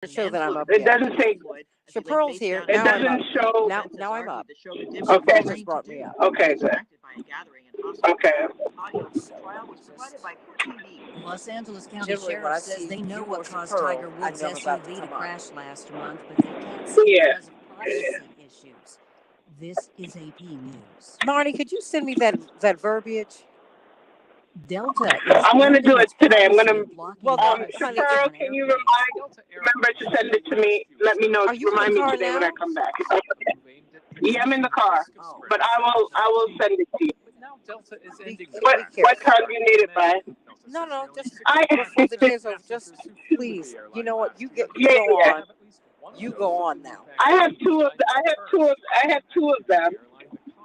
show that I'm up It yet. doesn't say. Chaparral's here. It Now I'm up. doesn't show. Now I'm up. Okay. Chaparral just brought me up. Okay, good. Okay. Los Angeles County Generally, when I Sheriff says see they know you what or caused Chaparral, Tiger I Woods' know I'm about to SUV to come on. crash last month, but they can't see Yeah. because of privacy issues. This is AP News. Marty, could you send me that verbiage? Delta is I'm gonna do ending it its today. I'm policy gonna. of blocking Well, water honey, seats Chaparral, on can you airplanes. remember to send it to me? Let me know. Are you in the Remind me car today when I now? come back. Okay. Yeah, I'm in the car, Oh, but I will send it to you. be What careful. time do you need it by? No, just I before the day's over. Just please. You know what? You yeah, go yeah. on. You go on now. I have two of them.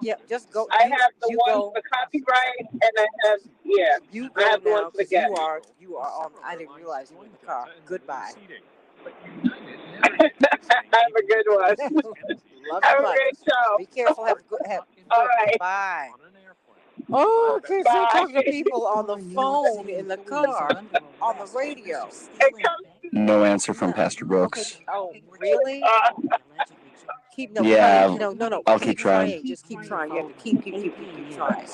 Yeah, just go. I have the You one go. for copyright, and I have You I go have the one now for the because guest. you are on. I didn't realize you were in the car. Goodbye. Have a good one. Love Have you a much. great show. Be careful. Have a good. All right. Bye. Oh, okay. So you're Bye. talking to people on the New York phone City in the employees are car, under on the arrest radio. for It stealing comes. No answer from Yeah. Pastor Okay. Brooks. Oh, really? allegedly Keep no, Yeah, honey. No. I'll Keep keep trying. trying. Just keep trying. You have to keep trying.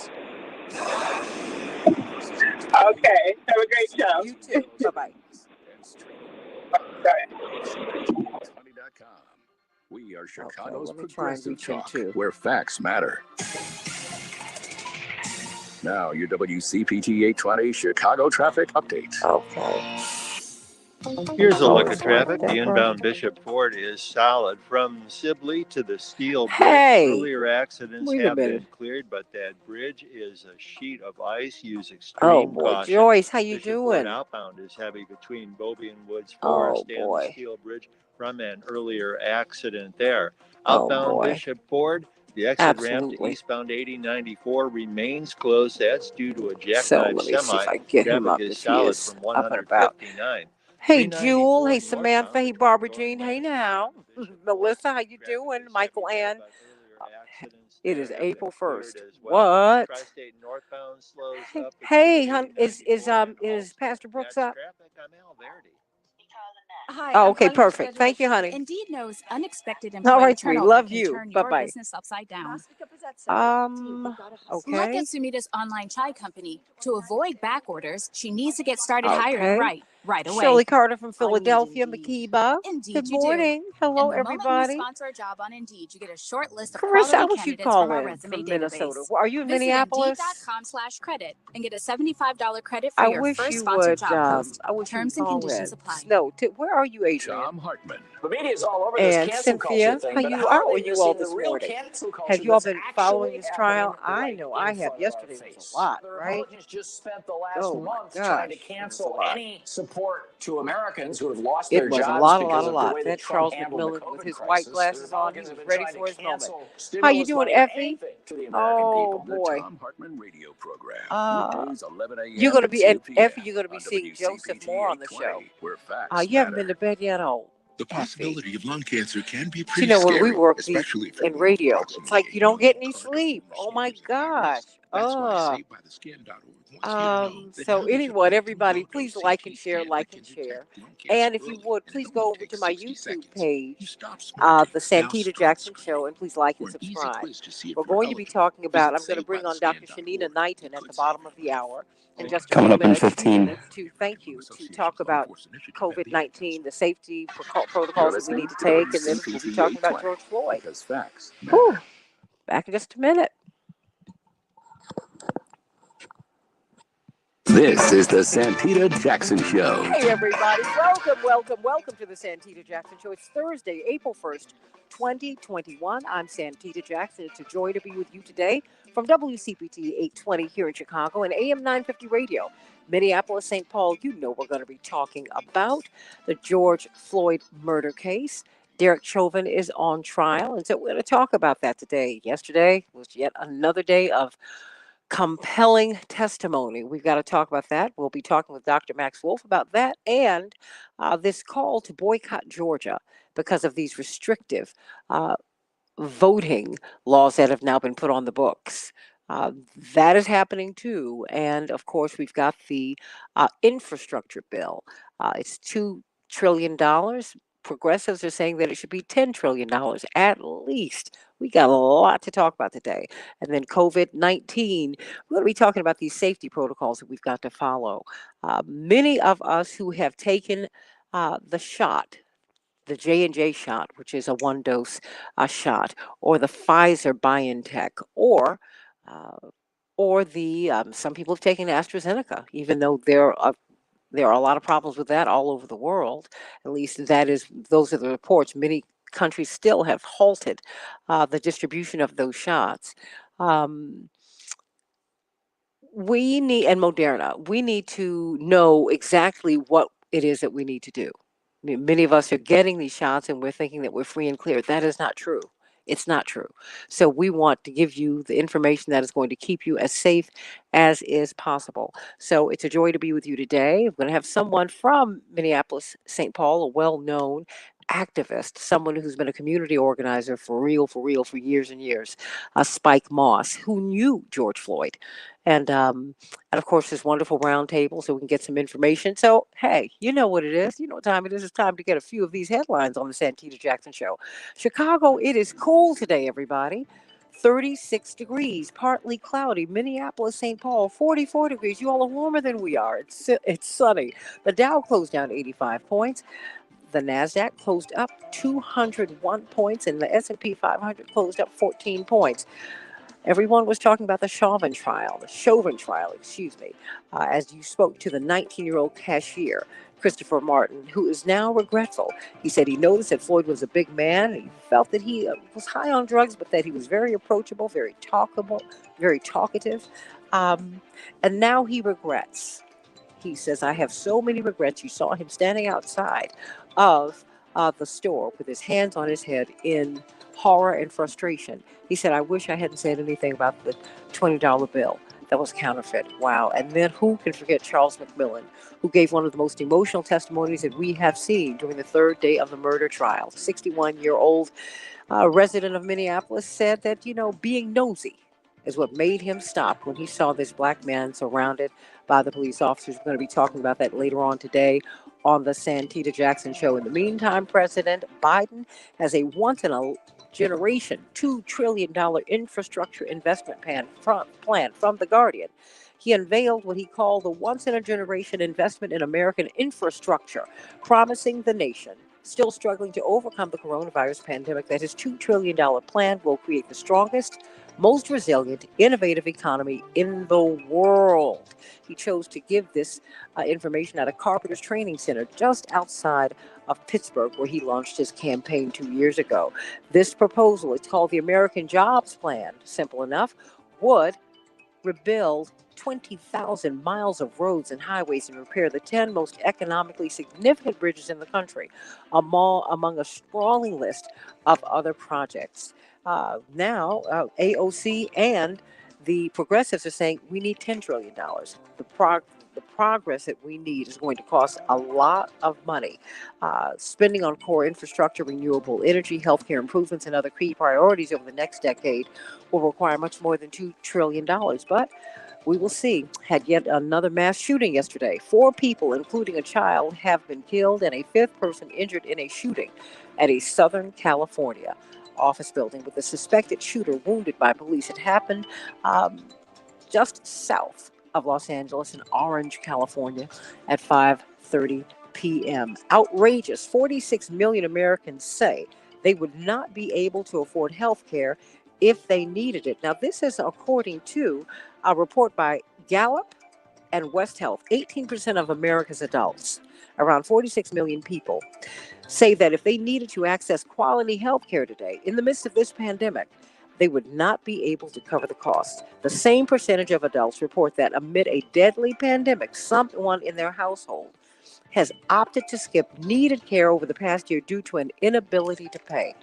Okay. Have a great show. You too. Bye bye. We are Okay. Chicago's Let me try and progressive reach him talk, too. where facts matter. Now, your WCPT 820 Chicago traffic update. Okay. Here's a Oh, look at this one. traffic. The inbound Bishop Ford is solid from Sibley to the Steel Bridge. Hey, Earlier accidents wait a have been minute. cleared, but that bridge is a sheet of ice. Use Oh extreme boy, caution. Joyce, how you Bishop Ford doing? outbound is heavy between Bobby and Woods Oh Forest and the boy. Steel Bridge from an earlier accident there. Oh Outbound boy. Bishop Ford, the exit ramp to Absolutely. eastbound 8094 remains closed. That's due to a So jackknife let me see if semi. I get him Traffic up is if he solid is from up and about. 159. Hey Jewel, 394 hey Samantha, northbound hey between Barbara North Jean, hey Main now. and Bishop Melissa, Ford. how you Traffic doing? is Michael heavy there, Ann. but earlier accidents It there is have been April cleared 1st. as well. What? Tri-state northbound slows Hey, up hey, between hun, 8094 and is Halsted. Pastor Brooks That's up? traffic. I'm Al Verdi. Hi, Oh, I'm okay, calling to perfect. schedule Thank a you, shift. honey. Indeed knows unexpected All employee right, sweetie. turnover Love can you. turn Bye your bye. business upside down. Okay. Like at Sumita's online chai company, to avoid back orders, she needs to get started hiring Okay. right away. Shirley Carter from I need Philadelphia, Indeed. Makiba. Indeed, Good you do. morning. Hello, And the moment you everybody. sponsor a job on Indeed, you get a short list of Carissa, quality how would you candidates from call our in resume from Minnesota? database. Are you in Visit Minneapolis? Indeed.com/credit and get a $75 credit for I your wish first you sponsored would. job post. I wish you would Terms and call conditions in. apply. No, where are you, Adrian? Tom Hartman. The media is all over this And cancel culture Cynthia, thing, how but you how are are they you all missing the this real morning? cancel culture Have you all that's been following actually this trial? happening I right know in I have. front of our Yesterday was face? a lot, The right? Republicans just spent the last Oh my month trying to gosh, it was a cancel lot. any support to Americans who have lost It their was a jobs lot. because of the way that That Trump Charles handled the McMillan with COVID his white crisis. The glasses on, he Republicans was have been ready trying for to his moment. cancel How you stimulus doing, money, Effie? anything to the American Oh people. The boy. Tom Hartman radio program. Uh, Weekdays 11 you're a.m. gonna to be at 2 Effie. p.m. You're gonna be on seeing Joseph WCPT more on the show. 820, where facts You haven't been matter. to bed yet, oh The Effie. possibility of lung cancer can be You pretty know when we scary, work especially if in you're radio, it's approximately like a you don't get young any current or sleep. former Oh my smokers at high gosh. risk. That's why SaveByTheSkin.org wants you to know that So now that you're anyway, optimal everybody, low-dose please CT like and share, scan like that and can share. detect lung And cancer if you early, would, and it please only go over to takes my 60 YouTube seconds. You page, stop the smoking. Now Santita start Jackson screening. Show, and please like For and an easy subscribe. quiz to see if We're you're going to be eligible, talking about, visit I'm going to bring on Dr. Shanina SaveByTheSkin.org. Knighton It at the could bottom save of your the life. hour in just a Coming few up in minutes 15. to thank you, to talk Association's Law about Enforcement Initiative COVID-19, the safety You're protocols that we listening need to to take, and then we'll be WCPT talking about 820 George Floyd. because facts Whew. matter. Back in just a minute. This is the Santita Jackson Show. Hey, everybody. Welcome to the Santita Jackson Show. It's Thursday, April 1st, 2021. I'm Santita Jackson. It's a joy to be with you today from WCPT 820 here in Chicago and AM 950 Radio. Minneapolis, St. Paul, you know we're going to be talking about the George Floyd murder case. Derek Chauvin is on trial, and so we're going to talk about that today. Yesterday was yet another day of compelling testimony. We've got to talk about that. We'll be talking with Dr. Max Wolf about that and this call to boycott Georgia because of these restrictive voting laws that have now been put on the books. That is happening too. And of course, we've got the infrastructure bill. It's $2 trillion. Progressives are saying that it should be $10 trillion at least. We got a lot to talk about today. And then COVID 19, we're going to be talking about these safety protocols that we've got to follow. Many of us who have taken the shot, the J&J shot, which is a one dose shot, or the Pfizer BioNTech, uh, or the some people have taken AstraZeneca, even though there are a lot of problems with that all over the world. At least those are the reports. Many countries still have halted the distribution of those shots. Um, and Moderna, we need to know exactly what it is that we need to do. I mean, many of us are getting these shots and we're thinking that we're free and clear. That is not true. It's not true. So we want to give you the information that is going to keep you as safe as is possible. So it's a joy to be with you today. I'm going to have someone from Minneapolis, St. Paul, a well-known activist, someone who's been a community organizer for years and years, Spike Moss, who knew George Floyd. And of course, this wonderful round table so we can get some information. So, hey, you know what it is. You know what time it is. It's time to get a few of these headlines on the Santita Jackson Show. Chicago, it is cool today, everybody. 36 degrees, partly cloudy. Minneapolis, St. Paul, 44 degrees. You all are warmer than we are. It's sunny. The Dow closed down 85 points. The Nasdaq closed up 201 points, and the S&P 500 closed up 14 points. Everyone was talking about the Chauvin trial, excuse me, as you spoke to the 19-year-old cashier, Christopher Martin, who is now regretful. He said he noticed that Floyd was a big man. He felt that he was high on drugs, but that he was very approachable, very talkable, very talkative. Um, and now he regrets. He says, I have so many regrets. You saw him standing outside of the store with his hands on his head in horror and frustration. He said, I wish I hadn't said anything about the $20 bill that was counterfeit. Wow. And then who can forget Charles McMillan, who gave one of the most emotional testimonies that we have seen during the third day of the murder trial. 61-year-old resident of Minneapolis said that, being nosy is what made him stop when he saw this black man surrounded by the police officers. We're going to be talking about that later on today on the Santita Jackson Show. In the meantime, President Biden has a once in a generation $2 trillion infrastructure investment plan from The Guardian. He unveiled what he called the once in a generation investment in American infrastructure, promising the nation still struggling to overcome the coronavirus pandemic that his $2 trillion plan will create the strongest, most resilient, innovative economy in the world. He chose to give this information at a carpenter's training center just outside of Pittsburgh, where he launched his campaign 2 years ago. This proposal, it's called the American Jobs Plan, simple enough, would rebuild 20,000 miles of roads and highways and repair the 10 most economically significant bridges in the country, among a sprawling list of other projects. Now, AOC and the progressives are saying we need $10 trillion. The progress that we need is going to cost a lot of money. Spending on core infrastructure, renewable energy, healthcare improvements, and other key priorities over the next decade will require much more than $2 trillion. But we will see. Had yet another mass shooting yesterday. 4 people, including a child, have been killed and a 5th person injured in a shooting at a Southern California office building with the suspected shooter wounded by police. It happened just south of Los Angeles in Orange, California at 5:30 p.m. Outrageous. 46 million Americans say they would not be able to afford health care if they needed it. Now, this is according to a report by Gallup and West Health. 18% of America's adults, around 46 million people, say that if they needed to access quality health care today in the midst of this pandemic, they would not be able to cover the costs. The same percentage of adults report that amid a deadly pandemic, someone in their household has opted to skip needed care over the past year due to an inability to pay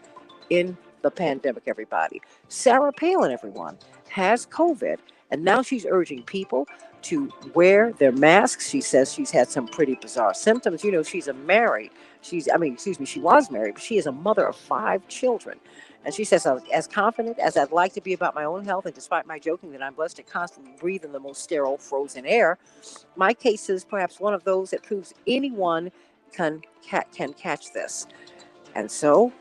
in the pandemic, everybody. Sarah Palin, everyone, has COVID, and now she's urging people to wear their masks. She says she's had some pretty bizarre symptoms. She's she was married, but she is a mother of 5 children. And she says, as confident as I'd like to be about my own health, and despite my joking that I'm blessed to constantly breathe in the most sterile, frozen air, my case is perhaps one of those that proves anyone can catch this. And so,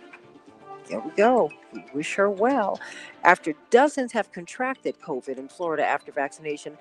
there we go. We wish her well. After dozens have contracted COVID in Florida after vaccination,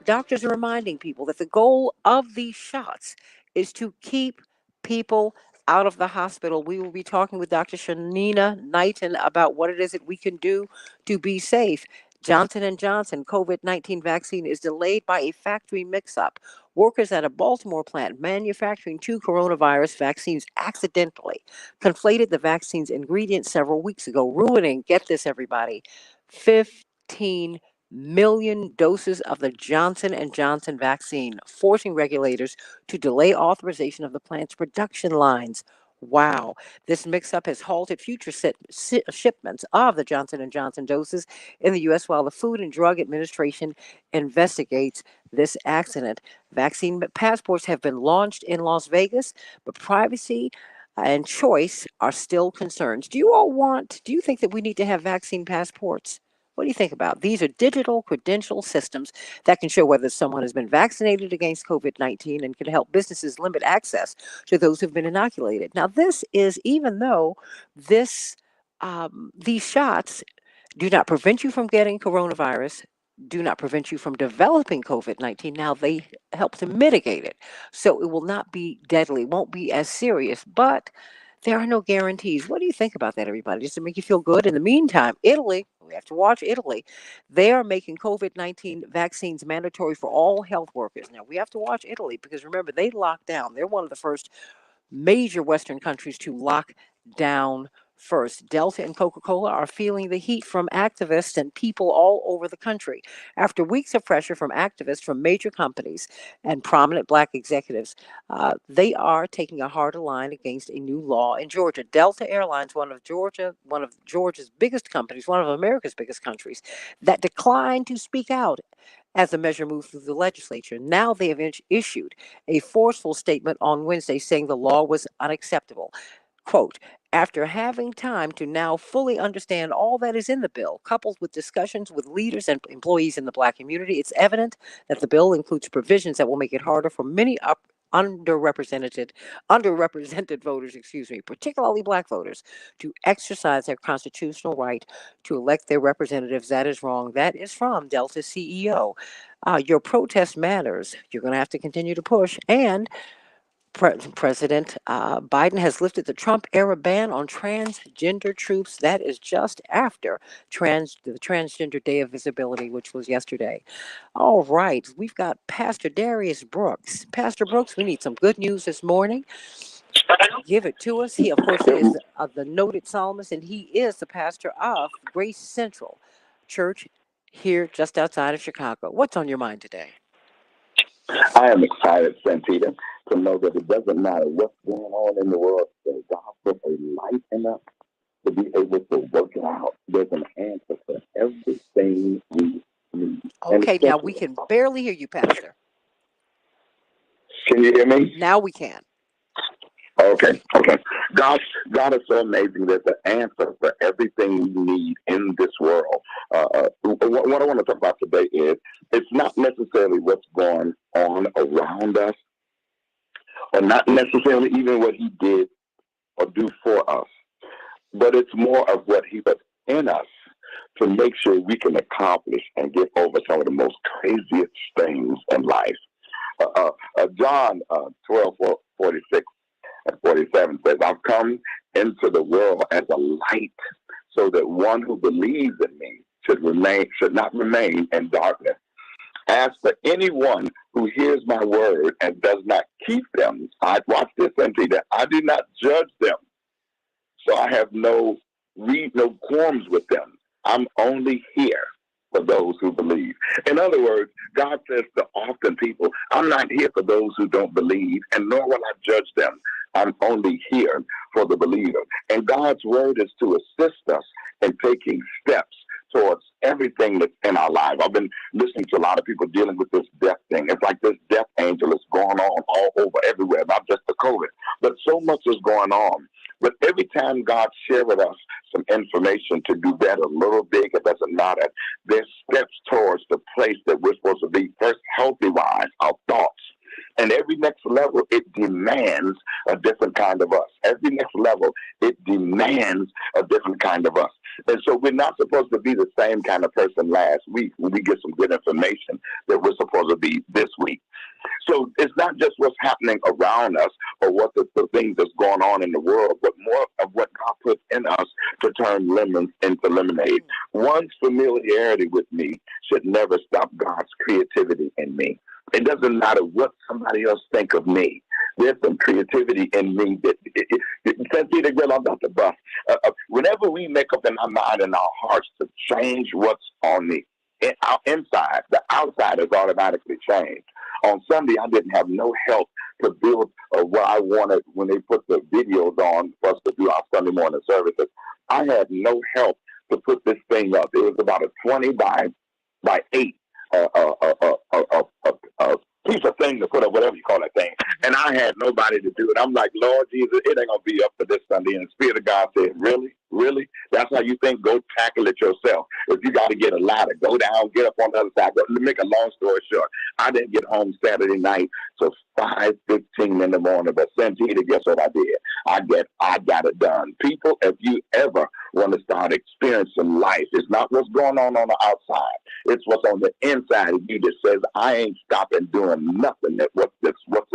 doctors are reminding people that the goal of these shots is to keep people out of the hospital. We will be talking with Dr. Shanina Knighton about what it is that we can do to be safe. Johnson & Johnson COVID-19 vaccine is delayed by a factory mix-up. Workers at a Baltimore plant manufacturing 2 coronavirus vaccines accidentally conflated the vaccine's ingredients several weeks ago, ruining, get this everybody, 15 million doses of the Johnson & Johnson vaccine, forcing regulators to delay authorization of the plant's production lines. Wow. This mix-up has halted future shipments of the Johnson & Johnson doses in the U.S. while the Food and Drug Administration investigates this accident. Vaccine passports have been launched in Las Vegas, but privacy and choice are still concerns. Do you think that we need to have vaccine passports? What do you think about? These are digital credential systems that can show whether someone has been vaccinated against COVID-19 and can help businesses limit access to those who've been inoculated. Now, this is even though this these shots do not prevent you from getting coronavirus, do not prevent you from developing COVID-19. Now, they help to mitigate it. So it will not be deadly, won't be as serious, but there are no guarantees. What do you think about that, everybody? Just to make you feel good. In the meantime, Italy, we have to watch Italy. They are making COVID-19 vaccines mandatory for all health workers. Now, we have to watch Italy because remember, they locked down. They're one of the first major Western countries to lock down first. Delta and Coca-Cola are feeling the heat from activists and people all over the country. After weeks of pressure from activists from major companies and prominent black executives, they are taking a harder line against a new law in Georgia. Delta Airlines, one of Georgia's biggest companies, one of America's biggest countries, that declined to speak out as the measure moved through the legislature. Now they have issued a forceful statement on Wednesday saying the law was unacceptable. Quote, after having time to now fully understand all that is in the bill, coupled with discussions with leaders and employees in the black community, it's evident that the bill includes provisions that will make it harder for many underrepresented voters, particularly black voters, to exercise their constitutional right to elect their representatives. That is wrong. That is from Delta CEO. Your protest matters. You're going to have to continue to push. And President Biden has lifted the Trump era ban on transgender troops. That is just after the Transgender Day of Visibility, which was yesterday. All right, we've got Pastor Darius Brooks. Pastor Brooks, we need some good news this morning. Give it to us. He, of course, is the noted psalmist, and he is the pastor of Grace Central Church here just outside of Chicago. What's on your mind today? I am excited, Santita, to know that it doesn't matter what's going on in the world, there's God put a light in us to be able to work it out. There's an answer for everything we need. Okay, now we can barely hear you, Pastor. Can you hear me? Now we can. Okay. God is so amazing. There's an answer for everything we need in this world. What I want to talk about today is it's not necessarily what's going on around us, or not necessarily even what he did or do for us, but it's more of what he put in us to make sure we can accomplish and get over some of the most craziest things in life. John 12:46 and 47 says, I've come into the world as a light so that one who believes in me should not remain in darkness. As for anyone who hears my word and does not keep them, watch this, Santita, I do not judge them. So I have no qualms with them. I'm only here for those who believe. In other words, God says to often people, I'm not here for those who don't believe, and nor will I judge them. I'm only here for the believer. And God's word is to assist us in taking steps towards everything that's in our lives. I've been listening to a lot of people dealing with this death thing. It's like this death angel is going on all over, everywhere, not just the COVID, but so much is going on. But every time God shares with us some information to do better, little, big, it doesn't matter, there's steps towards the place that we're supposed to be. First, healthy-wise, our thoughts. And every next level, it demands a different kind of us. Every next level, it demands a different kind of us. And so we're not supposed to be the same kind of person last week when we get some good information that we're supposed to be this week. So it's not just what's happening around us or what the things that's going on in the world, but more of what God puts in us to turn lemons into lemonade. One's familiarity with me should never stop God's creativity in me. It doesn't matter what somebody else think of me. There's some creativity in me that Santita, girl, I'm about to bust. Whenever we make up in our mind and our hearts to change what's on the inside, the outside is automatically changed. On Sunday, I didn't have no help to build what I wanted when they put the videos on for us to do our Sunday morning services. I had no help to put this thing up. It was about a 20 by 8 piece of thing to put up, whatever you call that thing. And I had nobody to do it. I'm like, Lord Jesus, it ain't going to be up for this Sunday. And the Spirit of God said, really? Really? That's how you think? Go tackle it yourself. If you got to get a ladder, go down, get up on the other side. But to make a long story short, I didn't get home Saturday night till 5:15 in the morning. But Santita, guess what I did? I got it done. People, if you ever want to start experiencing life, it's not what's going on the outside. It's what's on the inside of you that says, I ain't stopping doing nothing that what's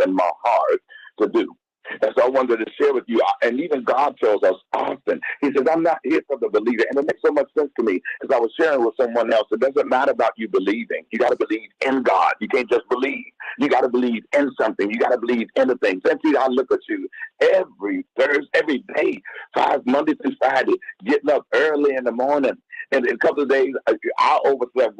in my heart to do. And so I wanted to share with you, and even God tells us often, he says, I'm not here for the believer. And it makes so much sense to me because I was sharing with someone else. It doesn't matter about you believing. You got to believe in God. You can't just believe. You got to believe in something. You got to believe in the thing. Simply, I look at you every Thursday, every day, Monday through Friday, getting up early in the morning. And in a couple of days, I overslept,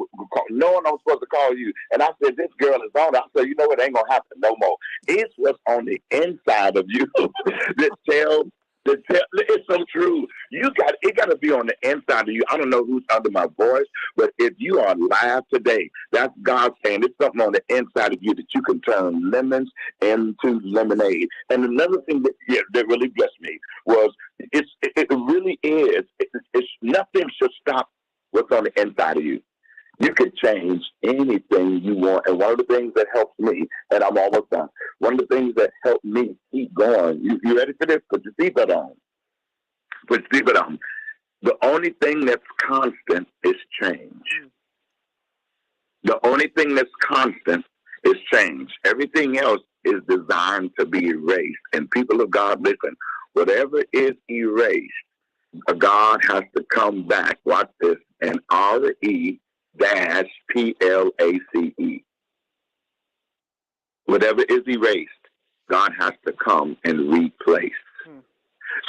knowing I was supposed to call you. And I said, this girl is on. I said, you know what? It ain't going to happen no more. It's what's on the inside of you that tells. It's so true. It got to be on the inside of you. I don't know who's under my voice, but if you are alive today, that's God saying it's something on the inside of you that you can turn lemons into lemonade. And another thing that really blessed me was it really is. It's nothing should stop what's on the inside of you. You can change anything you want. And one of the things that helps me, and I'm almost done, one of the things that helped me keep going, you ready for this? Put your seatbelt on. Put your seatbelt on. The only thing that's constant is change. The only thing that's constant is change. Everything else is designed to be erased. And people of God, listen, whatever is erased, God has to come back. Watch this. And RE-PLACE. Whatever is erased, God has to come and replace.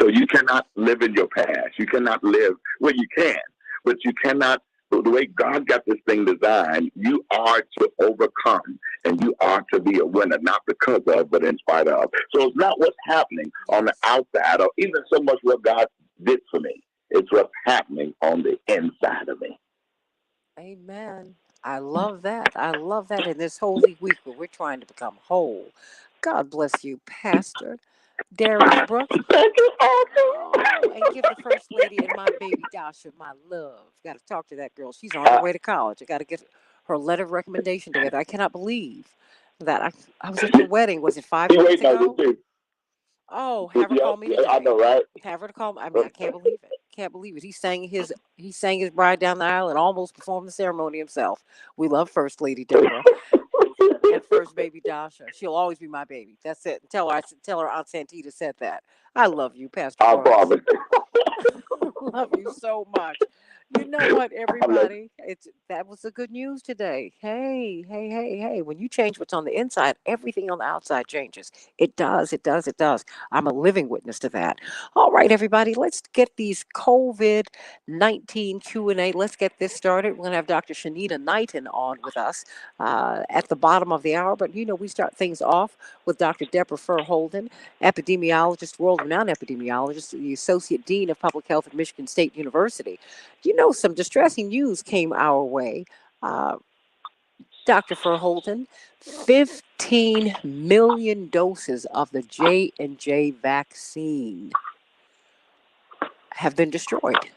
So you cannot live in your past. You cannot live, well, you can, but you cannot, the way God got this thing designed, you are to overcome and you are to be a winner, not because of, but in spite of. So it's not what's happening on the outside or even so much what God did for me. It's what's happening on the inside of me. Amen. I love that. I love that in this holy week where we're trying to become whole. God bless you, Pastor Derek Brooks. Thank you, Oh, and give the First Lady and my baby Dasha my love. Got to talk to that girl. She's on her way to college. I got to get her letter of recommendation together. I cannot believe that I was at your wedding. Was it 5 minutes ago? Oh, have her call me today. I know, right? Have her to call me. I mean, I can't believe it. Can't believe it. He sang his bride down the aisle and almost performed the ceremony himself. We love First Lady Deborah and First Baby Dasha. She'll always be my baby. That's it. Tell her Aunt Santita said that. I love you, Pastor. I promise. Love you so much. You know what, everybody? That was the good news today. Hey, hey, hey, hey. When you change what's on the inside, everything on the outside changes. It does, it does, it does. I'm a living witness to that. All right, everybody, let's get these COVID-19 Q&A. Let's get this started. We're going to have Dr. Shanita Knighton on with us at the bottom of the hour. But, we start things off with Dr. Deborah Furr-Holden, epidemiologist, world-renowned epidemiologist, the Associate Dean of Public Health at Michigan State University. Some distressing news came our way. Dr. Furr-Holden, 15 million doses of the J&J vaccine have been destroyed.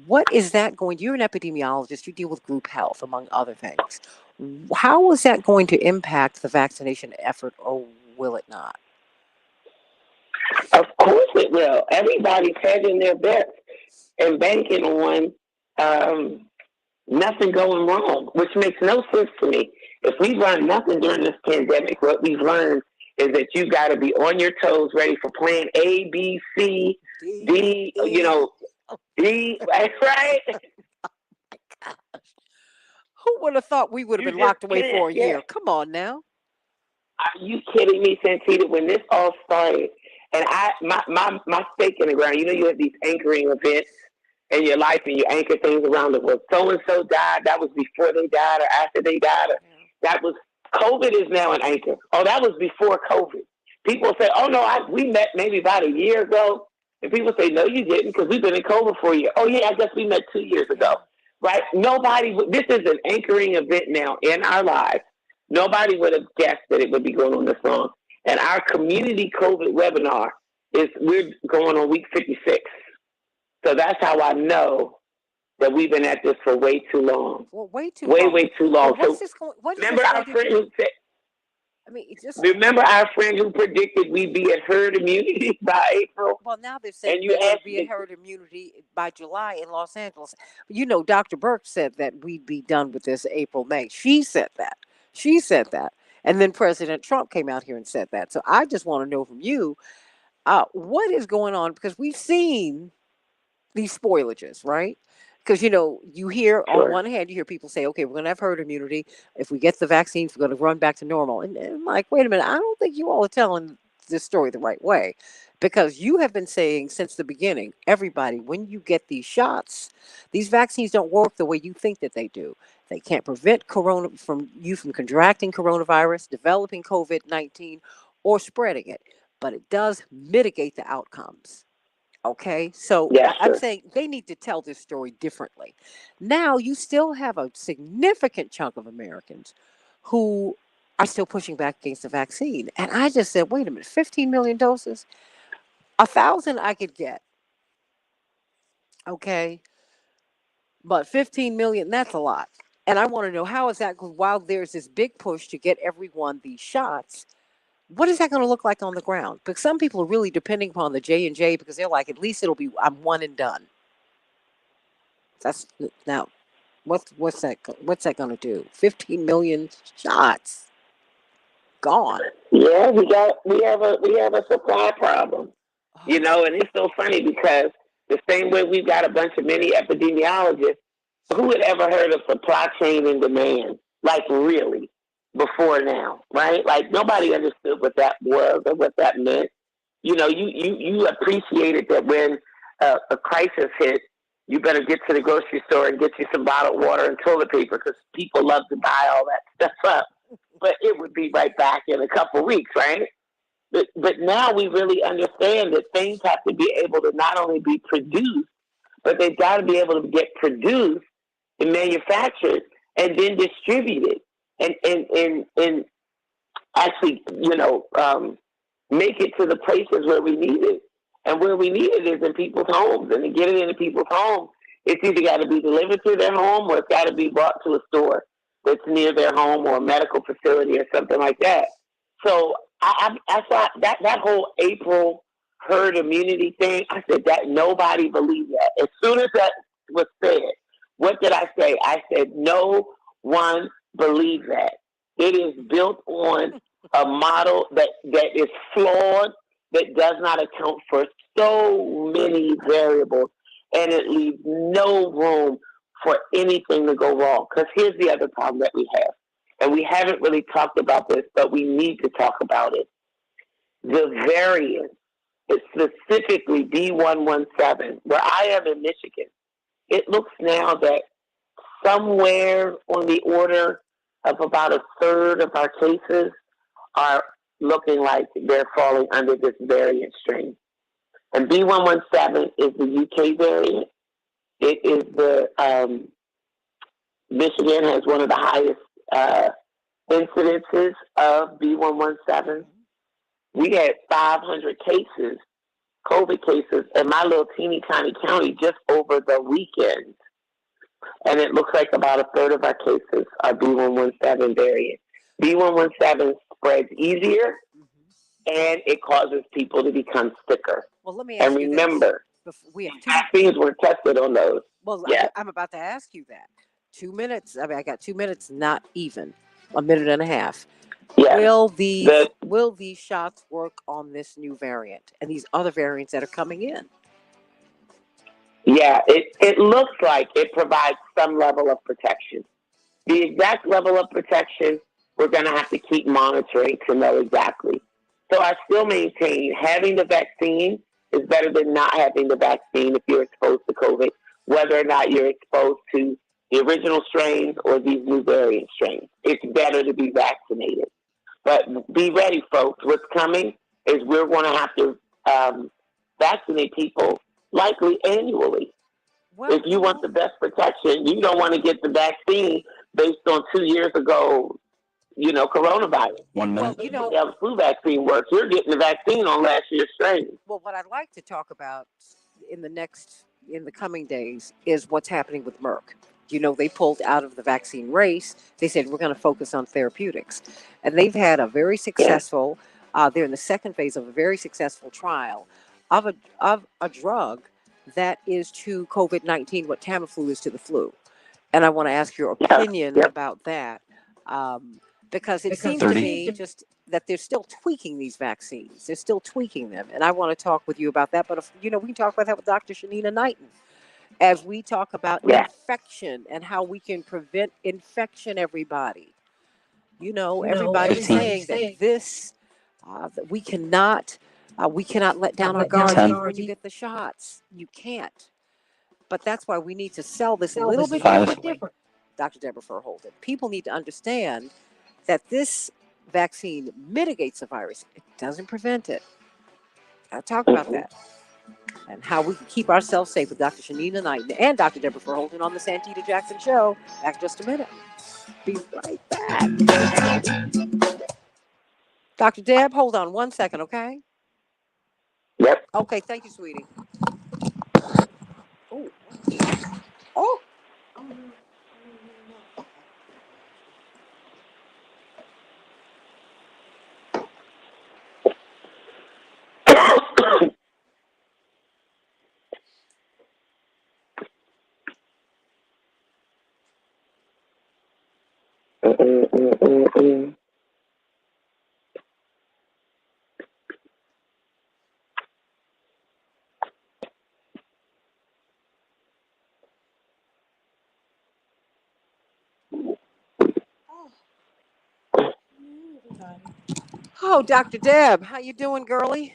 What is that going? You're an epidemiologist. You deal with group health, among other things. How is that going to impact the vaccination effort, or will it not? Of course it will. Everybody's hedging their bets and banking on nothing going wrong, which makes no sense to me. If we've learned nothing during this pandemic, what we've learned is that you got to be on your toes, ready for plan A, B, C, D, D, right? Who would have thought we would have You been just locked away can't. for a Yeah. year? Come on now. Are you kidding me, Santita? When this all started, and my stake in the ground, you have these anchoring events in your life, and you anchor things around it. Well, so and so died. That was before they died, or after they died. Or that was COVID is now an anchor. Oh, that was before COVID. People say, "Oh no, we met maybe about a year ago," and people say, "No, you didn't, because we've been in COVID for a year." Oh yeah, I guess we met 2 years ago, right? Nobody. This is an anchoring event now in our lives. Nobody would have guessed that it would be going on this long. And our community COVID webinar we're going on week 56. So that's how I know that we've been at this for way too long. Well, way too way, long. Way too long. Well, So what is remember this our going to friend do? who said, I mean, remember our friend who predicted we'd be at herd immunity by April? well, now they're saying And you they're going to asked be at me, herd immunity by July in Los Angeles. Dr. Burke said that we'd be done with this April, May. She said that. She said that. And then President Trump came out here and said that. So I just want to know from you, what is going on? Because we've seen these spoilages, right? Because you hear on sure. one hand, you hear people say, "Okay, we're going to have herd immunity. If we get the vaccines, we're going to run back to normal." And I'm like, wait a minute, I don't think you all are telling this story the right way, because you have been saying since the beginning, everybody, when you get these shots, these vaccines don't work the way you think that they do. They can't prevent from contracting coronavirus, developing COVID-19, or spreading it, but it does mitigate the outcomes. Okay, so Yes, I'm sir. saying they need to tell this story differently. Now, you still have a significant chunk of Americans who are still pushing back against the vaccine. And I just said, wait a minute, 15 million doses? 1,000 I could get, okay, but 15 million, that's a lot. And I want to know, how is that, while there's this big push to get everyone these shots, what is that going to look like on the ground? Because some people are really depending upon the J&J, because they're like, at least I'm one and done. That's now, what's that going to do? 15 million shots gone. Yeah, we have a supply problem. And it's so funny because the same way we've got a bunch of many epidemiologists, who had ever heard of supply chain and demand? Like really, before now, right? Like nobody understood what that was or what that meant. You appreciated that when a crisis hit, you better get to the grocery store and get you some bottled water and toilet paper, because people love to buy all that stuff up. But it would be right back in a couple of weeks, right? But now we really understand that things have to be able to not only be produced, but they've got to be able to get produced and manufactured and then distributed and actually, make it to the places where we need it. And where we need it is in people's homes. And to get it into people's homes, it's either got to be delivered to their home, or it's got to be brought to a store that's near their home, or a medical facility or something like that. So I thought that whole April herd immunity thing, I said that nobody believed that. As soon as that was said, what did I say? I said no one believed that. It is built on a model that is flawed, that does not account for so many variables, and it leaves no room for anything to go wrong. Because here's the other problem that we have, and we haven't really talked about this, but we need to talk about it. The variant, it's specifically B117, where I am in Michigan, it looks now that somewhere on the order of about a third of our cases are looking like they're falling under this variant strain. And B117 is the UK variant. It is Michigan has one of the highest incidences of B117. We had 500 cases COVID cases in my little teeny tiny county just over the weekend. And it looks like about a third of our cases are B117 variant. B117 spreads easier, and it causes people to become sicker. Well, let me And ask you remember, this. We have vaccines were tested on those. Well, Yeah. I'm about to ask you that. 2 minutes. I mean, I got 2 minutes, not even a minute and a half. Yeah. Will these shots work on this new variant and these other variants that are coming in? Yeah, it looks like it provides some level of protection. The exact level of protection, we're going to have to keep monitoring to know exactly. So I still maintain having the vaccine is better than not having the vaccine if you're exposed to COVID, whether or not you're exposed to the original strains or these new variant strains. It's better to be vaccinated. But be ready, folks. What's coming is we're going to have to vaccinate people likely annually. Well, if you want the best protection, you don't want to get the vaccine based on 2 years ago, coronavirus. 1 minute. Well, how the flu vaccine works. You're getting the vaccine on last year's strain. Well, what I'd like to talk about in the coming days is what's happening with Merck. They pulled out of the vaccine race. They said we're going to focus on therapeutics, and they've had a very successful. They're in the second phase of a very successful trial of a drug that is to COVID-19 what Tamiflu is to the flu, and I want to ask your opinion about that because it seems to me just that they're still tweaking these vaccines. They're still tweaking them, and I want to talk with you about that. But if, we can talk about that with Dr. Shanina Knighton as we talk about infection and how we can prevent infection. Everybody, everybody's saying that this that we cannot let down our guard when you get the shots. You can't. But that's why we need to sell this a little bit differently. Dr. Deborah Furholden, people need to understand that this vaccine mitigates the virus. It doesn't prevent it. I'll talk about that and how we can keep ourselves safe with Dr. Shanina Knighton and Dr. Deborah Furholden on the Santita Jackson Show. Back in just a minute. Be right back. Dr. Deb, hold on 1 second, okay? Yep. Okay, thank you, sweetie. Oh. Oh. Oh, Dr. Deb, how you doing, girlie?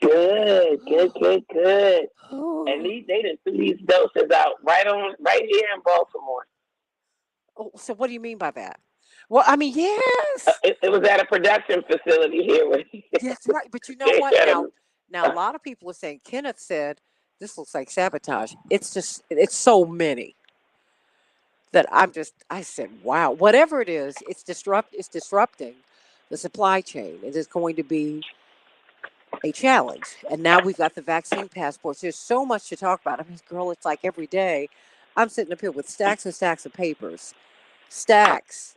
Good. And they done threw these doses out right here in Baltimore. Oh, so what do you mean by that? Well, I mean, yes. It was at a production facility here. That's right. But you know what? Now, a lot of people are saying, Kenneth said, this looks like sabotage. It's so many that I said, wow, whatever it is, it's disrupting the supply chain. It is going to be a challenge. And now we've got the vaccine passports. There's so much to talk about. I mean, girl, it's like every day I'm sitting up here with stacks and stacks of papers. Stacks.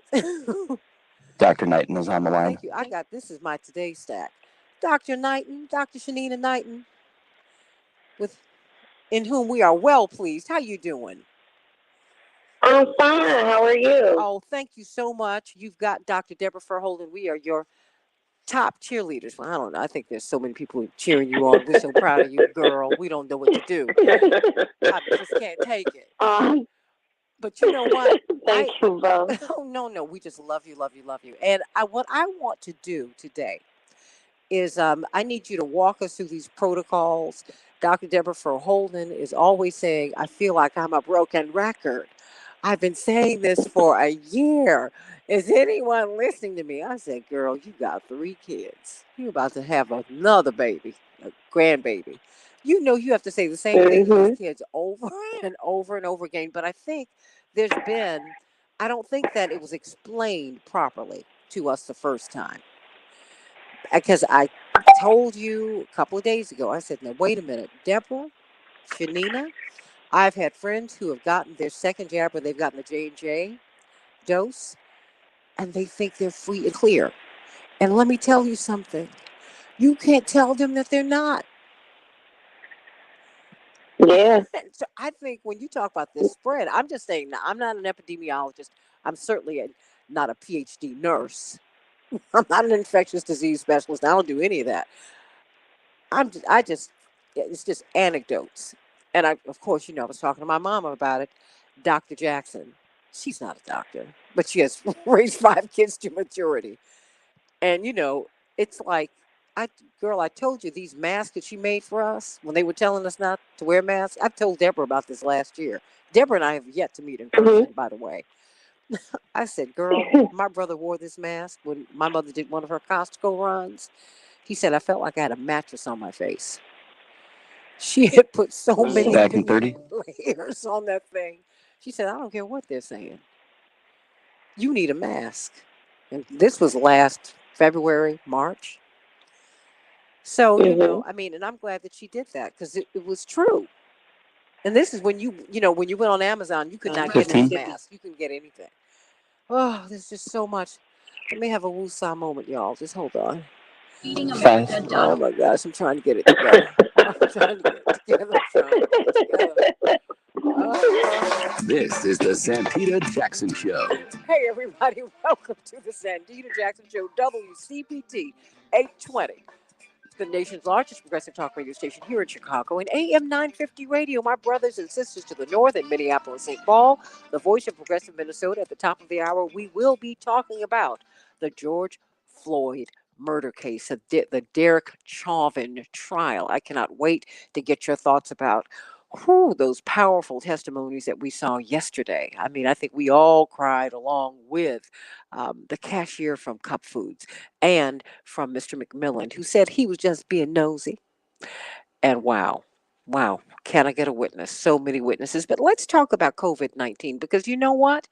Dr. Knighton is on the line. Thank you. This is my today stack. Dr. Knighton, Dr. Shanina Knighton, in whom we are well pleased. How you doing? I'm fine. How are you? Oh, thank you so much. You've got Dr. Deborah Furholden. We are your top cheerleaders. Well, I don't know. I think there's so many people cheering you on. We're so proud of you, girl. We don't know what to do. I just can't take it. But you know what? Thank you, both. Oh, no. We just love you. And what I want to do today is I need you to walk us through these protocols. Dr. Deborah Furholden is always saying, I feel like I'm a broken record. I've been saying this for a year. Is anyone listening to me? I said, girl, you got 3 kids. You're about to have another baby, a grandbaby. You have to say the same thing to these kids over and over and over again. But I think I don't think that it was explained properly to us the first time. Because I told you a couple of days ago, I said, now, wait a minute. Deborah, Shanina, I've had friends who have gotten their second jab or they've gotten the J&J dose, and they think they're free and clear. And let me tell you something. You can't tell them that they're not. Yeah. So I think when you talk about this spread, I'm just saying, now, I'm not an epidemiologist. I'm certainly not a PhD nurse. I'm not an infectious disease specialist. I don't do any of that. It's just anecdotes. And of course, I was talking to my mom about it. Dr. Jackson, she's not a doctor, but she has raised 5 kids to maturity. And, it's like, I told you these masks that she made for us when they were telling us not to wear masks. I've told Deborah about this last year. Deborah and I have yet to meet in person, by the way. I said, girl, my brother wore this mask when my mother did one of her Costco runs. He said, I felt like I had a mattress on my face. She had put so many Back in 30? layers on that thing. She said, I don't care what they're saying. You need a mask. And this was last February, March. So, and I'm glad that she did that because it was true. And this is when when you went on Amazon, you could not get this mask. You couldn't get anything. Oh, there's just so much. Let me have a woosah moment, y'all. Just hold on. Oh my gosh, I'm trying to get it together. I'm trying to get it together. This is the Santita Jackson Show. Hey, everybody, welcome to the Santita Jackson Show, WCPT 820. The nation's largest progressive talk radio station here in Chicago, and AM 950 radio. My brothers and sisters to the north in Minneapolis, St. Paul, the voice of progressive Minnesota. At the top of the hour, we will be talking about the George Floyd murder case, the Derek Chauvin trial. I cannot wait to get your thoughts about those powerful testimonies that we saw yesterday. I mean, I think we all cried along with the cashier from Cup Foods and from Mr. McMillan, who said he was just being nosy. And wow, can I get a witness? So many witnesses. But let's talk about COVID-19 because you know what?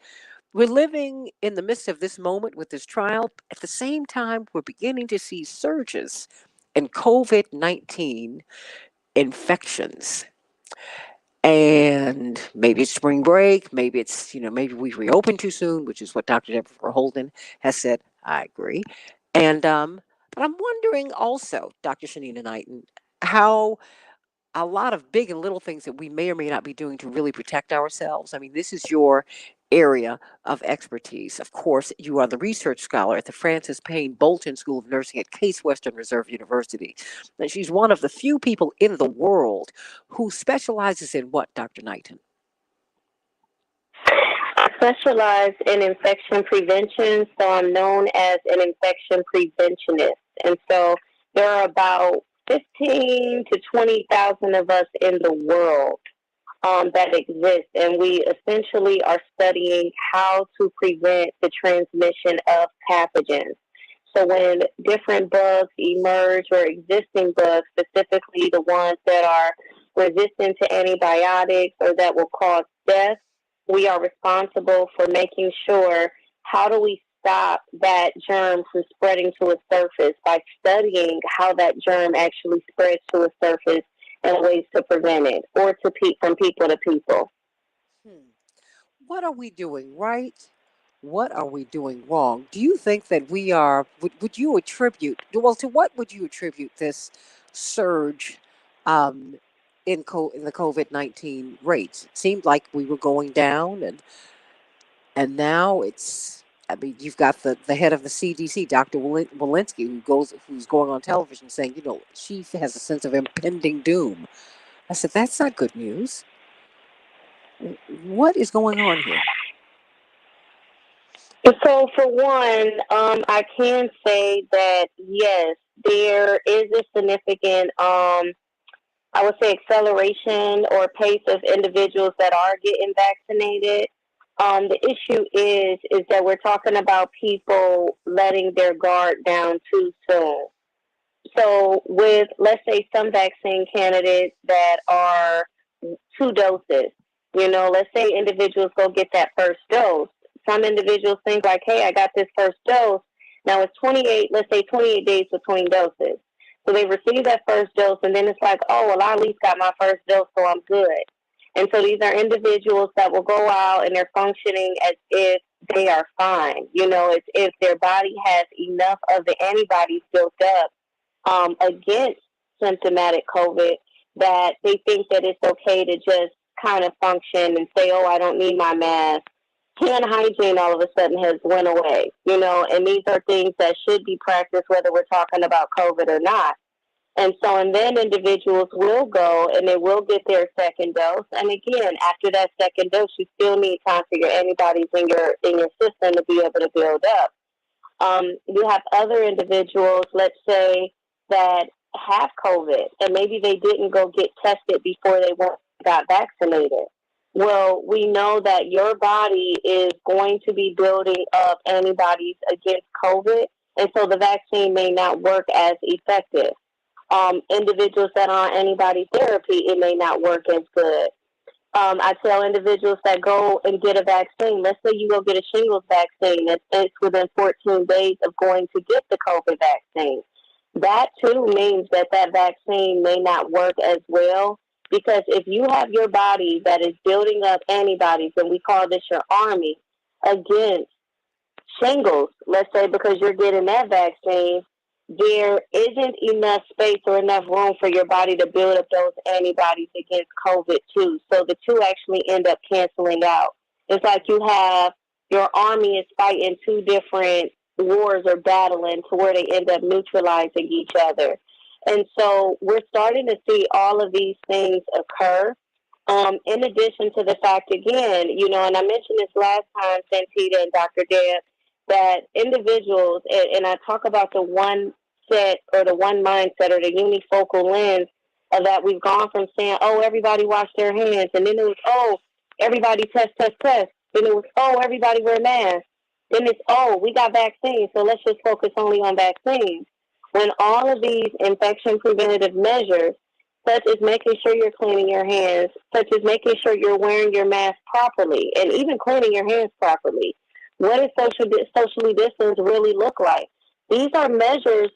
We're living in the midst of this moment with this trial. At the same time, we're beginning to see surges in COVID-19 infections. And maybe it's spring break, maybe it's, maybe we reopen too soon, which is what Dr. Deborah Holden has said. I agree. And, but I'm wondering also, Dr. Shanina Knighton, how a lot of big and little things that we may or may not be doing to really protect ourselves. I mean, this is your area of expertise. Of course, you are the research scholar at the Francis Payne Bolton School of Nursing at Case Western Reserve University. And she's one of the few people in the world who specializes in what, Dr. Knighton? I specialize in infection prevention, so I'm known as an infection preventionist. And so there are about 15 to 20,000 of us in the world that exist, and we essentially are studying how to prevent the transmission of pathogens. So when different bugs emerge, or existing bugs, specifically the ones that are resistant to antibiotics or that will cause death, we are responsible for making sure how do we stop that germ from spreading to a surface by studying how that germ actually spreads to a surface and ways to prevent it or from people to people. What are we doing right? What are we doing wrong? Do you think that we are, would you attribute, well, to what would you attribute this surge in the COVID-19 rates? It seemed like we were going down and now you've got the head of the CDC, Dr. Walensky, who's going on television saying, she has a sense of impending doom. I said, that's not good news. What is going on here? So, for one, I can say that, yes, there is a significant, I would say, acceleration or pace of individuals that are getting vaccinated. The issue is that we're talking about people letting their guard down too soon. So with, let's say, some vaccine candidates that are 2 doses, let's say individuals go get that first dose. Some individuals think like, hey, I got this first dose. Now it's 28 days between doses. So they receive that first dose, and then it's like, oh, well, I at least got my first dose, so I'm good. And so these are individuals that will go out and they're functioning as if they are fine. It's if their body has enough of the antibodies built up against symptomatic COVID that they think that it's okay to just kind of function and say, oh, I don't need my mask. Hand hygiene all of a sudden has went away, and these are things that should be practiced whether we're talking about COVID or not. And then individuals will go and they will get their second dose. And again, after that second dose, you still need time for your antibodies in your system to be able to build up. You have other individuals, let's say, that have COVID and maybe they didn't go get tested before they got vaccinated. Well, we know that your body is going to be building up antibodies against COVID, and so the vaccine may not work as effective. Individuals that are on antibody therapy, it may not work as good. I tell individuals that go and get a vaccine, let's say you go get a shingles vaccine, it's within 14 days of going to get the COVID vaccine. That too means that vaccine may not work as well, because if you have your body that is building up antibodies, and we call this your army, against shingles, let's say because you're getting that vaccine, there isn't enough space or enough room for your body to build up those antibodies against COVID too. So the two actually end up canceling out. It's like you have your army is fighting two different wars or battling to where they end up neutralizing each other. And so we're starting to see all of these things occur. In addition to the fact, again, and I mentioned this last time, Santita and Dr. Deb, that individuals, and I talk about the one set or the one mindset or the unifocal lens of that we've gone from saying, oh, everybody wash their hands, and then it was, oh, everybody test. Then it was, oh, everybody wear masks. Then it's, oh, we got vaccines, so let's just focus only on vaccines. When all of these infection preventative measures, such as making sure you're cleaning your hands, such as making sure you're wearing your mask properly, and even cleaning your hands properly, what does socially distance really look like? These are measures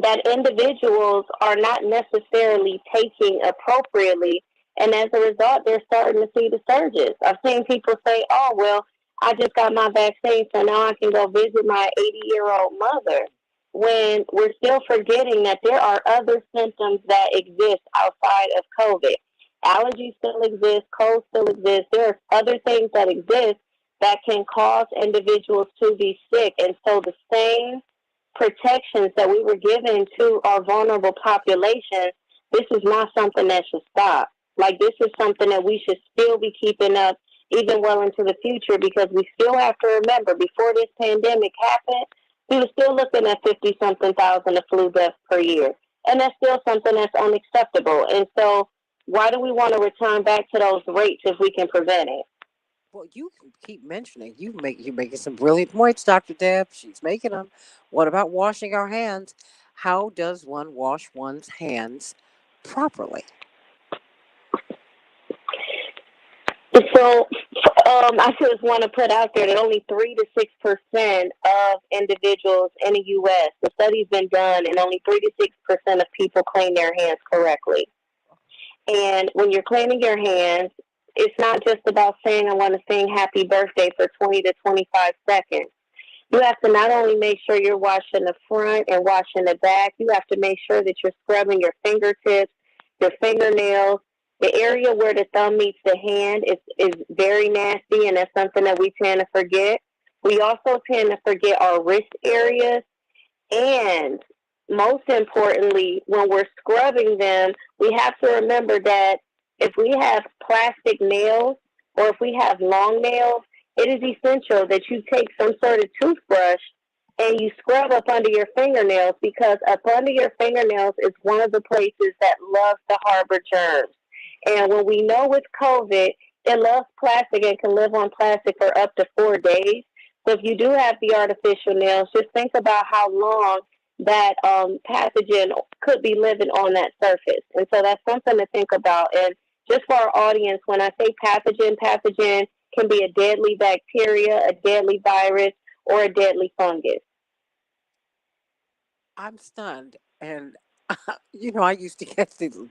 that individuals are not necessarily taking appropriately, and as a result, they're starting to see the surges. I've seen people say, oh, well, I just got my vaccine, so now I can go visit my 80-year-old mother, when we're still forgetting that there are other symptoms that exist outside of COVID. Allergies still exist, colds still exist. There are other things that exist that can cause individuals to be sick. And so the same protections that we were given to our vulnerable population, this is not something that should stop. Like, this is something that we should still be keeping up even well into the future, because we still have to remember, before this pandemic happened, we were still looking at 50-something thousand of flu deaths per year. And that's still something that's unacceptable. And so why do we want to return back to those rates if we can prevent it? Well, you keep mentioning you're making some brilliant points, Dr. Deb. She's making them. What about washing our hands? How does one wash one's hands properly? So I just want to put out there that only 3 to 6% of individuals in the U.S., the study's been done, and only 3 to 6% of people clean their hands correctly. And when you're cleaning your hands, it's not just about saying, I want to sing happy birthday for 20 to 25 seconds. You have to not only make sure you're washing the front and washing the back, you have to make sure that you're scrubbing your fingertips, your fingernails. The area where the thumb meets the hand is very nasty, and that's something that we tend to forget. We also tend to forget our wrist areas. And most importantly, when we're scrubbing them, we have to remember that if we have plastic nails or if we have long nails, it is essential that you take some sort of toothbrush and you scrub up under your fingernails, because up under your fingernails is one of the places that loves to harbor germs. And when we know with COVID, it loves plastic and can live on plastic for up to 4 days. So if you do have the artificial nails, just think about how long that pathogen could be living on that surface. And so that's something to think about. And just for our audience, when I say pathogen can be a deadly bacteria, a deadly virus, or a deadly fungus. I'm stunned, and I used to get the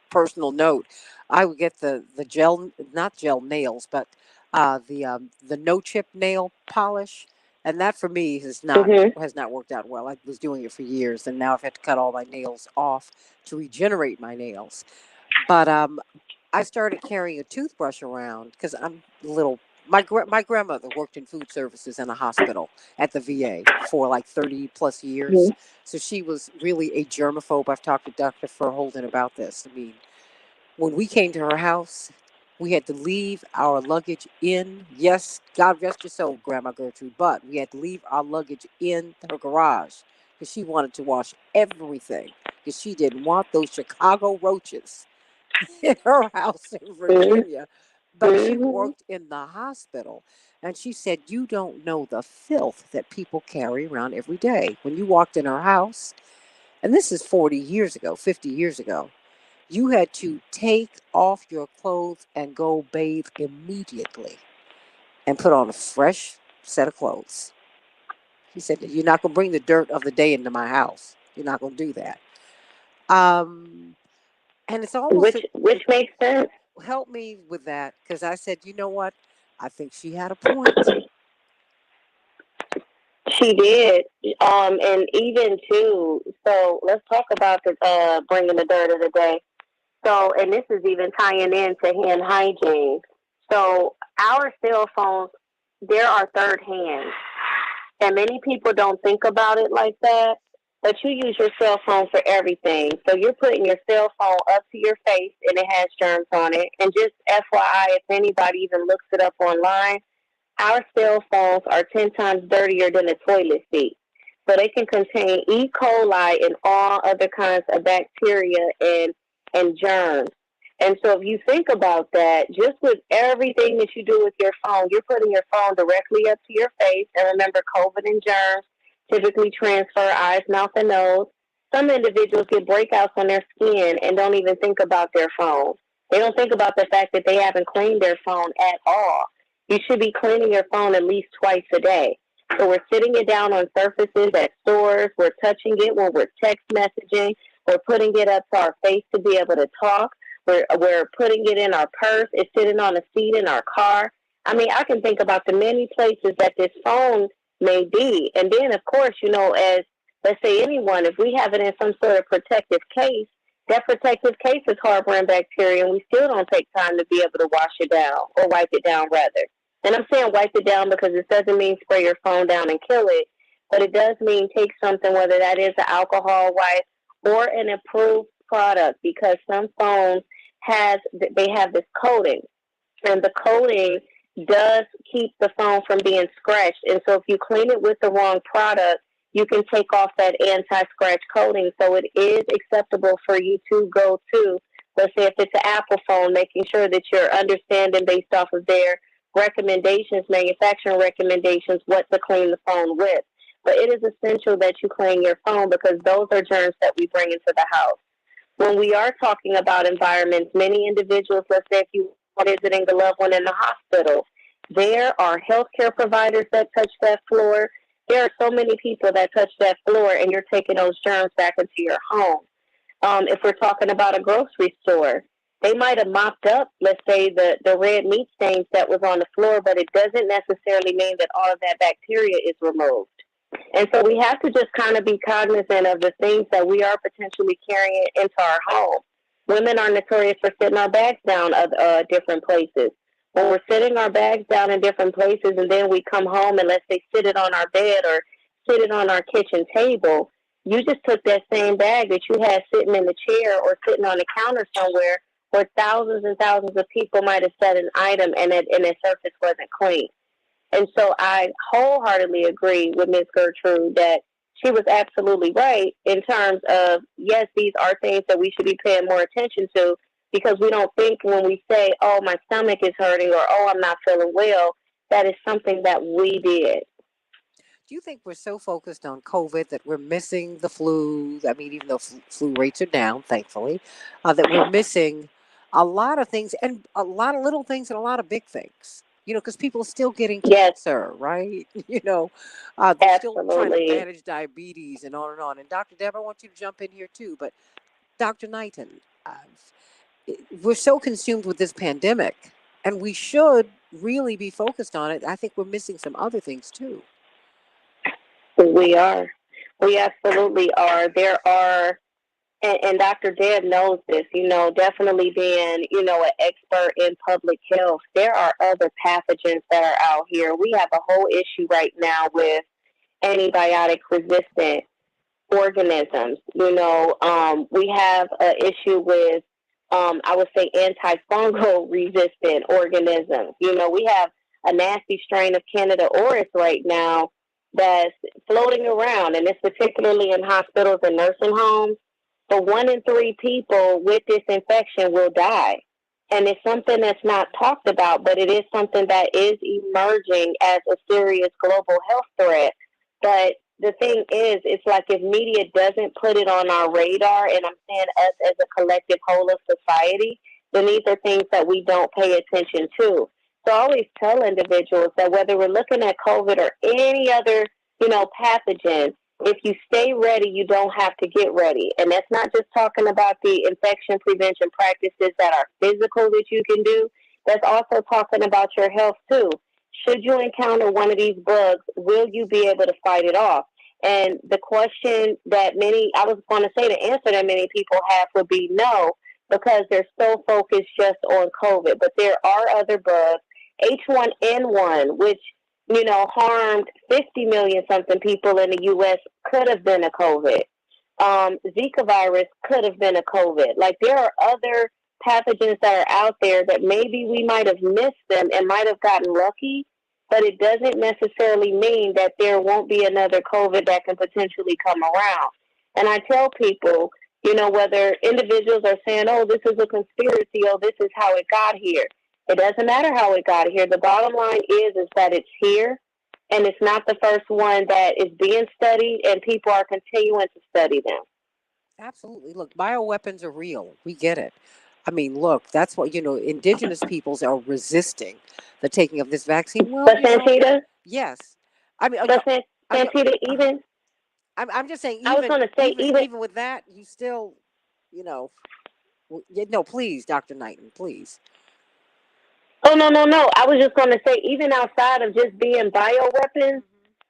personal note. I would get the gel, not gel nails, but the no chip nail polish, and that for me Mhm. has not worked out well. I was doing it for years, and now I've had to cut all my nails off to regenerate my nails. But I started carrying a toothbrush around because I'm a little. My grandmother worked in food services in a hospital at the VA for like 30 plus years. Mhm. So she was really a germaphobe. I've talked to Dr. Verholden about this. I mean, when we came to her house, we had to leave our luggage in. Yes, God rest your soul, Grandma Gertrude, but we had to leave our luggage in her garage because she wanted to wash everything because she didn't want those Chicago roaches in her house in Mhm. Virginia. But she Mhm. worked in the hospital. And she said, "You don't know the filth that people carry around every day." When you walked in her house, and this is 40 years ago, 50 years ago, you had to take off your clothes and go bathe immediately and put on a fresh set of clothes. He said, "You're not going to bring the dirt of the day into my house. You're not going to do that." Um, and it's almost Which makes sense. help me with that because I said, you know what? I think she had a point. She did. And even too. So let's talk about the bringing the dirt of the day. So, and this is even tying into hand hygiene. So, our cell phones, there are third hands. And many people don't think about it like that. But you use your cell phone for everything. So, you're putting your cell phone up to your face and it has germs on it. And just FYI, if anybody even looks it up online, our cell phones are 10 times dirtier than a toilet seat. So they can contain E. coli and all other kinds of bacteria and germs. And so if you think about that, just with everything that you do with your phone, you're putting your phone directly up to your face. And remember, COVID and germs typically transfer eyes, mouth, and nose. Some individuals get breakouts on their skin and don't even think about their phone. They don't think about the fact that they haven't cleaned their phone at all. You should be cleaning your phone at least twice a day. So we're sitting it down on surfaces at stores. We're touching it when we're text messaging. We're putting it up to our face to be able to talk. We're putting it in our purse. It's sitting on a seat in our car. I mean, I can think about the many places that this phone may be. And then, of course, as let's say anyone, if we have it in some sort of protective case, that protective case is harboring bacteria, and we still don't take time to be able to wash it down or wipe it down, rather. And I'm saying wipe it down because it doesn't mean spray your phone down and kill it, but it does mean take something, whether that is an alcohol wipe or an approved product, because some phones they have this coating, and the coating does keep the phone from being scratched. And so if you clean it with the wrong product, you can take off that anti-scratch coating. So it is acceptable for you to go to, let's say if it's an Apple phone, making sure that you're understanding based off of their recommendations, manufacturing recommendations, what to clean the phone with. But it is essential that you clean your phone because those are germs that we bring into the house. When we are talking about environments, many individuals, let's say if you are visiting a loved one in the hospital, there are healthcare providers that touch that floor. There are so many people that touch that floor, and you're taking those germs back into your home. If we're talking about a grocery store, they might have mopped up, let's say, the red meat stains that was on the floor, but it doesn't necessarily mean that all of that bacteria is removed. And so we have to just kind of be cognizant of the things that we are potentially carrying into our home. Women are notorious for sitting our bags down at different places. When we're sitting our bags down in different places and then we come home and let's say sit it on our bed or sit it on our kitchen table, you just took that same bag that you had sitting in the chair or sitting on the counter somewhere where thousands and thousands of people might have set an item and the surface wasn't clean. And so I wholeheartedly agree with Ms. Gertrude that she was absolutely right in terms of, yes, these are things that we should be paying more attention to because we don't think when we say, oh, my stomach is hurting or, oh, I'm not feeling well, that is something that we did. Do you think we're so focused on COVID that we're missing the flu? I mean, even though flu rates are down, thankfully, that we're missing a lot of things and a lot of little things and a lot of big things. because people are still getting Yes, cancer, right? They're still trying to absolutely. manage diabetes and on and on. And Dr. Deb, I want you to jump in here too. But Dr. Knighton, uh, we're so consumed with this pandemic, and we should really be focused on it. I think we're missing some other things too. We are. We absolutely are. There are, and Dr. Deb knows this, definitely being, an expert in public health, there are other pathogens that are out here. We have a whole issue right now with antibiotic resistant organisms. We have an issue with, I would say, antifungal resistant organisms. We have a nasty strain of Candida auris right now that's floating around, and it's particularly in hospitals and nursing homes. But 1 in 3 people with this infection will die. And it's something that's not talked about, but it is something that is emerging as a serious global health threat. But the thing is, it's like if media doesn't put it on our radar, and I'm saying us as a collective whole of society, then these are things that we don't pay attention to. So I always tell individuals that whether we're looking at COVID or any other, pathogen, if you stay ready, you don't have to get ready. And that's not just talking about the infection prevention practices that are physical that you can do. That's also talking about your health too. Should you encounter one of these bugs, will you be able to fight it off? And the question that I was going to say the answer that many people have would be no, because they're so focused just on COVID. But there are other bugs. H1N1, which, harmed 50 million something people in the U.S., could have been a COVID. Zika virus could have been a COVID. Like, there are other pathogens that are out there that maybe we might have missed them and might have gotten lucky, but it doesn't necessarily mean that there won't be another COVID that can potentially come around. And I tell people, whether individuals are saying, oh, this is a conspiracy, oh, this is how it got here. It doesn't matter how it got here. The bottom line is that it's here, and it's not the first one that is being studied, and people are continuing to study them. Absolutely. Look, bioweapons are real. We get it. I mean, look, that's what, indigenous peoples are resisting the taking of this vaccine. Well, But Santita, yes. I mean, but I'm, Santita, uh, even I'm just saying, I was going to say, even with that, you still, no, please, Dr. Knighton, please. oh, no, no, no. I was just going to say, even outside of just being bioweapons,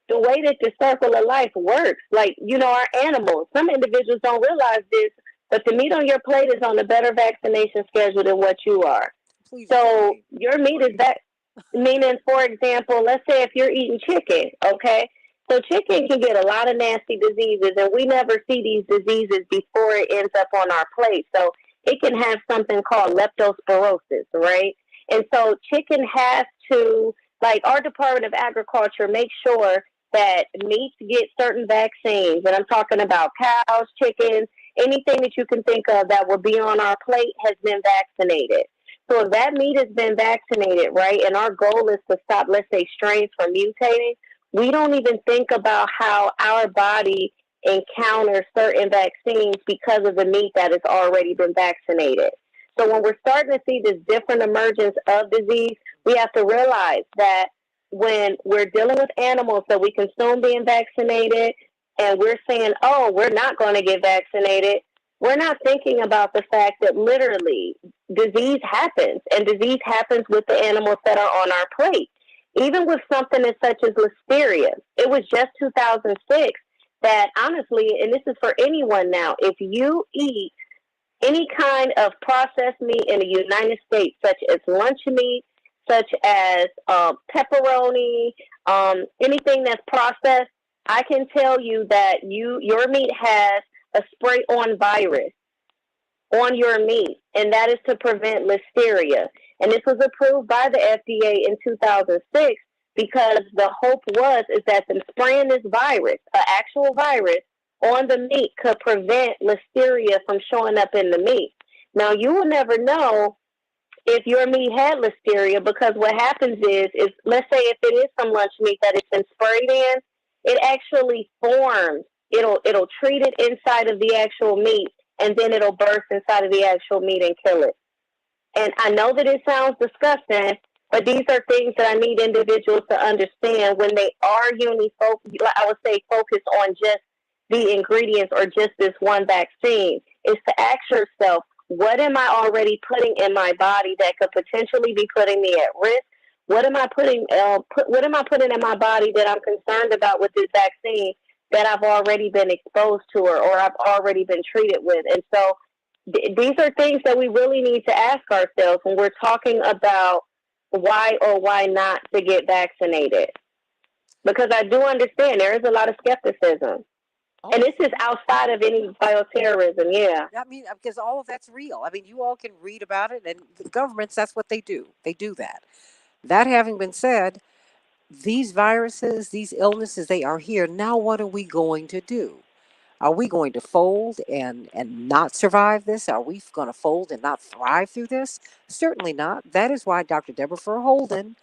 the way that the circle of life works, like, our animals, some individuals don't realize this, but the meat on your plate is on a better vaccination schedule than what you are. Please So agree. your meat is that, meaning, for example, let's say if you're eating chicken, okay? So chicken can get a lot of nasty diseases, and we never see these diseases before it ends up on our plate. So it can have something called leptospirosis, right? And so chicken has to, like, our Department of Agriculture makes sure that meats get certain vaccines. And I'm talking about cows, chickens, anything that you can think of that will be on our plate has been vaccinated. So if that meat has been vaccinated, right, and our goal is to stop, let's say, strains from mutating, we don't even think about how our body encounters certain vaccines because of the meat that has already been vaccinated. So when we're starting to see this different emergence of disease, we have to realize that when we're dealing with animals that we consume being vaccinated, and we're saying, oh, we're not going to get vaccinated, we're not thinking about the fact that literally disease happens, and disease happens with the animals that are on our plate. Even with something as such as listeria, it was just 2006 that honestly, and this is for anyone now, if you eat any kind of processed meat in the United States, such as lunch meat, such as pepperoni, anything that's processed, I can tell you that your meat has a spray-on virus on your meat, and that is to prevent listeria. And this was approved by the FDA in 2006 because the hope is that the spraying this virus, an actual virus, on the meat could prevent listeria from showing up in the meat. Now, you will never know if your meat had listeria because what happens is let's say if it is some lunch meat that it's been sprayed in, it actually forms. It'll treat it inside of the actual meat, and then it'll burst inside of the actual meat and kill it. And I know that it sounds disgusting, But these are things that I need individuals to understand when they are I would say focus on just the ingredients or just this one vaccine, is to ask yourself, what am I already putting in my body that could potentially be putting me at risk? What am I what am I putting in my body that I'm concerned about with this vaccine that I've already been exposed to or I've already been treated with? And so these are things that we really need to ask ourselves when we're talking about why or why not to get vaccinated. Because I do understand there is a lot of skepticism. Oh, And this is outside of any bioterrorism, yeah. I mean, because all of that's real. I mean, you all can read about it, and the governments, that's what they do. They do that. That having been said, these viruses, these illnesses, they are here. Now, what are we going to do? Are we going to fold and not survive this? Are we going to fold and not thrive through this? Certainly not. That is why Dr. Deborah Holden,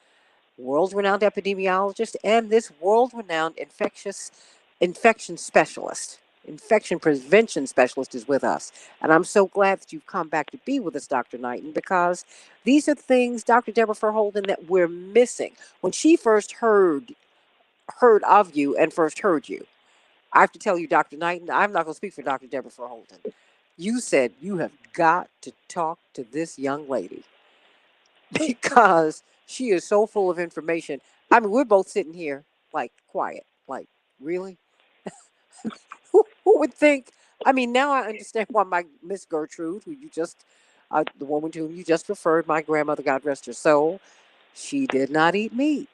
world-renowned epidemiologist, and this world-renowned infection specialist, infection prevention specialist is with us. And I'm so glad that you've come back to be with us, Dr. Knighton, because these are things, Dr. Deborah Holden, that we're missing. When she first heard of you and first heard you, I have to tell you, Dr. Knighton, I'm not going to speak for Dr. Deborah Holden. You said you have got to talk to this young lady because she is so full of information. I mean, we're both sitting here like quiet, like, really? Who would think? I mean, now I understand why my Miss Gertrude, who you just, the woman to whom you just referred, my grandmother, God rest her soul, she did not eat meat.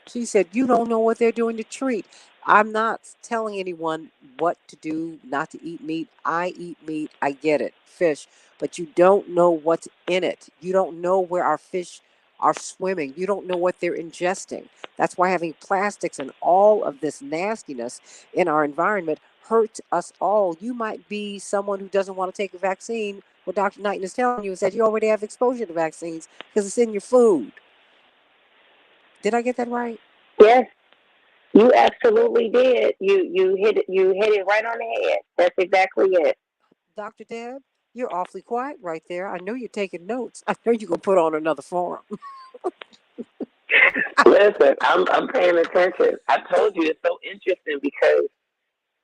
She said, you don't know what they're doing to treat. I'm not telling anyone what to do, not to eat meat. I eat meat. I get it, fish. But you don't know what's in it. You don't know where our fish are swimming. You don't know what they're ingesting. That's why having plastics and all of this nastiness in our environment hurts us all. You might be someone who doesn't want to take a vaccine. What Dr. Knighton is telling you is that you already have exposure to vaccines because it's in your food. Did I get that right? Yes, you absolutely did. You hit it right on the head. That's exactly it. Dr. Deb, you're awfully quiet right there. I know you're taking notes. I know you're going to put on another forum. Listen, I'm paying attention. I told you it's so interesting because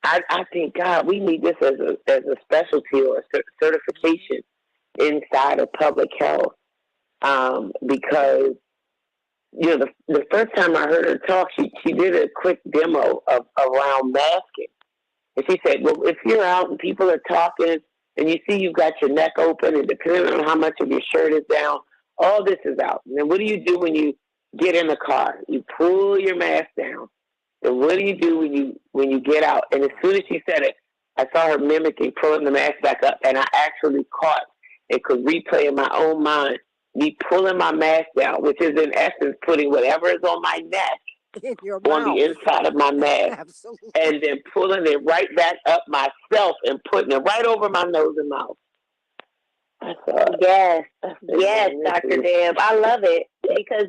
I think, God, we need this as a specialty or a certification inside of public health, because the first time I heard her talk, she did a quick demo of around masking, and she said, well, if you're out and people are talking and you see you've got your neck open, and depending on how much of your shirt is down, all this is out. And then what do you do when you get in the car? You pull your mask down. And what do you do when you get out? And as soon as she said it, I saw her mimicking, pulling the mask back up, and I actually caught and could replay in my own mind me pulling my mask down, which is in essence putting whatever is on my neck In your on mouth. the inside of my mask, Absolutely. and then pulling it right back up myself and putting it right over my nose and mouth. Yes, yes, Dr. Deb. I love it because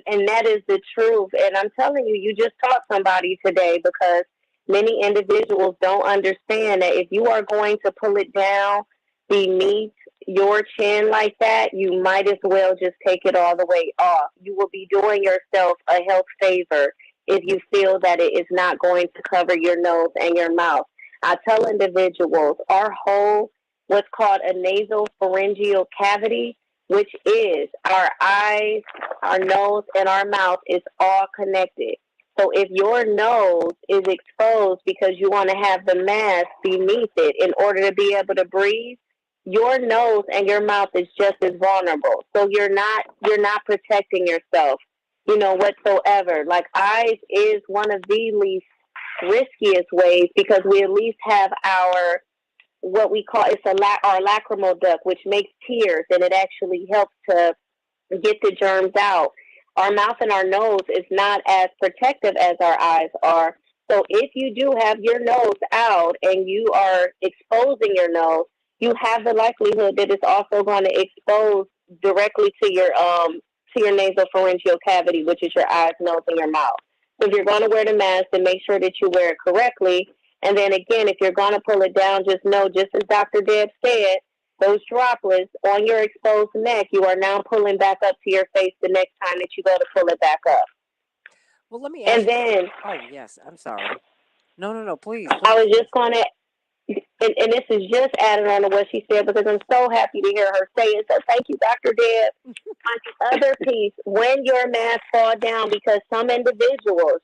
and that is the truth. And I'm telling you, you just taught somebody today because many individuals don't understand that if you are going to pull it down beneath your chin like that, you might as well just take it all the way off. You will be doing yourself a health favor if you feel that it is not going to cover your nose and your mouth. I tell individuals our whole what's called a nasal pharyngeal cavity, which is our eyes, our nose, and our mouth, is all connected. So if your nose is exposed because you want to have the mask beneath it in order to be able to breathe, your nose and your mouth is just as vulnerable. So you're not protecting yourself, whatsoever. Like eyes is one of the least riskiest ways because we at least have our what we call our lacrimal duct, which makes tears, and it actually helps to get the germs out. Our mouth and our nose is not as protective as our eyes are. So if you do have your nose out and you are exposing your nose, you have the likelihood that it's also going to expose directly to your nasal pharyngeal cavity, which is your eyes, nose, and your mouth. So if you're going to wear the mask, then make sure that you wear it correctly. And then again, if you're going to pull it down, just know, just as Dr. Deb said, those droplets on your exposed neck, you are now pulling back up to your face the next time that you go to pull it back up. Well, let me ask And you. then Oh, yes. I'm sorry. No. Please, I please, was please. just going to, and this is just adding on to what she said because I'm so happy to hear her say it. So thank you, Dr. Deb. On the other piece, when your mask fall down, because some individuals,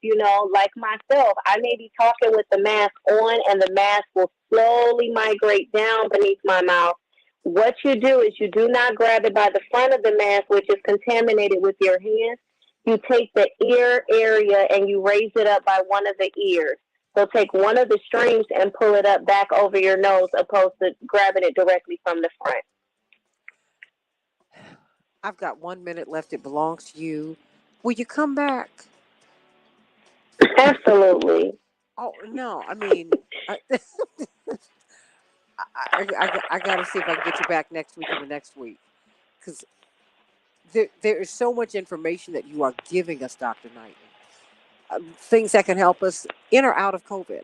like myself, I may be talking with the mask on and the mask will slowly migrate down beneath my mouth. What you do is you do not grab it by the front of the mask, which is contaminated with your hands. You take the ear area and you raise it up by one of the ears. So take one of the strings and pull it up back over your nose opposed to grabbing it directly from the front. I've got 1 minute left. It belongs to you. Will you come back? Absolutely. Oh, no. I mean, I got to see if I can get you back next week or the next week. Because there is so much information that you are giving us, Dr. Knight. Things that can help us in or out of COVID.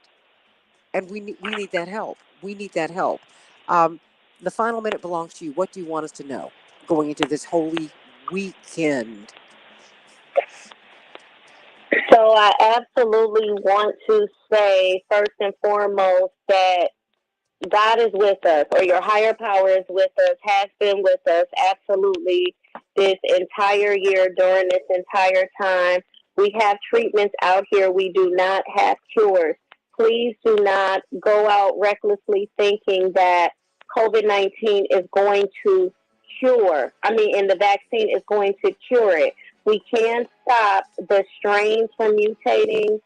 And we need that help. We need that help. Um, the final minute belongs to you. What do you want us to know going into this holy weekend? So I absolutely want to say, first and foremost, that God is with us, or your higher power is with us, has been with us absolutely this entire year, during this entire time. We have treatments out here. We do not have cures. Please do not go out recklessly thinking that COVID-19 is going to and the vaccine is going to cure it. We can stop the strains from mutating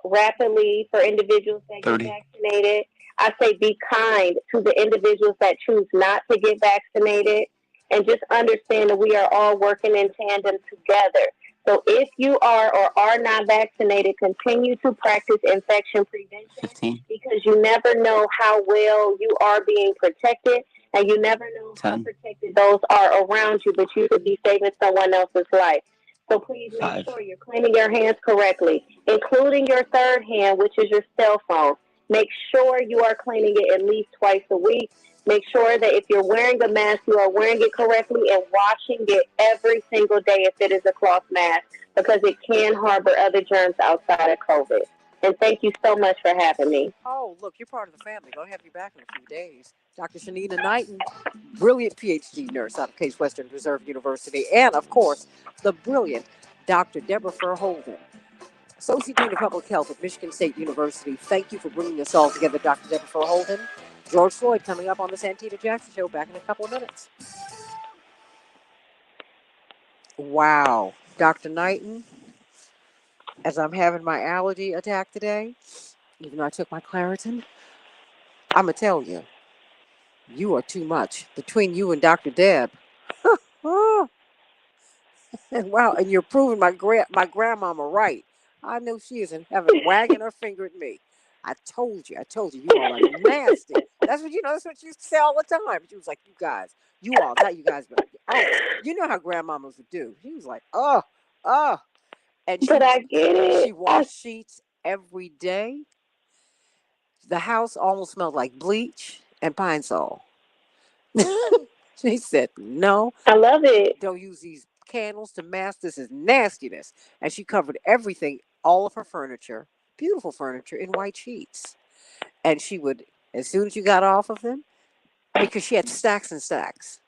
rapidly for individuals that get vaccinated. I say be kind to the individuals that choose not to get vaccinated, and just understand that we are all working in tandem together. So if you are or are not vaccinated, continue to practice infection prevention because you never know how well you are being protected, and you never know how protected those are around you, but you could be saving someone else's life. So please make sure you're cleaning your hands correctly, including your third hand, which is your cell phone. Make sure you are cleaning it at least twice a week. Make sure that if you're wearing a mask, you are wearing it correctly and washing it every single day if it is a cloth mask, because it can harbor other germs outside of COVID. And thank you so much for having me. Oh, look, you're part of the family. Going to have you back in a few days. Dr. Shanita Knighton, brilliant PhD nurse out of Case Western Reserve University, and, of course, the brilliant Dr. Deborah Fur Holden, Associate Dean of Public Health at Michigan State University. Thank you for bringing us all together, Dr. Deborah Fur Holden. George Floyd coming up on the Santita Jackson Show back in a couple of minutes. Wow. Dr. Knighton, as I'm having my allergy attack today, even though I took my Claritin, I'm going to tell you, you are too much. Between you and Dr. Deb. Oh, and wow, and you're proving my grandmama right. I know she is in heaven wagging her finger at me. I told you, you all are nasty. That's what she used to say all the time. She was like, you guys, you all, not you guys, but you know how grandmamas would do. She was like, oh, and But I get she it. washed sheets every day. The house almost smelled like bleach and Pine Sol. She said, no, I love it. don't use these candles to mask. This is nastiness. And she covered everything, all of her furniture, beautiful furniture, in white sheets. And she would, as soon as you got off of them, because she had stacks and stacks.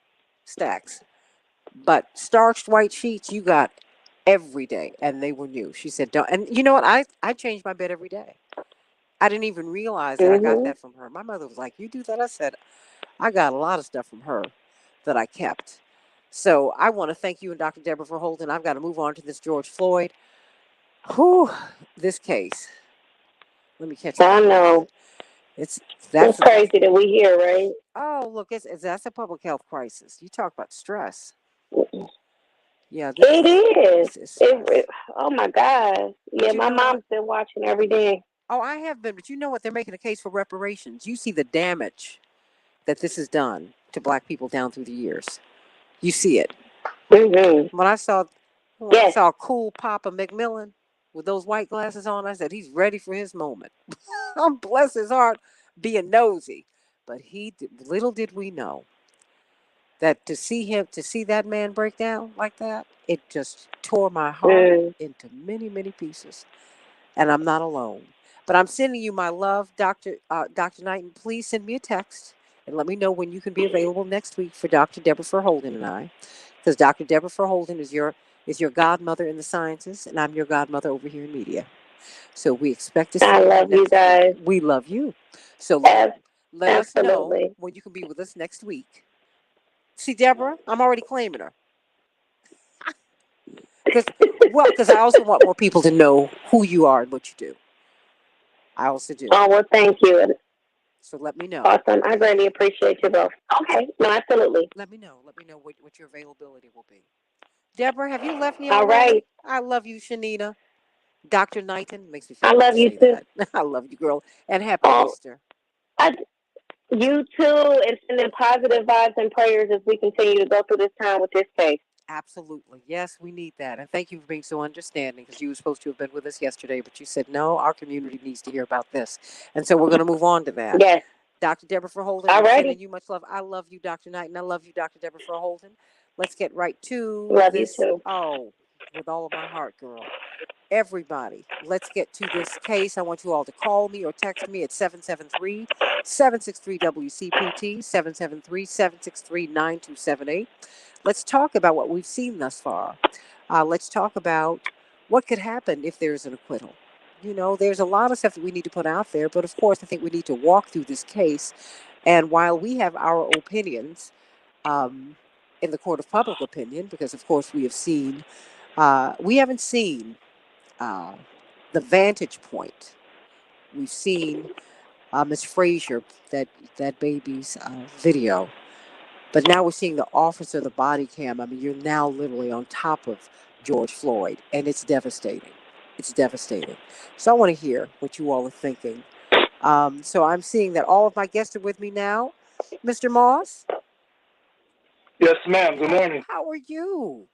But starched white sheets, you got every day, and they were new. She said, don't. And you know what? I changed my bed every day. I didn't even realize that I got that from her. My mother was like, you do that? I said, I got a lot of stuff from her that I kept. So I want to thank you and Dr. Deborah for holding. I've got to move on to this George Floyd. Whew, this case. Let me catch my I breath. know. It's crazy that we hear, right? Oh, look, that's a public health crisis. You talk about stress. Yeah, It this is stress. Oh my God. Yeah, my mom's been watching every day. Oh, I have been, but you know what? They're making a case for reparations. You see the damage that this has done to black people down through the years. You see it. Mm-hmm. When I saw cool Papa McMillan with those white glasses on, I said, he's ready for his moment. Bless his heart, being nosy. But little did we know that to see that man break down like that, it just tore my heart into many, many pieces. And I'm not alone. But I'm sending you my love, Dr. Knighton. Please send me a text and let me know when you can be available next week for Dr. Deborah Verholden and I, because Dr. Deborah Verholden is your godmother in the sciences, and I'm your godmother over here in media. So we expect to see I you love you next guys. week. We love you. So let us know Absolutely. when you can be with us next week. See, Deborah, I'm already claiming her. Because I also want more people to know who you are and what you do. I also do. Oh, well, thank you. So let me know. Awesome. I greatly appreciate you both. Okay. No, absolutely. Let me know. Let me know what your availability will be. Deborah, have you left me All already? right. I love you, Shanita. Dr. Knighton makes me feel I good love to you say too. that. I love you, girl. And happy Oh, Easter. you too, and sending positive vibes and prayers as we continue to go through this time with this case. Absolutely. Yes, we need that. And thank you for being so understanding, because you were supposed to have been with us yesterday, but you said, no, our community needs to hear about this. And so we're going to move on to that. Yes. Dr. Deborah Verholden, All I'm righty. sending you much love. I love you, Dr. Knight, and I love you, Dr. Deborah Verholden. Let's get right to Love this. you too. Oh, with all of my heart, girl. Everybody, let's get to this case. I want you all to call me or text me at 773-763-WCPT, 773-763-9278. Let's talk about what we've seen thus far. Let's talk about what could happen if there's an acquittal. You know, there's a lot of stuff that we need to put out there, but of course, I think we need to walk through this case. And while we have our opinions in the court of public opinion, because of course we haven't seen the vantage point. We've seen Miss Frazier, that baby's video. But now we're seeing the officer, the body cam. I mean, you're now literally on top of George Floyd, and it's devastating. It's devastating. So I want to hear what you all are thinking. So I'm seeing that all of my guests are with me now. Mr. Moss? Yes, ma'am. Good morning. How are you?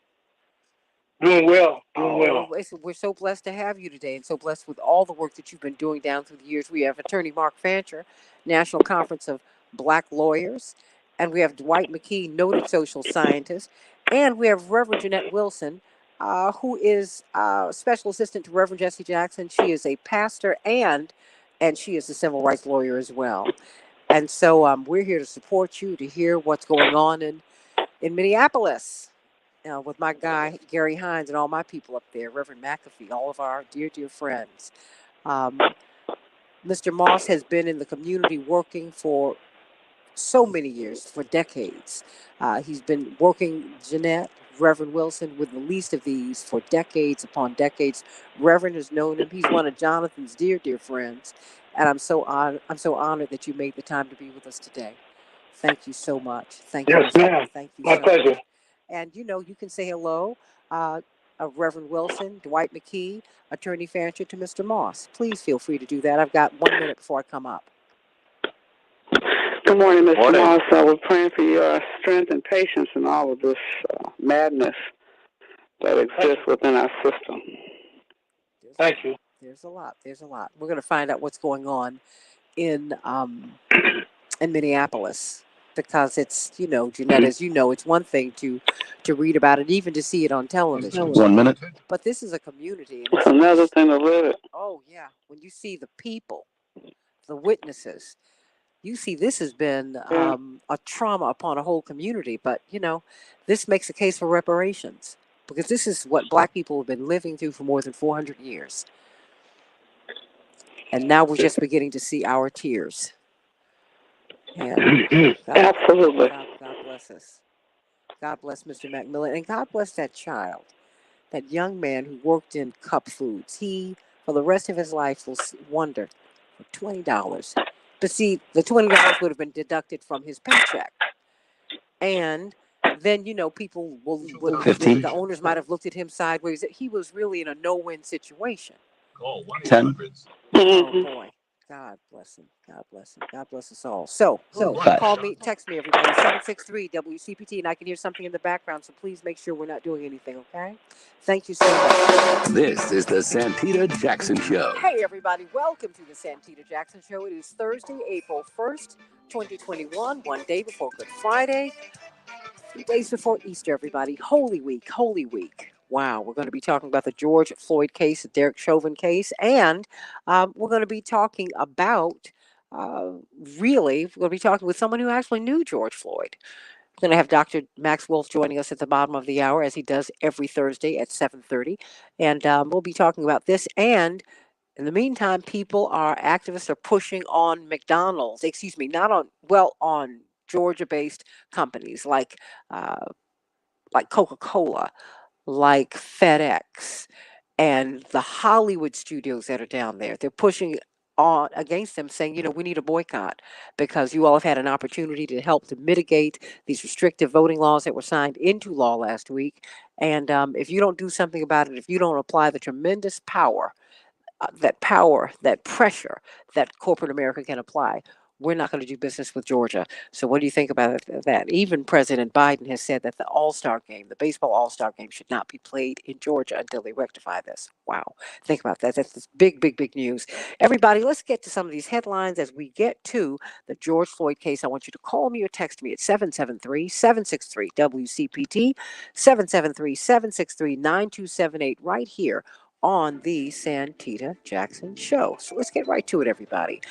Doing well. Doing well. We're so blessed to have you today, and so blessed with all the work that you've been doing down through the years. We have Attorney Mark Fancher, National Conference of Black Lawyers, and we have Dwight McKee, noted social scientist, and we have Reverend Jeanette Wilson, who is special assistant to Reverend Jesse Jackson. She is a pastor and she is a civil rights lawyer as well. And so we're here to support you, to hear what's going on in Minneapolis. With my guy, Gary Hines, and all my people up there, Reverend McAfee, all of our dear, dear friends. Mr. Moss has been in the community working for so many years, for decades. He's been working, Jeanette, Reverend Wilson, with the least of these for decades upon decades. Reverend has known him. He's one of Jonathan's dear, dear friends. And I'm so honored that you made the time to be with us today. Thank you so much. Thank you. Yes, ma'am. Thank you My so pleasure. much. And you can say hello, Reverend Wilson, Dwight McKee, Attorney Fancher, to Mr. Moss. Please feel free to do that. I've got 1 minute before I come up. Good morning, Mr. Moss. I was praying for your strength and patience in all of this madness that exists within our system. Thank you. There's a lot. We're going to find out what's going on in Minneapolis, because it's, Jeanette, as you know, it's one thing to read about it, even to see it on television. 1 minute. But this is a community. It's another thing to live it. Oh, yeah. When you see the people, the witnesses, you see this has been a trauma upon a whole community. But, this makes a case for reparations, because this is what Black people have been living through for more than 400 years. And now we're just beginning to see our tears. And Absolutely. God bless us. God bless Mr. Macmillan. And God bless that child, that young man who worked in Cup Foods. He, for the rest of his life, will wonder for $20. But see, the $20 would have been deducted from his paycheck. And then, people will 15. the owners might have looked at him sideways. He was really in a no-win situation. 10. Oh, boy. God bless him. God bless him. God bless us all. So call me, text me, everybody, 763-WCPT, and I can hear something in the background, so please make sure we're not doing anything, okay? Thank you so much. This is the Santita Jackson Show. Hey, everybody. Welcome to the Santita Jackson Show. It is Thursday, April 1st, 2021, one day before Good Friday, 3 days before Easter, everybody. Holy Week, Holy Week. Wow, we're going to be talking about the George Floyd case, the Derek Chauvin case, and we're going to be talking about, we're going to be talking with someone who actually knew George Floyd. We're going to have Dr. Max Wolf joining us at the bottom of the hour, as he does every Thursday at 7:30, and we'll be talking about this. And in the meantime, activists are pushing on McDonald's, excuse me, not on, well, on Georgia-based companies uh, like Coca-Cola, like FedEx, and the Hollywood studios that are down there. They're pushing on against them, saying, we need a boycott because you all have had an opportunity to help to mitigate these restrictive voting laws that were signed into law last week. And if you don't do something about it, if you don't apply the tremendous power, that pressure that corporate America can apply, we're not going to do business with Georgia. So what do you think about that? Even President Biden has said that the All-Star game, the baseball All-Star game, should not be played in Georgia until they rectify this. Wow. Think about that. That's big, big, big news. Everybody, let's get to some of these headlines as we get to the George Floyd case. I want you to call me or text me at 773-763-WCPT, 773-763-9278 right here on the Santita Jackson Show. So let's get right to it, everybody.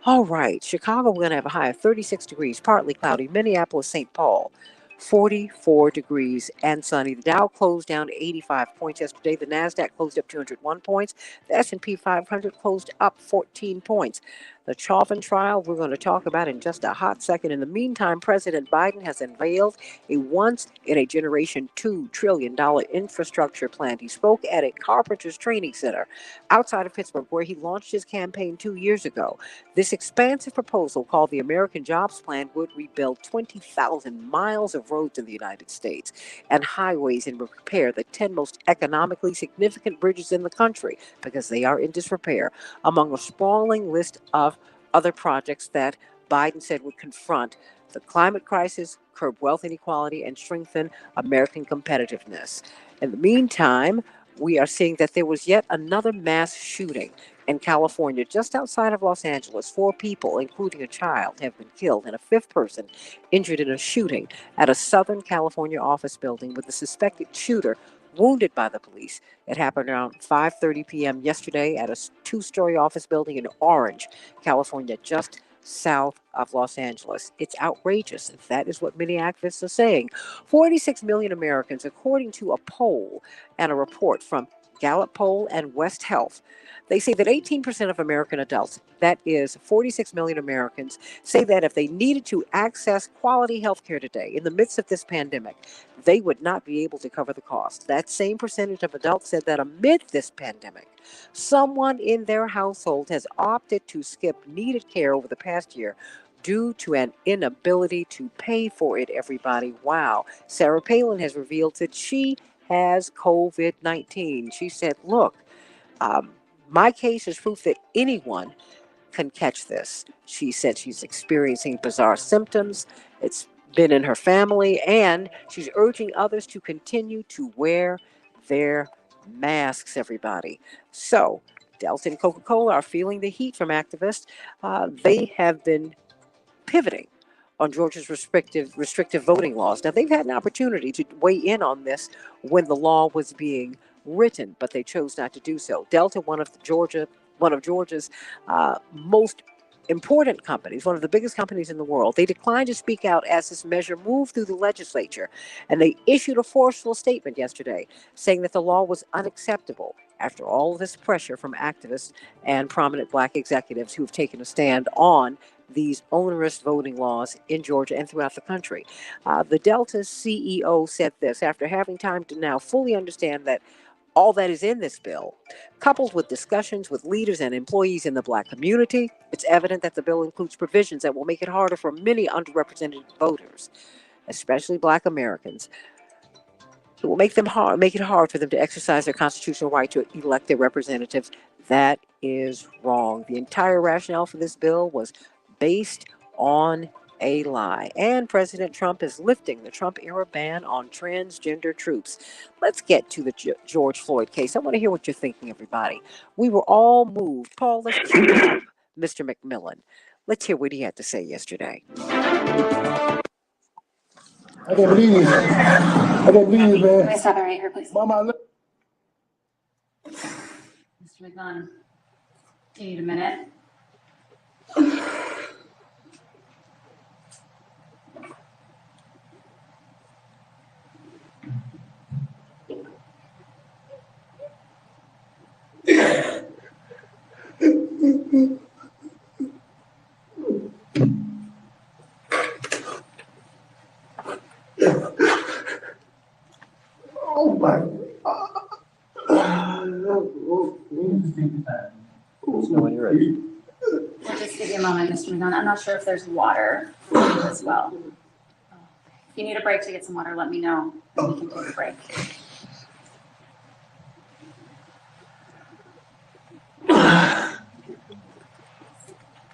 All right, Chicago, we're going to have a high of 36 degrees, partly cloudy. Minneapolis, St. Paul, 44 degrees and sunny. The Dow closed down 85 points yesterday. The NASDAQ closed up 201 points. The S&P 500 closed up 14 points. The Chauvin trial we're going to talk about in just a hot second. In the meantime, President Biden has unveiled a once-in-a-generation $2 trillion infrastructure plan. He spoke at a carpenter's training center outside of Pittsburgh, where he launched his campaign 2 years ago. This expansive proposal, called the American Jobs Plan, would rebuild 20,000 miles of roads in the United States and highways and repair the 10 most economically significant bridges in the country because they are in disrepair, among a sprawling list of other projects that Biden said would confront the climate crisis, curb wealth inequality, and strengthen American competitiveness. In the meantime, we are seeing that there was yet another mass shooting in California, just outside of Los Angeles. 4 people, including a child, have been killed and a 5th person injured in a shooting at a Southern California office building, with the suspected shooter wounded by the police. It happened around 5:30 p.m. yesterday at a 2-story office building in Orange, California, just south of Los Angeles. It's outrageous. That is what many activists are saying. 46 million Americans, according to a poll and a report from Gallup Poll and West Health, they say that 18% of American adults, that is 46 million Americans, say that if they needed to access quality health care today in the midst of this pandemic, they would not be able to cover the cost. That same percentage of adults said that amid this pandemic, someone in their household has opted to skip needed care over the past year due to an inability to pay for it, everybody. Wow. Sarah Palin has revealed that she has COVID-19. She said, look, my case is proof that anyone can catch this. She said she's experiencing bizarre symptoms. It's been in her family, and she's urging others to continue to wear their masks, everybody. So, Delta and Coca-Cola are feeling the heat from activists. They have been pivoting on Georgia's restrictive voting laws. Now, they've had an opportunity to weigh in on this when the law was being written, but they chose not to do so. Delta, one of Georgia's most important companies, one of the biggest companies in the world, they declined to speak out as this measure moved through the legislature, and they issued a forceful statement yesterday saying that the law was unacceptable after all of this pressure from activists and prominent black executives who have taken a stand on these onerous voting laws in Georgia and throughout the country. The Delta CEO said this: after having time to now fully understand that all that is in this bill, coupled with discussions with leaders and employees in the black community, it's evident that the bill includes provisions that will make it harder for many underrepresented voters, especially black Americans. It will make it hard for them to exercise their constitutional right to elect their representatives. That is wrong. The entire rationale for this bill was based on a lie. And President Trump is lifting the Trump-era ban on transgender troops. Let's get to the George Floyd case. I want to hear what you're thinking, everybody. We were all moved. Paul, let's cue up Mr. McMillan. Let's hear what he had to say yesterday. I can't believe it. I can't believe it, man. Can I stop it right here, please? Mama, look. Mr. McMahon, you need a minute? Oh my When you're ready. We'll just give you a moment, Mr. McMahon. I'm not sure if there's water for you as well. If you need a break to get some water, let me know, and we can take a break.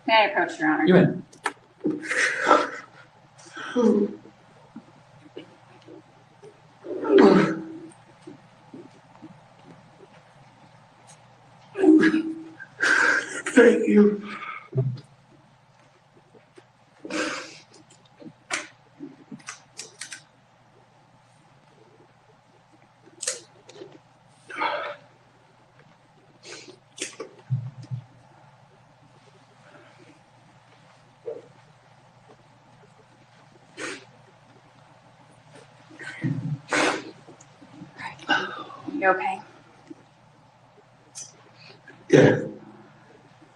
May I approach, Your Honor? You in? Thank you. You okay? Yeah.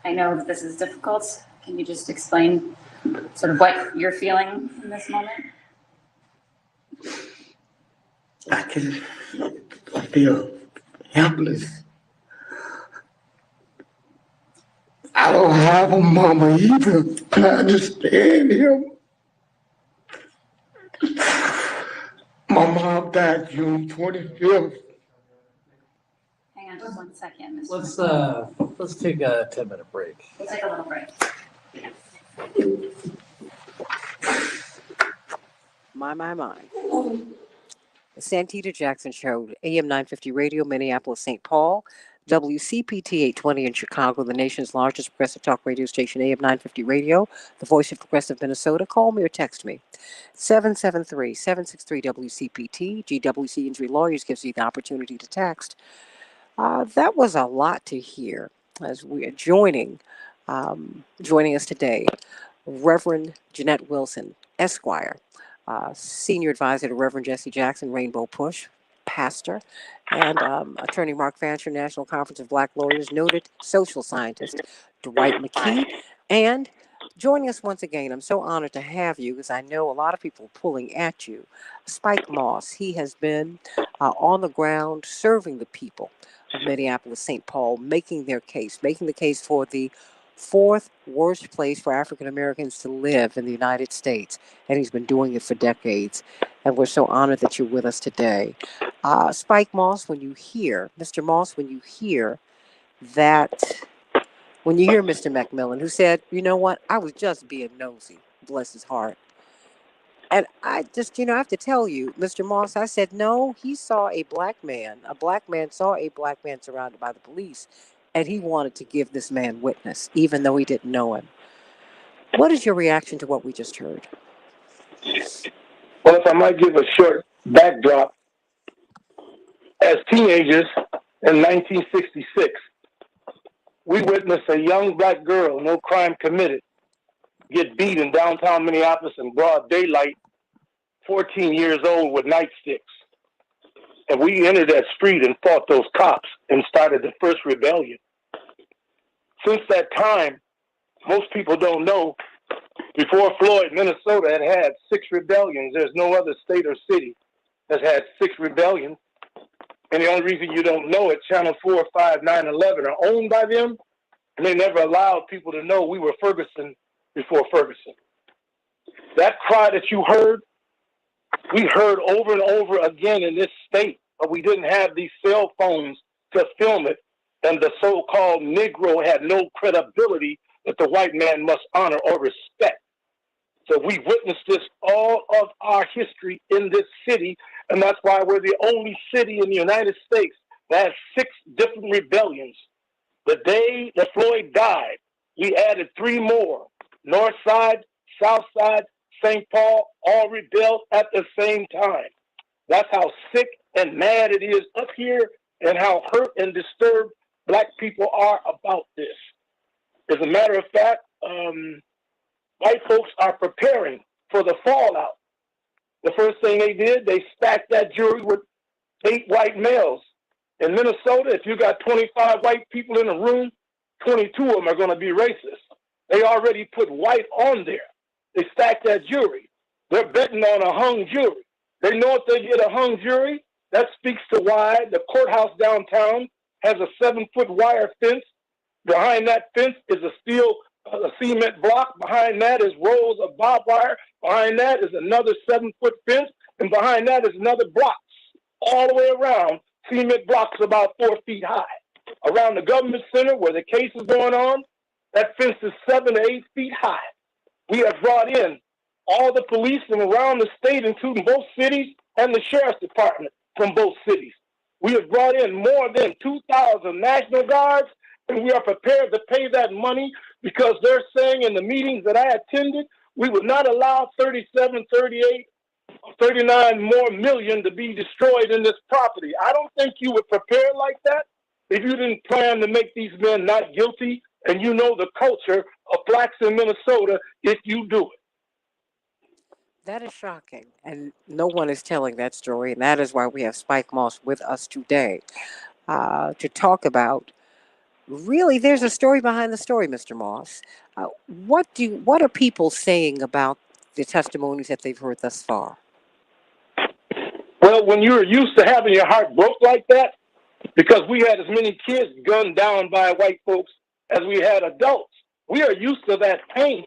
I know that this is difficult. Can you just explain sort of what you're feeling in this moment? I feel helpless. I don't have a mama either. I understand him. My mom died June 25th. Hang on just 1 second, Mr. Let's take a 10-minute break. We'll take a little break. My. The Santita Jackson Show, AM 950 Radio, Minneapolis, St. Paul, WCPT 820 in Chicago, the nation's largest progressive talk radio station, AM 950 Radio, the voice of progressive Minnesota. Call me or text me. 773-763-WCPT. GWC Injury Lawyers gives you the opportunity to text. That was a lot to hear as we are joining us today, Reverend Jeanette Wilson, Esquire, Senior Advisor to Reverend Jesse Jackson, Rainbow Push, pastor, and Attorney Mark Fancher, National Conference of Black Lawyers, noted social scientist Dwight McKee, and joining us once again, I'm so honored to have you because I know a lot of people are pulling at you. Spike Moss, he has been on the ground serving the people of Minneapolis, St. Paul, making the case for the fourth worst place for African Americans to live in the United States. And he's been doing it for decades. And we're so honored that you're with us today. Spike Moss, Mr. Moss, when you hear Mr. McMillan, who said, you know what, I was just being nosy, bless his heart. And I just, I have to tell you, Mr. Moss, I said, no, he saw a black man saw a black man surrounded by the police, and he wanted to give this man witness, even though he didn't know him. What is your reaction to what we just heard? Well, if I might give a short backdrop, as teenagers in 1966, we witnessed a young black girl, no crime committed, get beat in downtown Minneapolis in broad daylight, 14 years old with nightsticks. And we entered that street and fought those cops and started the first rebellion. Since that time, most people don't know, before Floyd, Minnesota had 6 rebellions. There's no other state or city that's had 6 rebellions. And the only reason you don't know it, Channel 4, 5, 9, 11 are owned by them, and they never allowed people to know we were Ferguson before Ferguson. That cry that you heard, we heard over and over again in this state, but we didn't have these cell phones to film it, and the so-called Negro had no credibility that the white man must honor or respect. So we witnessed this all of our history in this city, and that's why we're the only city in the United States that has 6 different rebellions. The day that Floyd died, we added 3 more. North Side, South Side, St. Paul, all rebuilt at the same time. That's how sick and mad it is up here and how hurt and disturbed black people are about this. As a matter of fact, white folks are preparing for the fallout. The first thing they did, they stacked that jury with 8 white males. In Minnesota, if you got 25 white people in a room, 22 of them are going to be racist. They already put white on there. They stacked that jury. They're betting on a hung jury. They know if they get a hung jury, that speaks to why the courthouse downtown has a 7-foot wire fence. Behind that fence is a cement block. Behind that is rows of barbed wire. Behind that is another 7-foot fence. And behind that is another block. All the way around, cement blocks about 4 feet high. Around the government center where the case is going on, that fence is 7 to 8 feet high. We have brought in all the police from around the state, including both cities, and the sheriff's department from both cities. We have brought in more than 2,000 National Guards, and we are prepared to pay that money because they're saying in the meetings that I attended, we would not allow 37, 38, 39 more million to be destroyed in this property. I don't think you would prepare like that if you didn't plan to make these men not guilty, and you know the culture of blacks in Minnesota if you do it. That is shocking, and no one is telling that story, and that is why we have Spike Moss with us today to talk about. Really, there's a story behind the story, Mr. Moss. What are people saying about the testimonies that they've heard thus far? Well, when you're used to having your heart broke like that, because we had as many kids gunned down by white folks as we had adults, we are used to that pain.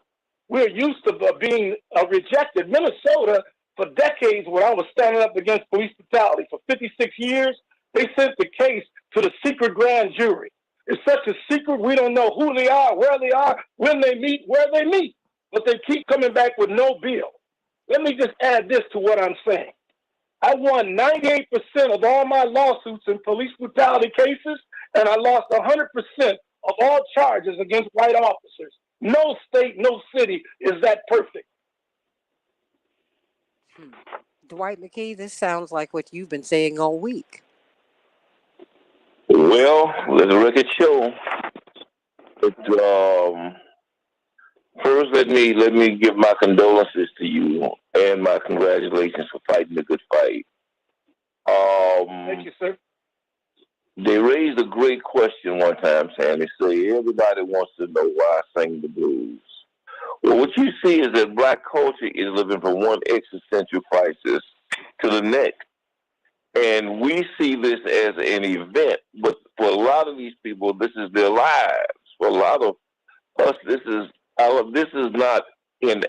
We're used to being rejected. Minnesota, for decades, when I was standing up against police brutality for 56 years, they sent the case to the secret grand jury. It's such a secret, we don't know who they are, where they are, when they meet, where they meet. But they keep coming back with no bill. Let me just add this to what I'm saying. I won 98% of all my lawsuits in police brutality cases, and I lost 100% of all charges against white officers. No state, no city is that perfect. Dwight McKee, this sounds like what you've been saying all week. Well, let the record show. But, first, let me give my condolences to you and my congratulations for fighting a good fight. Thank you, sir. They raised a great question one time, Sam. They say everybody wants to know why I sing the blues. Well, what you see is that black culture is living from one existential crisis to the next. And we see this as an event, but for a lot of these people, this is their lives. For a lot of us, this is not an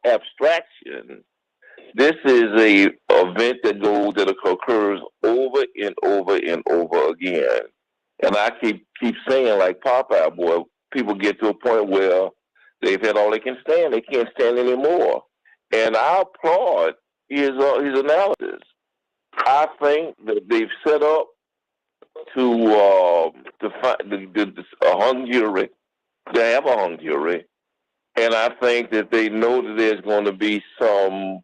abstraction. This is a event that occurs over and over and over again. And I keep saying, like Popeye, boy, people get to a point where they've had all they can stand. They can't stand anymore. And I applaud his analysis. I think that they've set up to find a hung jury. They have a hung jury, and I think that they know that there's going to be some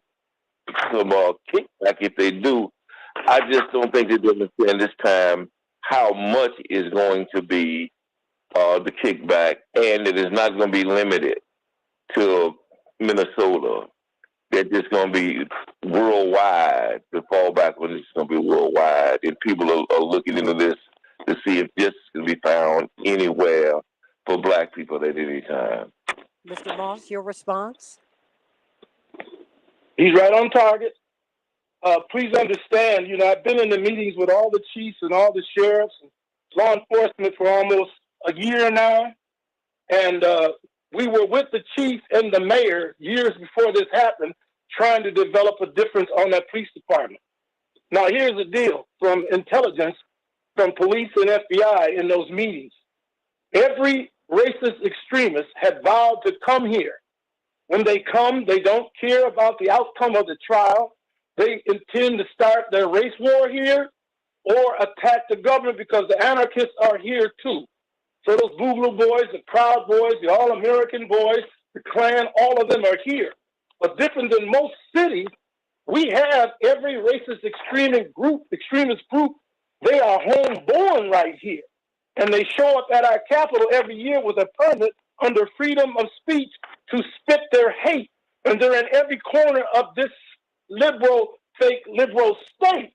kickback if they do. I just don't think they understand this time how much is going to be the kickback, and it is not going to be limited to Minnesota. They're just going to be worldwide. The fallback when it's going to be worldwide, and people are looking into this to see if justice can be found anywhere for black people at any time. Mr. Moss, your response? He's right on target. Please understand, I've been in the meetings with all the chiefs and all the sheriffs and law enforcement for almost a year now. And we were with the chief and the mayor years before this happened, trying to develop a difference on that police department. Now, here's the deal from intelligence, from police and FBI in those meetings. Every racist extremist had vowed to come here. When they come, they don't care about the outcome of the trial. They intend to start their race war here or attack the government because the anarchists are here too. So those Boogaloo boys, the Proud Boys, the All-American boys, the Klan, all of them are here. But different than most cities, we have every racist extremist group, they are homeborn right here. And they show up at our Capitol every year with a permit under freedom of speech to spit their hate. And they're in every corner of this fake liberal state.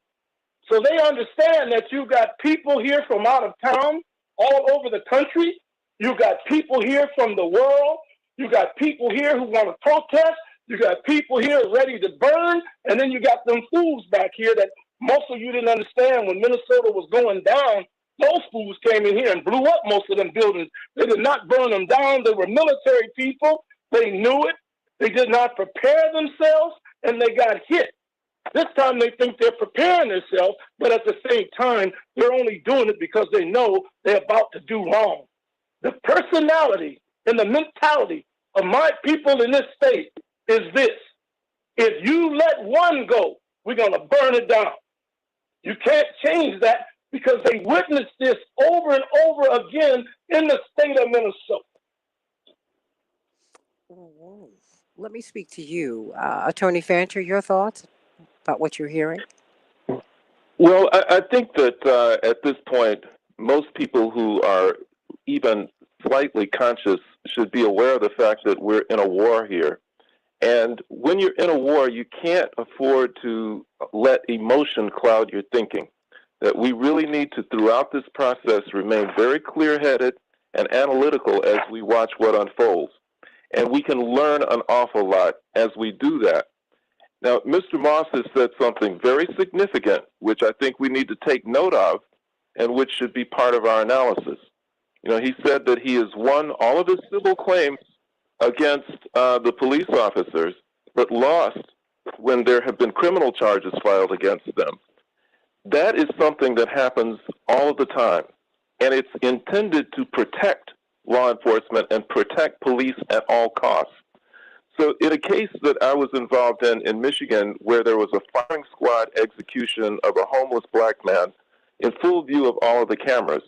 So they understand that you've got people here from out of town, all over the country. You got people here from the world. You got people here who want to protest. You got people here ready to burn. And then you got them fools back here that most of you didn't understand when Minnesota was going down. Those fools came in here and blew up most of them buildings. They did not burn them down. They were military people. They knew it. They did not prepare themselves, and they got hit. This time they think they're preparing themselves, but at the same time, they're only doing it because they know they're about to do wrong. The personality and the mentality of my people in this state is this. If you let one go, we're going to burn it down. You can't change that because they witnessed this over and over again in the state of Minnesota. Let me speak to you. Attorney Fancher, your thoughts about what you're hearing? Well, I think that at this point, most people who are even slightly conscious should be aware of the fact that we're in a war here. And when you're in a war, you can't afford to let emotion cloud your thinking. That we really need to, throughout this process, remain very clear-headed and analytical as we watch what unfolds. And we can learn an awful lot as we do that. Now, Mr. Moss has said something very significant, which I think we need to take note of, and which should be part of our analysis. You know, he said that he has won all of his civil claims against the police officers, but lost when there have been criminal charges filed against them. That is something that happens all of the time, and it's intended to protect law enforcement and protect police at all costs. So in a case that I was involved in Michigan, where there was a firing squad execution of a homeless black man in full view of all of the cameras,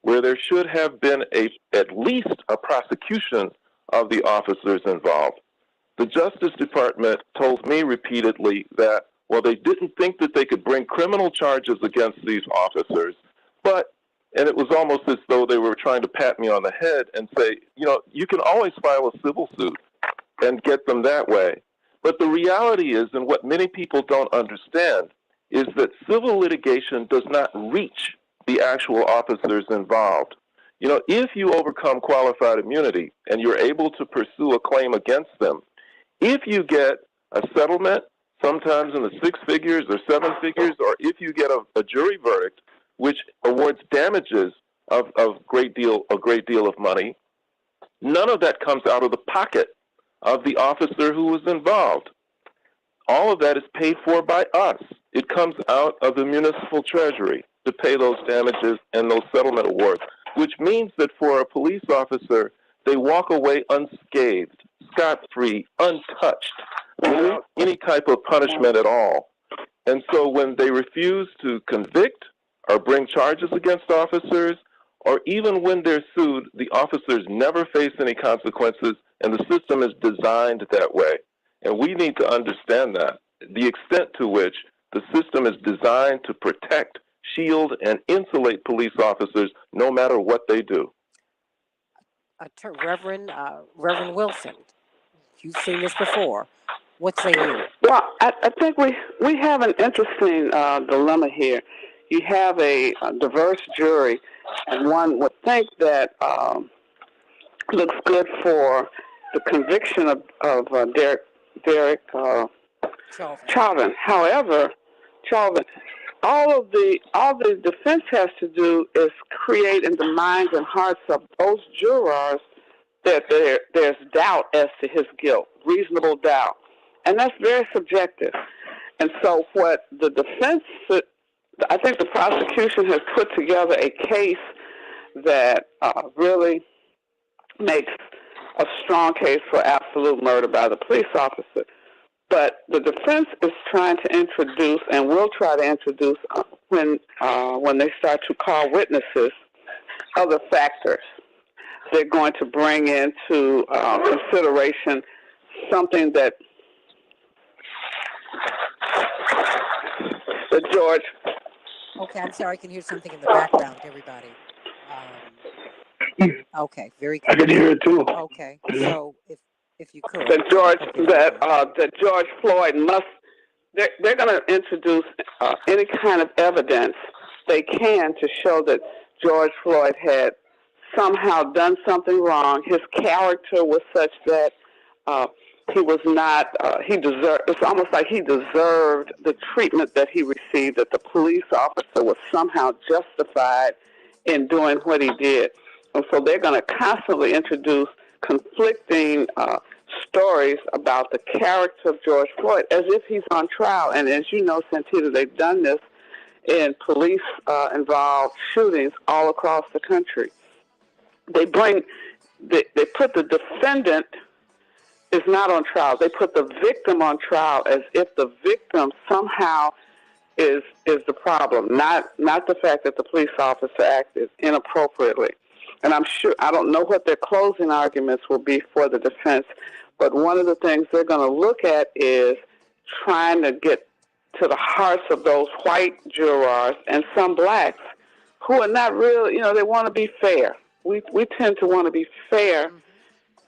where there should have been at least a prosecution of the officers involved, the Justice Department told me repeatedly that, well, they didn't think that they could bring criminal charges against these officers, and it was almost as though they were trying to pat me on the head and say, you know, you can always file a civil suit and get them that way. But the reality is, and what many people don't understand, is that civil litigation does not reach the actual officers involved. You know, if you overcome qualified immunity and you're able to pursue a claim against them, if you get a settlement, sometimes in the 6 figures or 7 figures, or if you get a jury verdict which awards damages of a great deal of money, none of that comes out of the pocket of the officer who was involved. All of that is paid for by us. It comes out of the municipal treasury to pay those damages and those settlement awards, which means that for a police officer, they walk away unscathed, scot-free, untouched, without any type of punishment at all. And so when they refuse to convict or bring charges against officers, or even when they're sued, the officers never face any consequences, and the system is designed that way. And we need to understand that, the extent to which the system is designed to protect, shield, and insulate police officers no matter what they do. Reverend Wilson, you've seen this before. What say you? Well, I think we have an interesting dilemma here. You have a diverse jury, and one would think that looks good for the conviction of Derek Chauvin. However, all the defense has to do is create in the minds and hearts of those jurors that there's doubt as to his guilt, reasonable doubt. And that's very subjective. And so what the defense, I think the prosecution has put together a case that really makes a strong case for absolute murder by the police officer. But the defense is trying to introduce, and will try to introduce when they start to call witnesses, other factors. they're going to bring into consideration something that George. Okay, I'm sorry. I can hear something in the background, everybody. Okay, very good. I can hear it too. Okay, so if you could. That George Floyd must. They're going to introduce any kind of evidence they can to show that George Floyd had somehow done something wrong. His character was such that he was not. He deserved. It's almost like he deserved the treatment that he received. That the police officer was somehow justified in doing what he did, and so they're going to constantly introduce conflicting stories about the character of George Floyd as if he's on trial. And as you know, Santita, they've done this in police-involved shootings all across the country. They put the defendant is not on trial. They put the victim on trial as if the victim somehow is the problem, not the fact that the police officer acted inappropriately. And I don't know what their closing arguments will be for the defense, but one of the things they're going to look at is trying to get to the hearts of those white jurors and some blacks who are not real, they want to be fair. We tend to want to be fair,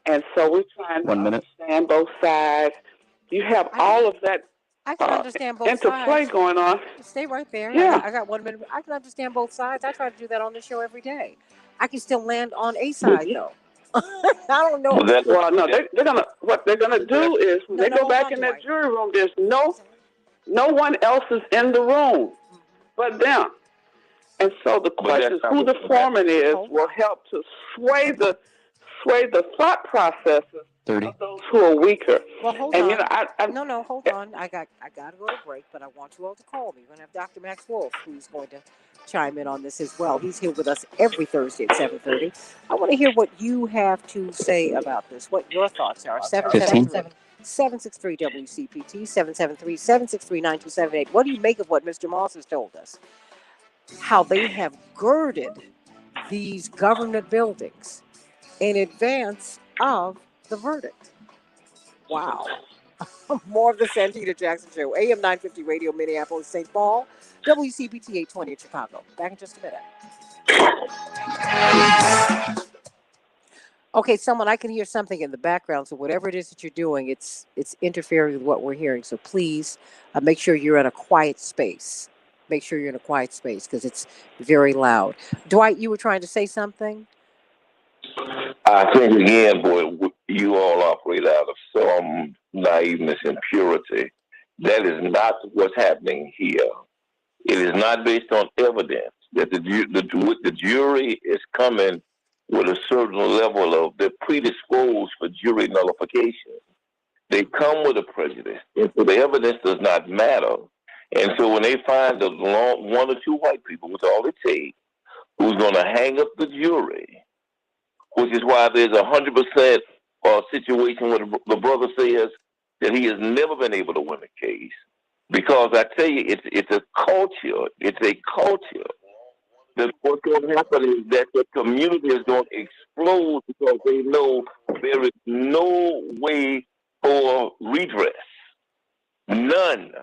and so we're trying to understand both sides. You have all of that I can understand both interplay sides. going on. Stay right there. Yeah. I got 1 minute. I can understand both sides. I try to do that on the show every day. I can still land on a side though. I don't know. Well, no, what they're gonna do is when they go back in that jury room, there's no one else is in the room but them. And so the question is who the foreman is will help to sway the thought processes of those who are weaker. Well, hold on. Hold on. I got to go to break, but I want you all to call me. We're going to have Dr. Max Wolf, who's going to chime in on this as well. He's here with us every Thursday at 7:30. I want to hear what you have to say about this, what your thoughts are. 763 WCPT, 773-763-9278. What do you make of what Mr. Moss has told us? How they have girded these government buildings in advance of the verdict. Wow. More of the Santita Jackson Show. AM 950 Radio, Minneapolis, St. Paul. WCPT 820 in Chicago. Back in just a minute. Okay, someone, I can hear something in the background. So whatever it is that you're doing, it's interfering with what we're hearing. So please make sure you're in a quiet space. Make sure you're in a quiet space because it's very loud. Dwight, you were trying to say something? I think, again, boy, you all operate out of some naiveness and purity. That is not what's happening here. It is not based on evidence that the jury is coming with a certain level of, they're predisposed for jury nullification. They come with a prejudice, and so the evidence does not matter. And so when they find one or two white people, with all it takes, who's going to hang up the jury, which is why there's 100% situation where the brother says that he has never been able to win a case. Because I tell you, it's a culture. It's a culture. That what's going to happen is that the community is going to explode because they know there is no way for redress. None.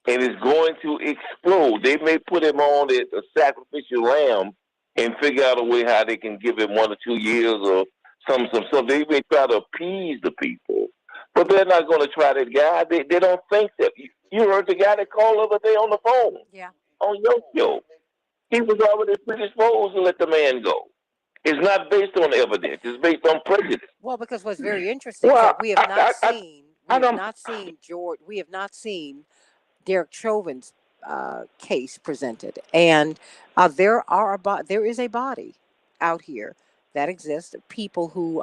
And it's going to explode. They may put him on as a sacrificial lamb and figure out a way how they can give him 1 or 2 years or some. They may try to appease the people, but they're not going to try that guy. They don't think that. You heard the guy that called the other day on the phone. Yeah. On your show. He was already predisposed to let the man go. It's not based on evidence. It's based on prejudice. Well, because what's very interesting is that we have not seen Derek Chauvin's case presented, and there is a body out here that exists. People who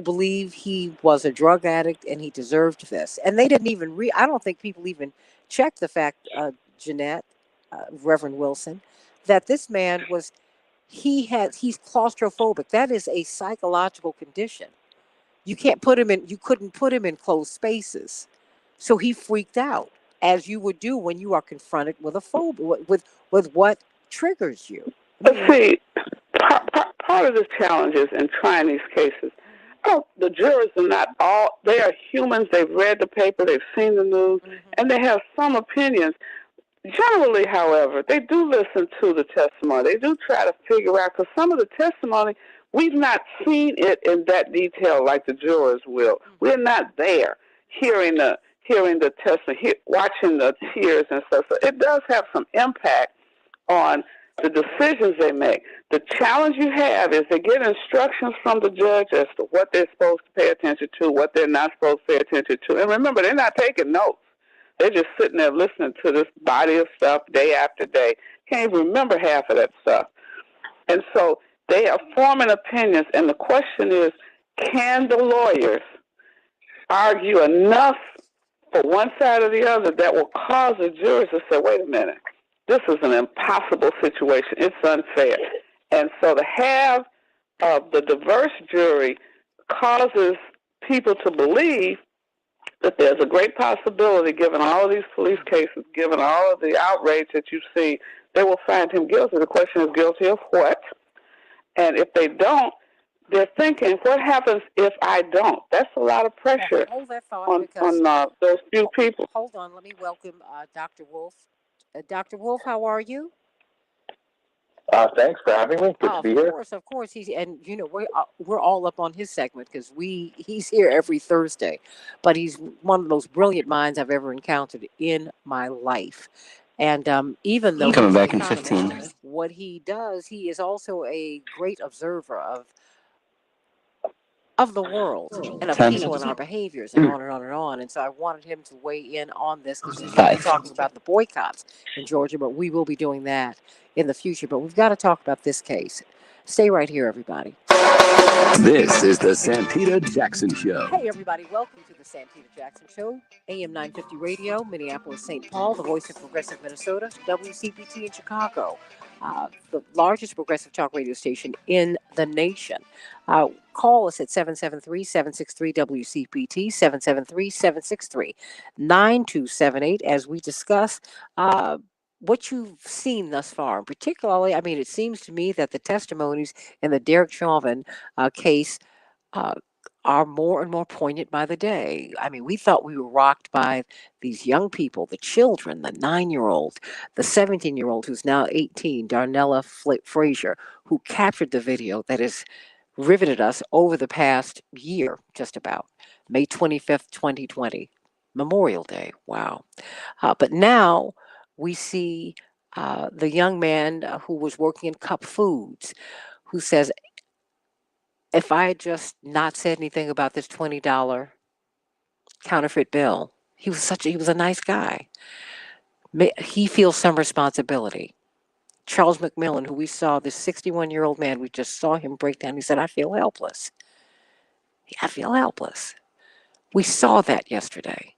believe he was a drug addict and he deserved this, and they didn't even I don't think people even checked the fact, Jeanette, Reverend Wilson, that this man was he's claustrophobic. That is a psychological condition. You couldn't put him in closed spaces, so he freaked out, as you would do when you are confronted with a phobia, with what triggers you. Let's see. part of the challenges in trying these cases. Oh, the jurors are not all, they are humans. They've read the paper, they've seen the news, and they have some opinions. Generally, however, they do listen to the testimony. They do try to figure out, because some of the testimony, we've not seen it in that detail like the jurors will. We're not there hearing the testimony, watching the tears and stuff. So it does have some impact on the decisions they make. The challenge you have is they get instructions from the judge as to what they're supposed to pay attention to, what they're not supposed to pay attention to. And remember, they're not taking notes. They're just sitting there listening to this body of stuff day after day. Can't even remember half of that stuff. And so they are forming opinions, and the question is, can the lawyers argue enough for one side or the other that will cause the jurors to say, wait a minute, this is an impossible situation. It's unfair. And so to have the diverse jury causes people to believe that there's a great possibility, given all of these police cases, given all of the outrage that you see, they will find him guilty. The question is, guilty of what? And if they don't, they're thinking, what happens if I don't? That's a lot of pressure Hold that thought on those few people. Hold on. Let me welcome Dr. Wolf. Dr. Wolf, how are you? Thanks for having me. Good to be here. Of course. We're all up on his segment because he's here every Thursday, but he's one of those brilliant minds I've ever encountered in my life. And even though coming he's back an in economist, 15. what he does, he is also a great observer of the world and of 10. people and our behaviors and on and on and on. And so I wanted him to weigh in on this because he's 5. talking about the boycotts in Georgia, but we will be doing that in the future. But we've got to talk about this case. Stay right here, everybody. This is the Santita Jackson Show. Hey, everybody. Welcome to the Santita Jackson Show. AM 950 Radio, Minneapolis, St. Paul, the voice of progressive Minnesota, WCPT in Chicago, the largest progressive talk radio station in the nation. Call us at 773-763-WCPT, 773-763-9278 as we discuss what you've seen thus far. And particularly, it seems to me that the testimonies in the Derek Chauvin case are more and more poignant by the day. We thought we were rocked by these young people, the children, the 9-year-old, the 17-year-old who's now 18, Darnella Frazier, who captured the video that has riveted us over the past year, just about. May 25th, 2020, Memorial Day. Wow. But now we see the young man who was working in Cup Foods, who says, if I had just not said anything about this $20 counterfeit bill, he was a nice guy. He feels some responsibility. Charles McMillan, who we saw, this 61-year-old man, we just saw him break down. He said, I feel helpless. I feel helpless. We saw that yesterday.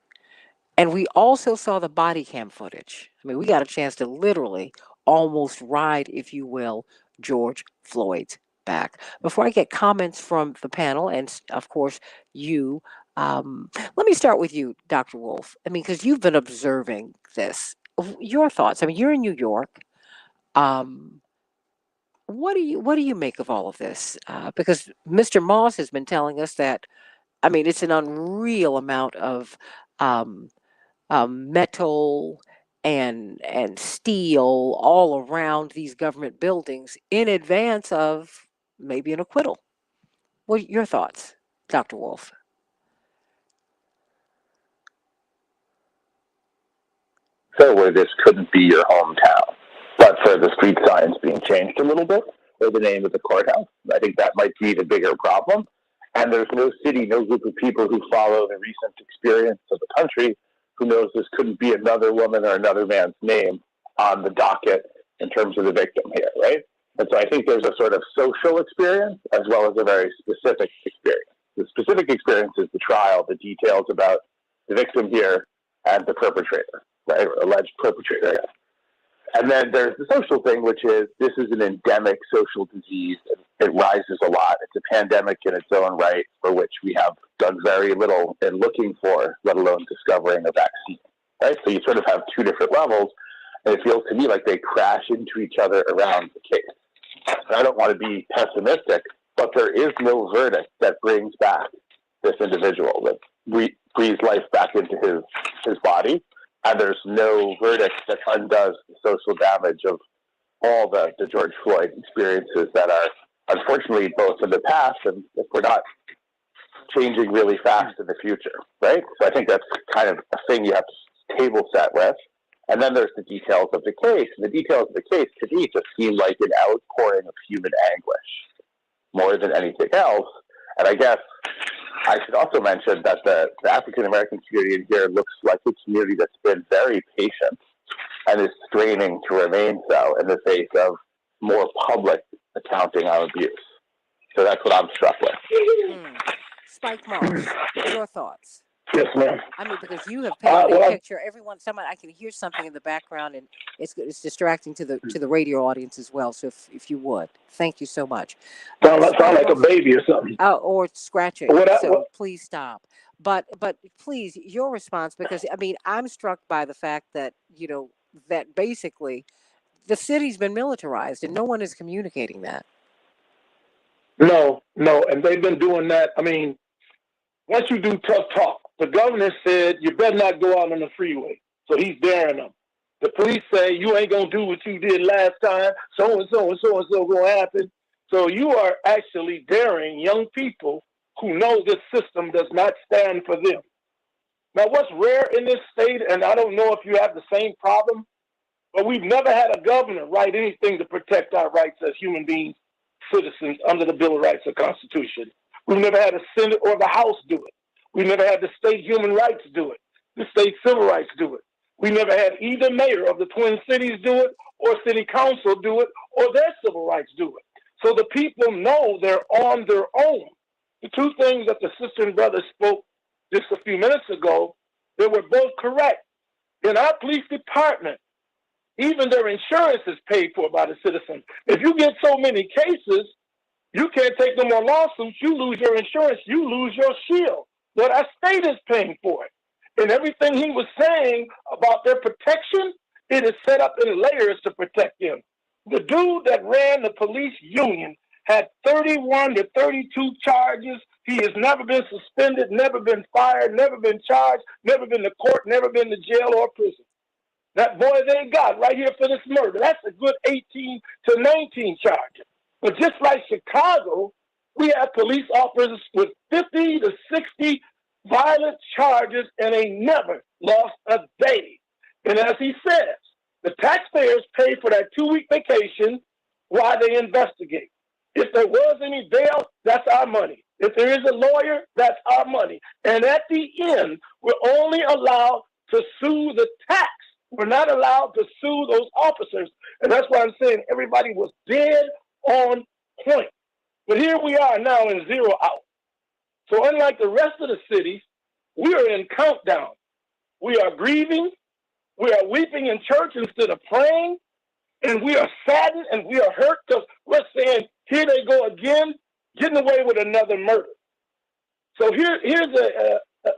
And we also saw the body cam footage. We got a chance to literally almost ride, if you will, George Floyd's back. Before I get comments from the panel and, of course, you, let me start with you, Dr. Wolf. Because you've been observing this. Your thoughts. You're in New York. What do you make of all of this? Because Mr. Moss has been telling us that, it's an unreal amount of metal and steel all around these government buildings in advance of maybe an acquittal. What are your thoughts, Dr. Wolf? So where this couldn't be your hometown, but for the street signs being changed a little bit, or the name of the courthouse, I think that might be the bigger problem. And there's no city, no group of people who follow the recent experience of the country who knows this couldn't be another woman or another man's name on the docket in terms of the victim here, right? And so I think there's a sort of social experience as well as a very specific experience. The specific experience is the trial, the details about the victim here and the perpetrator, right, or alleged perpetrator, I guess. And then there's the social thing, which is this is an endemic social disease. It rises a lot. It's a pandemic in its own right, for which we have done very little in looking for, let alone discovering a vaccine, right? So you sort of have two different levels, and it feels to me like they crash into each other around the case. I don't want to be pessimistic, but there is no verdict that brings back this individual, that breathes life back into his body, and there's no verdict that undoes the social damage of all the George Floyd experiences that are unfortunately both in the past and if we're not changing really fast in the future, right? So I think that's kind of a thing you have to table set with. And then there's the details of the case. And the details of the case to me just seem like an outpouring of human anguish more than anything else. And I guess I should also mention that the African-American community in here looks like a community that's been very patient and is straining to remain so in the face of more public accounting on abuse. So that's what I'm struck with. Spike Moss, your thoughts? Yes, ma'am. I mean, because you have painted a picture. I can hear something in the background, and it's distracting to the radio audience as well. So if you would, thank you so much. Sound like a baby or something. Or scratching. Please stop. But please, your response, because I mean, I'm struck by the fact that that basically the city's been militarized and no one is communicating that. No, and they've been doing that. I mean, once you do tough talk, the governor said you better not go out on the freeway, so he's daring them. The police say you ain't gonna do what you did last time. So and so and so and so gonna happen. So you are actually daring young people who know this system does not stand for them. Now, what's rare in this state, and I don't know if you have the same problem, but we've never had a governor write anything to protect our rights as human beings, citizens under the Bill of Rights or Constitution. We've never had a Senate or the House do it. We've never had the state human rights do it, the state civil rights do it. We never had either mayor of the Twin Cities do it, or city council do it, or their civil rights do it. So the people know they're on their own. The two things that the sister and brother spoke just a few minutes ago, they were both correct. In our police department, even their insurance is paid for by the citizens. If you get so many cases, you can't take no more lawsuits. You lose your insurance. You lose your shield. But our state is paying for it. And everything he was saying about their protection, it is set up in layers to protect them. The dude that ran the police union had 31 to 32 charges. He has never been suspended, never been fired, never been charged, never been to court, never been to jail or prison. That boy they got right here for this murder, that's a good 18 to 19 charges. But just like Chicago, we have police officers with 50 to 60 violent charges, and they never lost a day. And as he says, the taxpayers pay for that 2-week vacation while they investigate. If there was any bail, that's our money. If there is a lawyer, that's our money. And at the end, we're only allowed to sue the tax. We're not allowed to sue those officers. And that's why I'm saying everybody was dead on point. But here we are now in zero out. So unlike the rest of the cities, we are in countdown. We are grieving. We are weeping in church instead of praying. And we are saddened and we are hurt because we're saying, here they go again, getting away with another murder. So here's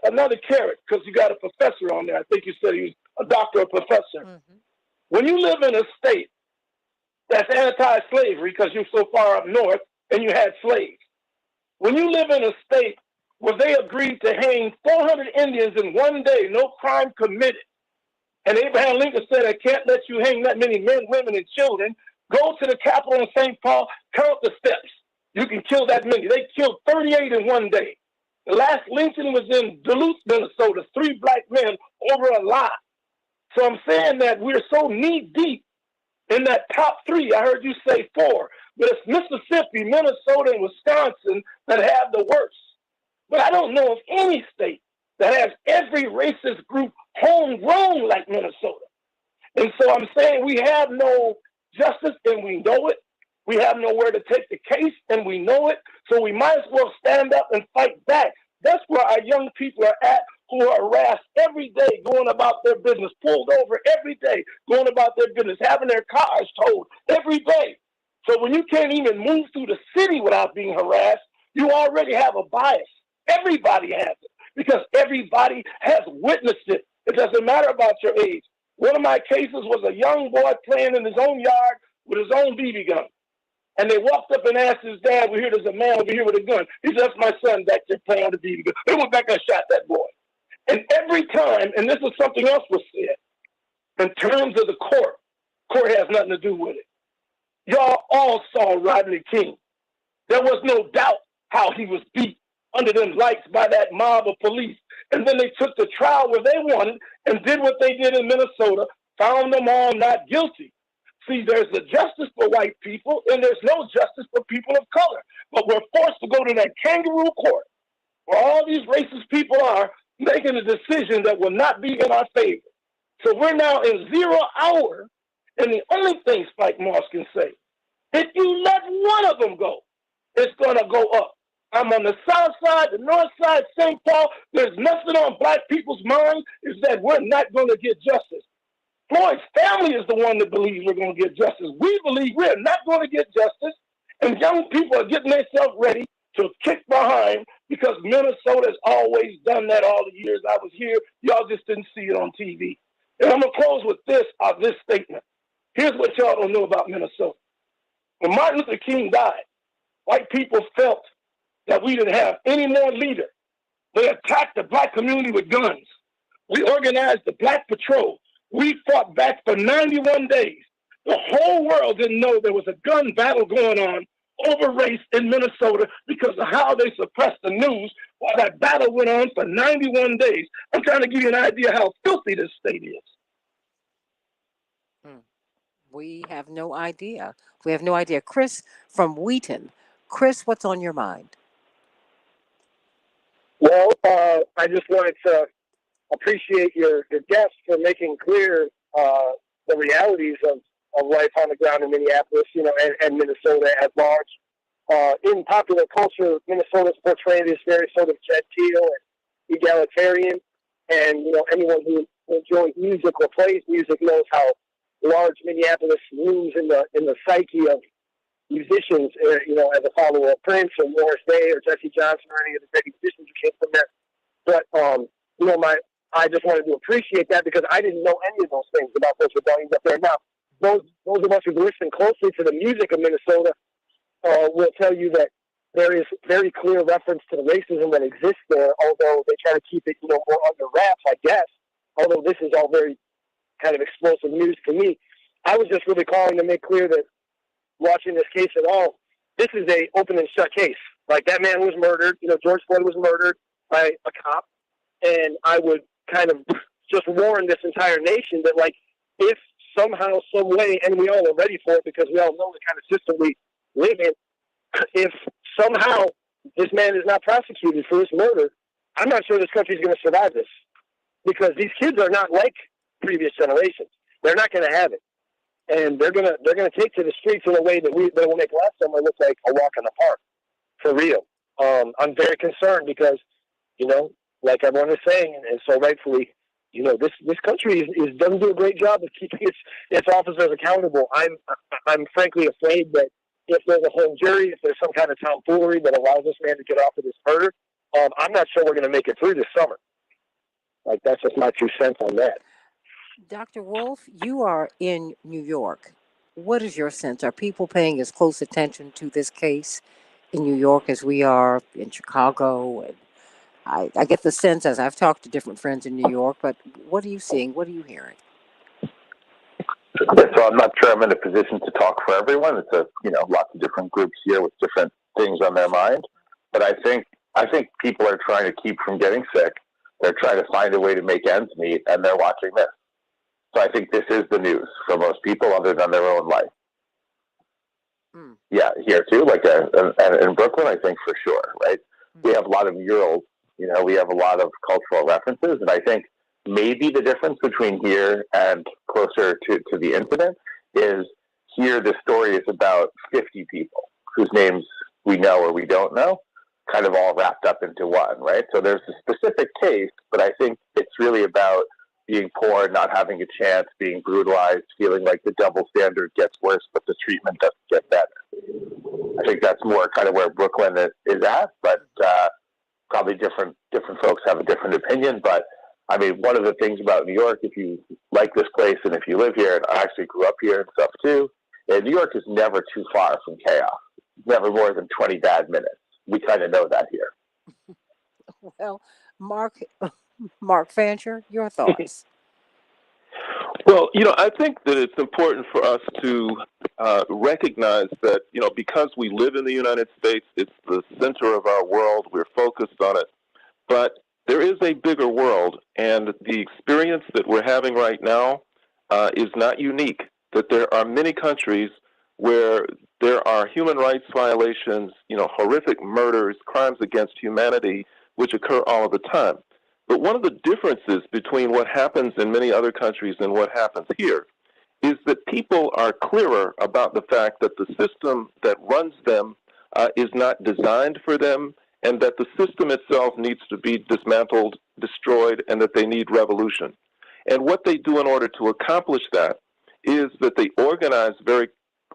another carrot, because you got a professor on there. I think you said he was a doctor or professor. Mm-hmm. When you live in a state that's anti-slavery because you're so far up north and you had slaves, when you live in a state where they agreed to hang 400 Indians in one day, no crime committed, and Abraham Lincoln said, I can't let you hang that many men, women, and children, go to the Capitol in St. Paul, count the steps. You can kill that many. They killed 38 in one day. The last lynching was in Duluth, Minnesota, 3 black men over a lie. So I'm saying that we're so knee-deep in that top 3. I heard you say 4. But it's Mississippi, Minnesota, and Wisconsin that have the worst. But I don't know of any state that has every racist group homegrown like Minnesota. And so I'm saying we have no justice and we know it. We have nowhere to take the case and we know it. So we might as well stand up and fight back. That's where our young people are at, who are harassed every day, going about their business, pulled over every day, going about their business, having their cars towed every day. So when you can't even move through the city without being harassed, you already have a bias. Everybody has it because everybody has witnessed it. It doesn't matter about your age. One of my cases was a young boy playing in his own yard with his own BB gun. And they walked up and asked his dad, we hear there's a man over here with a gun. He said, that's my son back there playing on the TV. They went back and shot that boy. And every time, and this is something else was said, in terms of the court has nothing to do with it. Y'all all saw Rodney King. There was no doubt how he was beat under them lights by that mob of police. And then they took the trial where they wanted and did what they did in Minnesota, found them all not guilty. See, there's a justice for white people and there's no justice for people of color. But we're forced to go to that kangaroo court where all these racist people are making a decision that will not be in our favor. So we're now in 0 hour, and the only thing Spike Moss can say, if you let one of them go, it's going to go up. I'm on the south side, the north side, St. Paul. There's nothing on black people's mind is that we're not going to get justice. Floyd's family is the one that believes we're going to get justice. We believe we're not going to get justice, and young people are getting themselves ready to kick behind because Minnesota has always done that all the years I was here. Y'all just didn't see it on TV. And I'm going to close with this statement. Here's what y'all don't know about Minnesota. When Martin Luther King died, white people felt that we didn't have any more leader. They attacked the black community with guns. We organized the Black Patrol. We fought back for 91 days. The whole world didn't know there was a gun battle going on over race in Minnesota because of how they suppressed the news while that battle went on for 91 days. I'm trying to give you an idea how filthy this state is. We have no idea. We have no idea. Chris from Wheaton. Chris, what's on your mind? Well, I just wanted to appreciate your guest for making clear the realities of life on the ground in Minneapolis, and Minnesota at large. In popular culture, Minnesota's portrayed as very sort of genteel and egalitarian, and anyone who enjoys music or plays music knows how large Minneapolis looms in the psyche of musicians, as a follower of Prince or Morris Day or Jesse Johnson or any of the great musicians who came from there. But, I just wanted to appreciate that because I didn't know any of those things about those rebellions up there. Now, those of us who listen closely to the music of Minnesota will tell you that there is very clear reference to the racism that exists there, although they try to keep it, more under wraps, I guess, although this is all very kind of explosive news to me. I was just really calling to make clear that watching this case at all, this is a open and shut case. Like, that man was murdered, George Floyd was murdered by a cop, and I would kind of just warn this entire nation that, like, if somehow, some way, and we all are ready for it because we all know the kind of system we live in, if somehow this man is not prosecuted for this murder, I'm not sure this country is going to survive this, because these kids are not like previous generations. They're not going to have it, and they're going to take to the streets in a way that will make last summer look like a walk in the park, for real. I'm very concerned because, like everyone is saying, and so rightfully, this country doesn't do a great job of keeping its officers accountable. I'm frankly afraid that if there's a hung jury, if there's some kind of tomfoolery that allows this man to get off of this murder, I'm not sure we're going to make it through this summer. Like, that's just my 2 cents on that. Dr. Wolf, you are in New York. What is your sense? Are people paying as close attention to this case in New York as we are in Chicago? And I get the sense, as I've talked to different friends in New York, but what are you seeing? What are you hearing? So I'm not sure I'm in a position to talk for everyone. It's lots of different groups here with different things on their mind. But I think people are trying to keep from getting sick. They're trying to find a way to make ends meet, and they're watching this. So I think this is the news for most people, other than their own life. Yeah, here too, and in Brooklyn, I think for sure, right? We have a lot of murals. We have a lot of cultural references, and I think maybe the difference between here and closer to the incident is here the story is about 50 people whose names we know or we don't know, kind of all wrapped up into one, right? So there's a specific case, but I think it's really about being poor, not having a chance, being brutalized, feeling like the double standard gets worse, but the treatment doesn't get better. I think that's more kind of where Brooklyn is at, but probably different folks have a different opinion. But I mean, one of the things about New York, if you like this place and if you live here, and I actually grew up here and stuff too, And New York is never too far from chaos, never more than 20 bad minutes. We kind of know that here. Well, Mark Fancher, your thoughts? Well, I think that it's important for us to recognize that, because we live in the United States, it's the center of our world. We're focused on it. But there is a bigger world, and the experience that we're having right now is not unique. That there are many countries where there are human rights violations, horrific murders, crimes against humanity, which occur all of the time. But one of the differences between what happens in many other countries and what happens here is that people are clearer about the fact that the system that runs them is not designed for them, and that the system itself needs to be dismantled, destroyed, and that they need revolution. And what they do in order to accomplish that is that they organize very,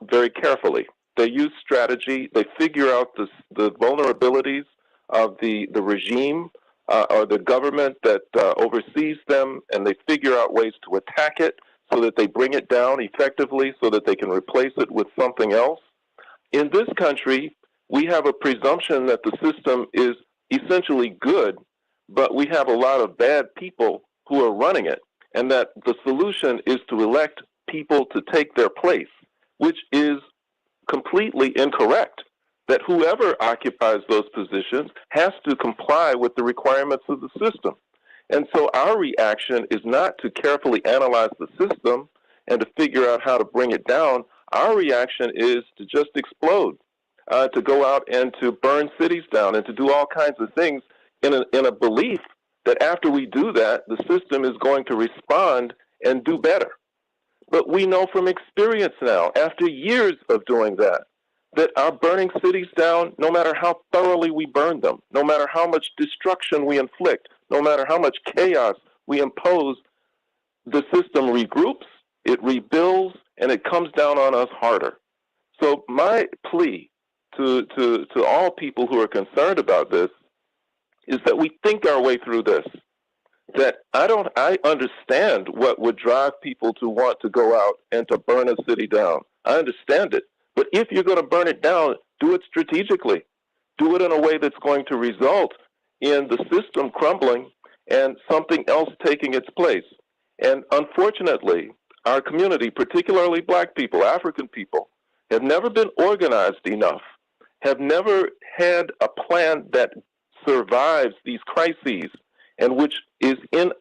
very carefully. They use strategy. They figure out the vulnerabilities of the regime or the government that oversees them, and they figure out ways to attack it so that they bring it down effectively so that they can replace it with something else. In this country, we have a presumption that the system is essentially good, but we have a lot of bad people who are running it, and that the solution is to elect people to take their place, which is completely incorrect. That whoever occupies those positions has to comply with the requirements of the system. And so our reaction is not to carefully analyze the system and to figure out how to bring it down. Our reaction is to just explode, to go out and to burn cities down and to do all kinds of things in a belief that after we do that, the system is going to respond and do better. But we know from experience now, after years of doing that our burning cities down, no matter how thoroughly we burn them, no matter how much destruction we inflict, no matter how much chaos we impose, the system regroups, it rebuilds, and it comes down on us harder. So my plea to all people who are concerned about this is that we think our way through this. That I understand what would drive people to want to go out and to burn a city down. I understand it. But if you're going to burn it down, do it strategically. Do it in a way that's going to result in the system crumbling and something else taking its place. And unfortunately, our community, particularly Black people, African people, have never been organized enough, have never had a plan that survives these crises and which is in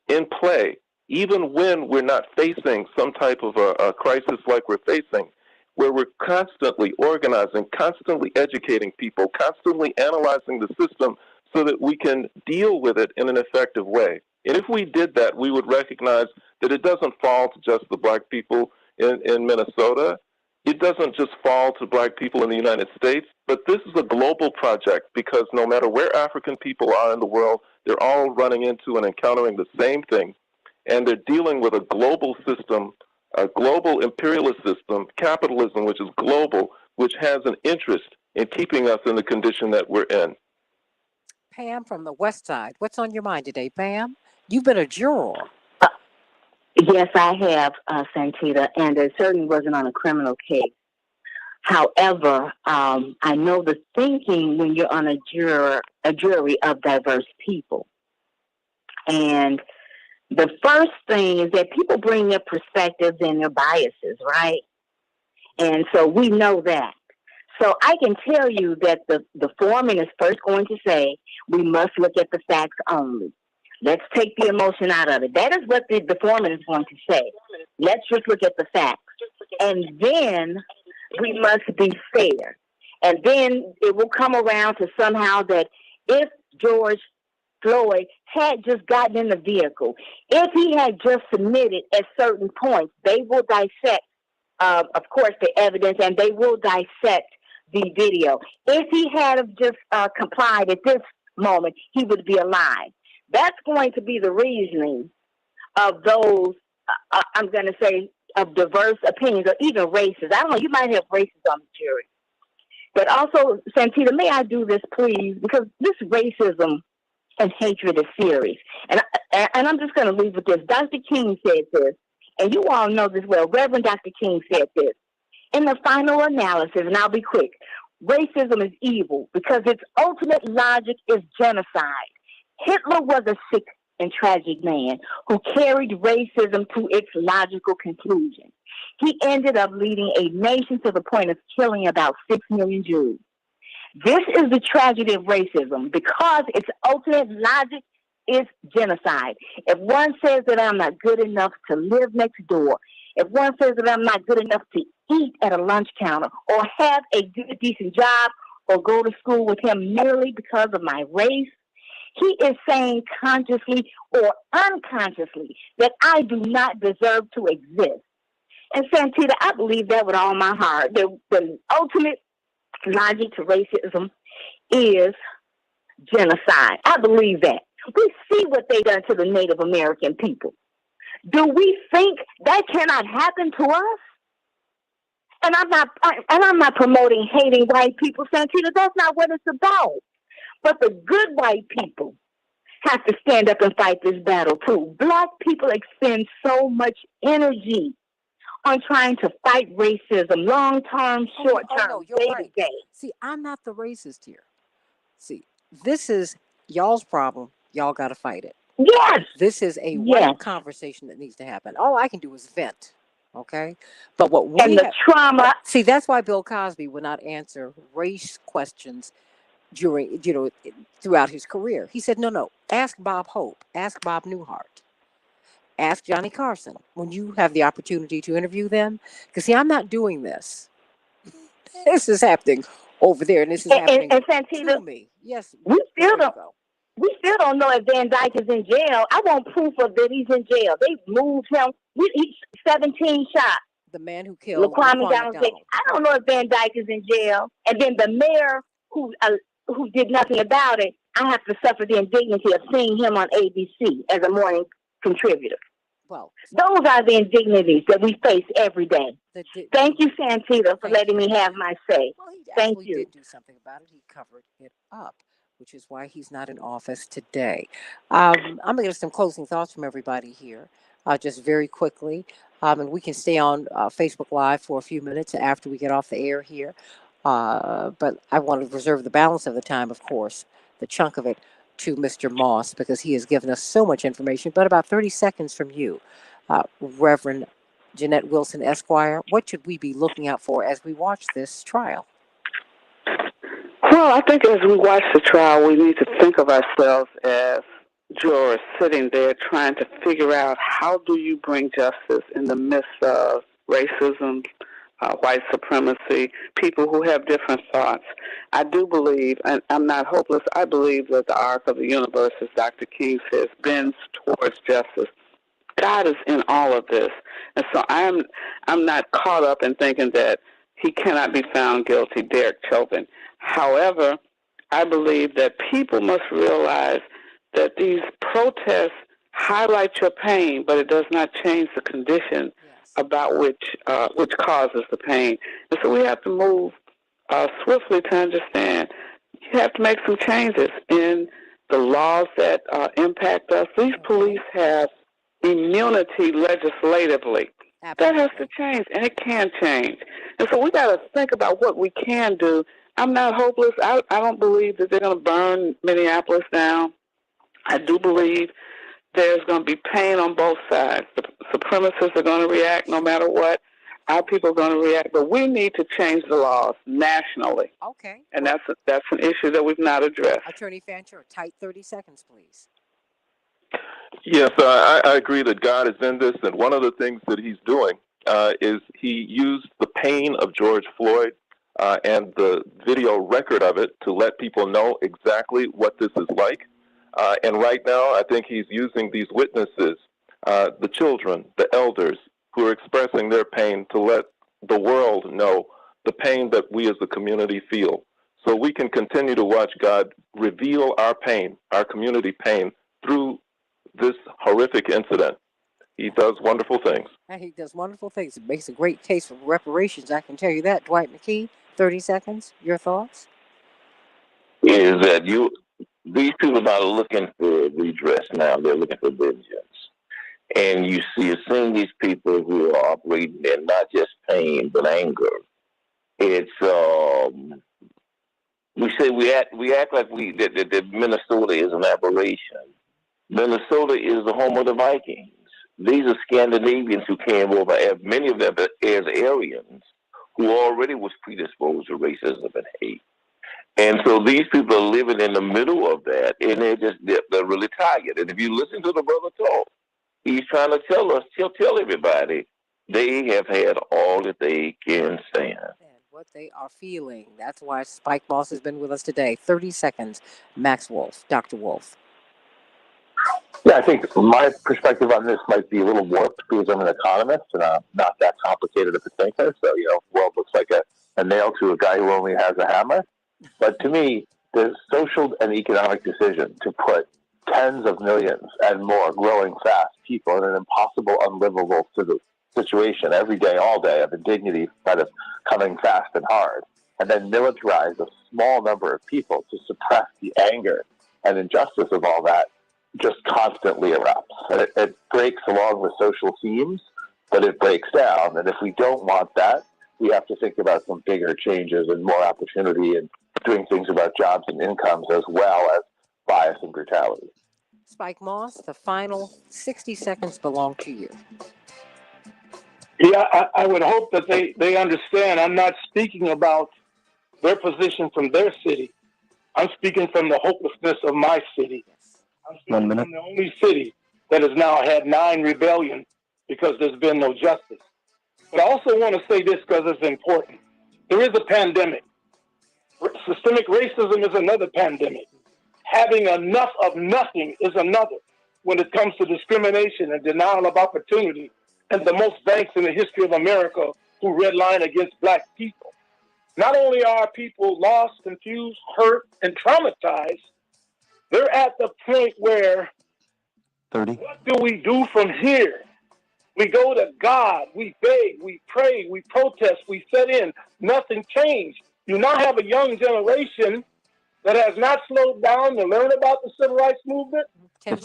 play, even when we're not facing some type of a crisis like we're facing, where we're constantly organizing, constantly educating people, constantly analyzing the system so that we can deal with it in an effective way. And if we did that, we would recognize that it doesn't fall to just the Black people in Minnesota. It doesn't just fall to Black people in the United States, but this is a global project because no matter where African people are in the world, they're all running into and encountering the same thing. And they're dealing with a global system, a global imperialist system, capitalism, which is global, which has an interest in keeping us in the condition that we're in. Pam from the West Side, what's on your mind today, Pam? You've been a juror. Yes, I have, Santita, and it certainly wasn't on a criminal case. However, I know the thinking when you're on a jury of diverse people. And the first thing is that people bring their perspectives and their biases, right? And so we know that. So I can tell you that the foreman is first going to say, we must look at the facts only. Let's take the emotion out of it. That is what the foreman is going to say. Let's just look at the facts. And then we must be fair. And then it will come around to somehow that if George Floyd had just gotten in the vehicle, if he had just submitted at certain points, they will dissect, of course, the evidence, and they will dissect the video. If he had just complied at this moment, he would be alive. That's going to be the reasoning of those, I'm going to say, of diverse opinions or even races. I don't know, you might have races on the jury. But also, Santita, may I do this, please? Because this racism and hatred is serious. And I'm just going to leave with this. Dr. King said this, and you all know this well. Reverend Dr. King said this. In the final analysis, and I'll be quick, racism is evil because its ultimate logic is genocide. Hitler was a sick and tragic man who carried racism to its logical conclusion. He ended up leading a nation to the point of killing about 6 million Jews. This is the tragedy of racism because its ultimate logic is genocide. If one says that I'm not good enough to live next door, if one says that I'm not good enough to eat at a lunch counter or have a good, decent job or go to school with him merely because of my race, he is saying consciously or unconsciously that I do not deserve to exist. And Santita, I believe that with all my heart. The ultimate logic to racism is genocide. I believe that. We see what they done to the Native American people. Do we think that cannot happen to us? And I'm not promoting hating white people, Santita. That's not what it's about. But the good white people have to stand up and fight this battle too. Black people expend so much energy on trying to fight racism, long-term, short-term, day-to-day. See, I'm not the racist here. See, this is y'all's problem. Y'all got to fight it. Yes. This is a white conversation that needs to happen. All I can do is vent. Okay? But what we and the trauma. See, that's why Bill Cosby would not answer race questions during, throughout his career. He said, no, ask Bob Hope, ask Bob Newhart, ask Johnny Carson when you have the opportunity to interview them. Because, see, I'm not doing this. This is happening over there, and this is happening Santita, to me. Yes, we still don't know if Van Dyke is in jail. I want proof of that he's in jail. They moved him. He's 17 shots. The man who killed Laquan McDonald. I don't know if Van Dyke is in jail. And then the mayor who did nothing about it, I have to suffer the indignity of seeing him on ABC as a morning contributor. Well, those are the indignities that we face every day. Thank you, Santita, for letting me have my say. Well, he Thank actually you. did do something about it. He covered it up, which is why he's not in office today. I'm going to get some closing thoughts from everybody here, just very quickly. And we can stay on Facebook Live for a few minutes after we get off the air here. But I want to reserve the balance of the time, of course, the chunk of it, to Mr. Moss, because he has given us so much information. But about 30 seconds from you, Reverend Jeanette Wilson, Esquire, what should we be looking out for as we watch this trial? Well, I think as we watch the trial, we need to think of ourselves as jurors sitting there trying to figure out how do you bring justice in the midst of racism, white supremacy, people who have different thoughts. I do believe, and I'm not hopeless, I believe that the arc of the universe, as Dr. King says, bends towards justice. God is in all of this. And so I'm not caught up in thinking that he cannot be found guilty, Derek Chauvin. However, I believe that people must realize that these protests highlight your pain, but it does not change the condition about which causes the pain. And so we have to move swiftly to understand you have to make some changes in the laws that impact us. These police have immunity legislatively. That has to change, and it can change. And so we got to think about what we can do. I'm not hopeless. I don't believe that they're going to burn Minneapolis down. I do believe there's going to be pain on both sides. The supremacists are going to react no matter what. Our people are going to react. But we need to change the laws nationally. Okay. And that's an issue that we've not addressed. Attorney Fancher, a tight 30 seconds, please. Yes, I agree that God is in this, and one of the things that he's doing is he used the pain of George Floyd and the video record of it to let people know exactly what this is like. And right now, I think he's using these witnesses, the children, the elders, who are expressing their pain to let the world know the pain that we as a community feel. So we can continue to watch God reveal our pain, our community pain, through this horrific incident. He does wonderful things. And he does wonderful things. It makes a great case for reparations, I can tell you that. Dwight McKee, 30 seconds, your thoughts? Is that these people are not looking for redress now, they're looking for vengeance. And you're seeing these people who are operating in not just pain than anger. It's we act like that Minnesota is an aberration. Minnesota is the home of the Vikings. These are Scandinavians who came over, many of them as Aryans, who already was predisposed to racism and hate. And so these people are living in the middle of that, and they're really tired. And if you listen to the brother talk, he's trying to tell everybody they have had all that they can stand. What they are feeling. That's why Spike Moss has been with us today. 30 seconds. Max Wolf, Dr. Wolf. Yeah, I think my perspective on this might be a little warped because I'm an economist and I'm not that complicated of a thinker. So, the world looks like a nail to a guy who only has a hammer. But to me, the social and economic decision to put tens of millions and more growing fast people in an impossible, unlivable situation every day, all day, of indignity kind of coming fast and hard, and then militarize a small number of people to suppress the anger and injustice of all that just constantly erupts. And it breaks along with social themes, but it breaks down. And if we don't want that, we have to think about some bigger changes and more opportunity and doing things about jobs and incomes as well as bias and brutality. Spike Moss, the final 60 seconds belong to you. Yeah, I would hope that they understand I'm not speaking about their position from their city. I'm speaking from the hopelessness of my city. I'm speaking from the only city that has now had 9 rebellions because there's been no justice. But I also want to say this because it's important. There is a pandemic. Systemic racism is another pandemic. Having enough of nothing is another when it comes to discrimination and denial of opportunity, and the most banks in the history of America who redline against black people. Not only are people lost, confused, hurt, and traumatized, they're at the point where, what do we do from here? We go to God, we beg, we pray, we protest, we set in. Nothing changed. You now have a young generation that has not slowed down to learn about the civil rights movement, to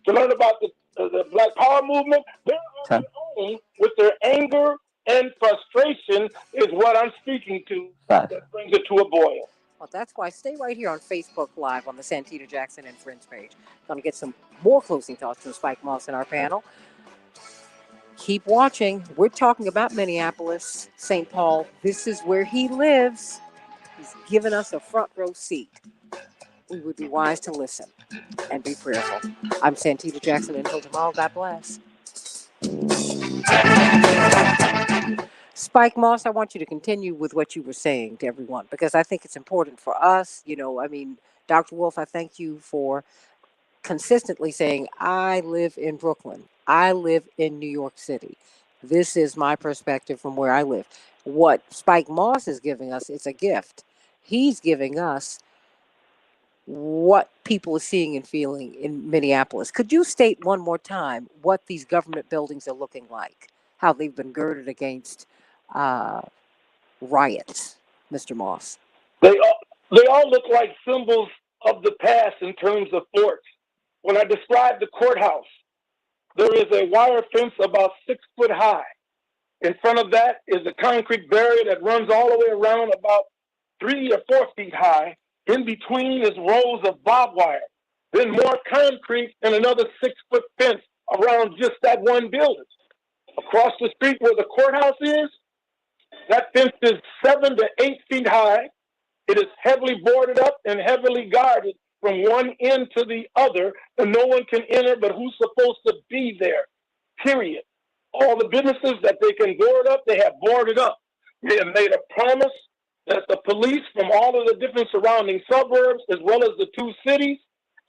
learn about the Black Power movement. They're on their own with their anger and frustration is what I'm speaking to that brings it to a boil. Well, that's why stay right here on Facebook Live on the Santita Jackson and Friends page. Going to get some more closing thoughts from Spike Moss in our panel. Keep watching. We're talking about Minneapolis, St. Paul. This is where he lives. He's given us a front row seat. We would be wise to listen and be prayerful. I'm Santita Jackson. Until tomorrow, God bless. Spike Moss, I want you to continue with what you were saying to everyone, because I think it's important for us. Dr. Wolf, I thank you for consistently saying, I live in Brooklyn. I live in New York City. This is my perspective from where I live. What Spike Moss is giving us is a gift. He's giving us what people are seeing and feeling in Minneapolis. Could you state one more time what these government buildings are looking like? How they've been girded against riots, Mr. Moss? They all look like symbols of the past in terms of forts. When I describe the courthouse, there is a wire fence about 6 foot high. In front of that is a concrete barrier that runs all the way around about 3 or 4 feet high. In between is rows of barbed wire. Then more concrete and another 6 foot fence around just that one building. Across the street where the courthouse is, that fence is 7 to 8 feet high. It is heavily boarded up and heavily guarded from one end to the other, and no one can enter but who's supposed to be there, period. All the businesses that they can board up, they have boarded up. They have made a promise that the police from all of the different surrounding suburbs, as well as the 2 cities,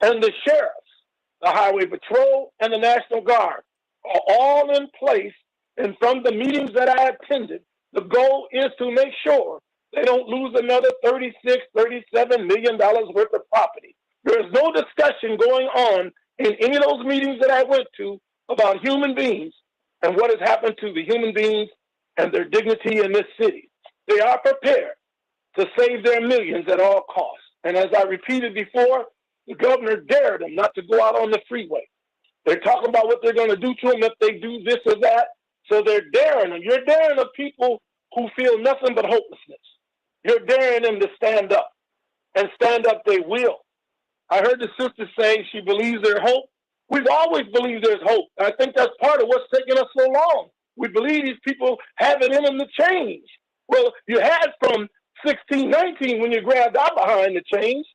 and the sheriffs, the Highway Patrol, and the National Guard are all in place. And from the meetings that I attended, the goal is to make sure they don't lose another $36, $37 million worth of property. There is no discussion going on in any of those meetings that I went to about human beings and what has happened to the human beings and their dignity in this city. They are prepared to save their millions at all costs. And as I repeated before, the governor dared them not to go out on the freeway. They're talking about what they're going to do to them if they do this or that. So they're daring them. You're daring the people who feel nothing but hopelessness. You're daring them to stand up, and stand up they will. I heard the sister say she believes there's hope. We've always believed there's hope. I think that's part of what's taking us so long. We believe these people have it in them to change. Well, you had from 1619 when you grabbed out behind the change.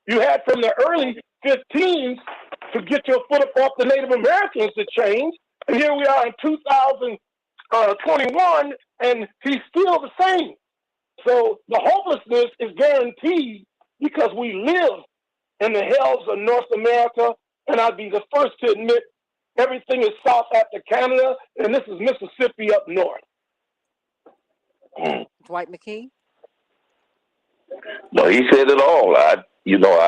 You had from the early 15s to get your foot up off the Native Americans to change. And here we are in 2021, and he's still the same. So the hopelessness is guaranteed because we live in the hells of North America, and I'd be the first to admit everything is south after Canada, and this is Mississippi up north. Dwight McKee? No, he said it all. I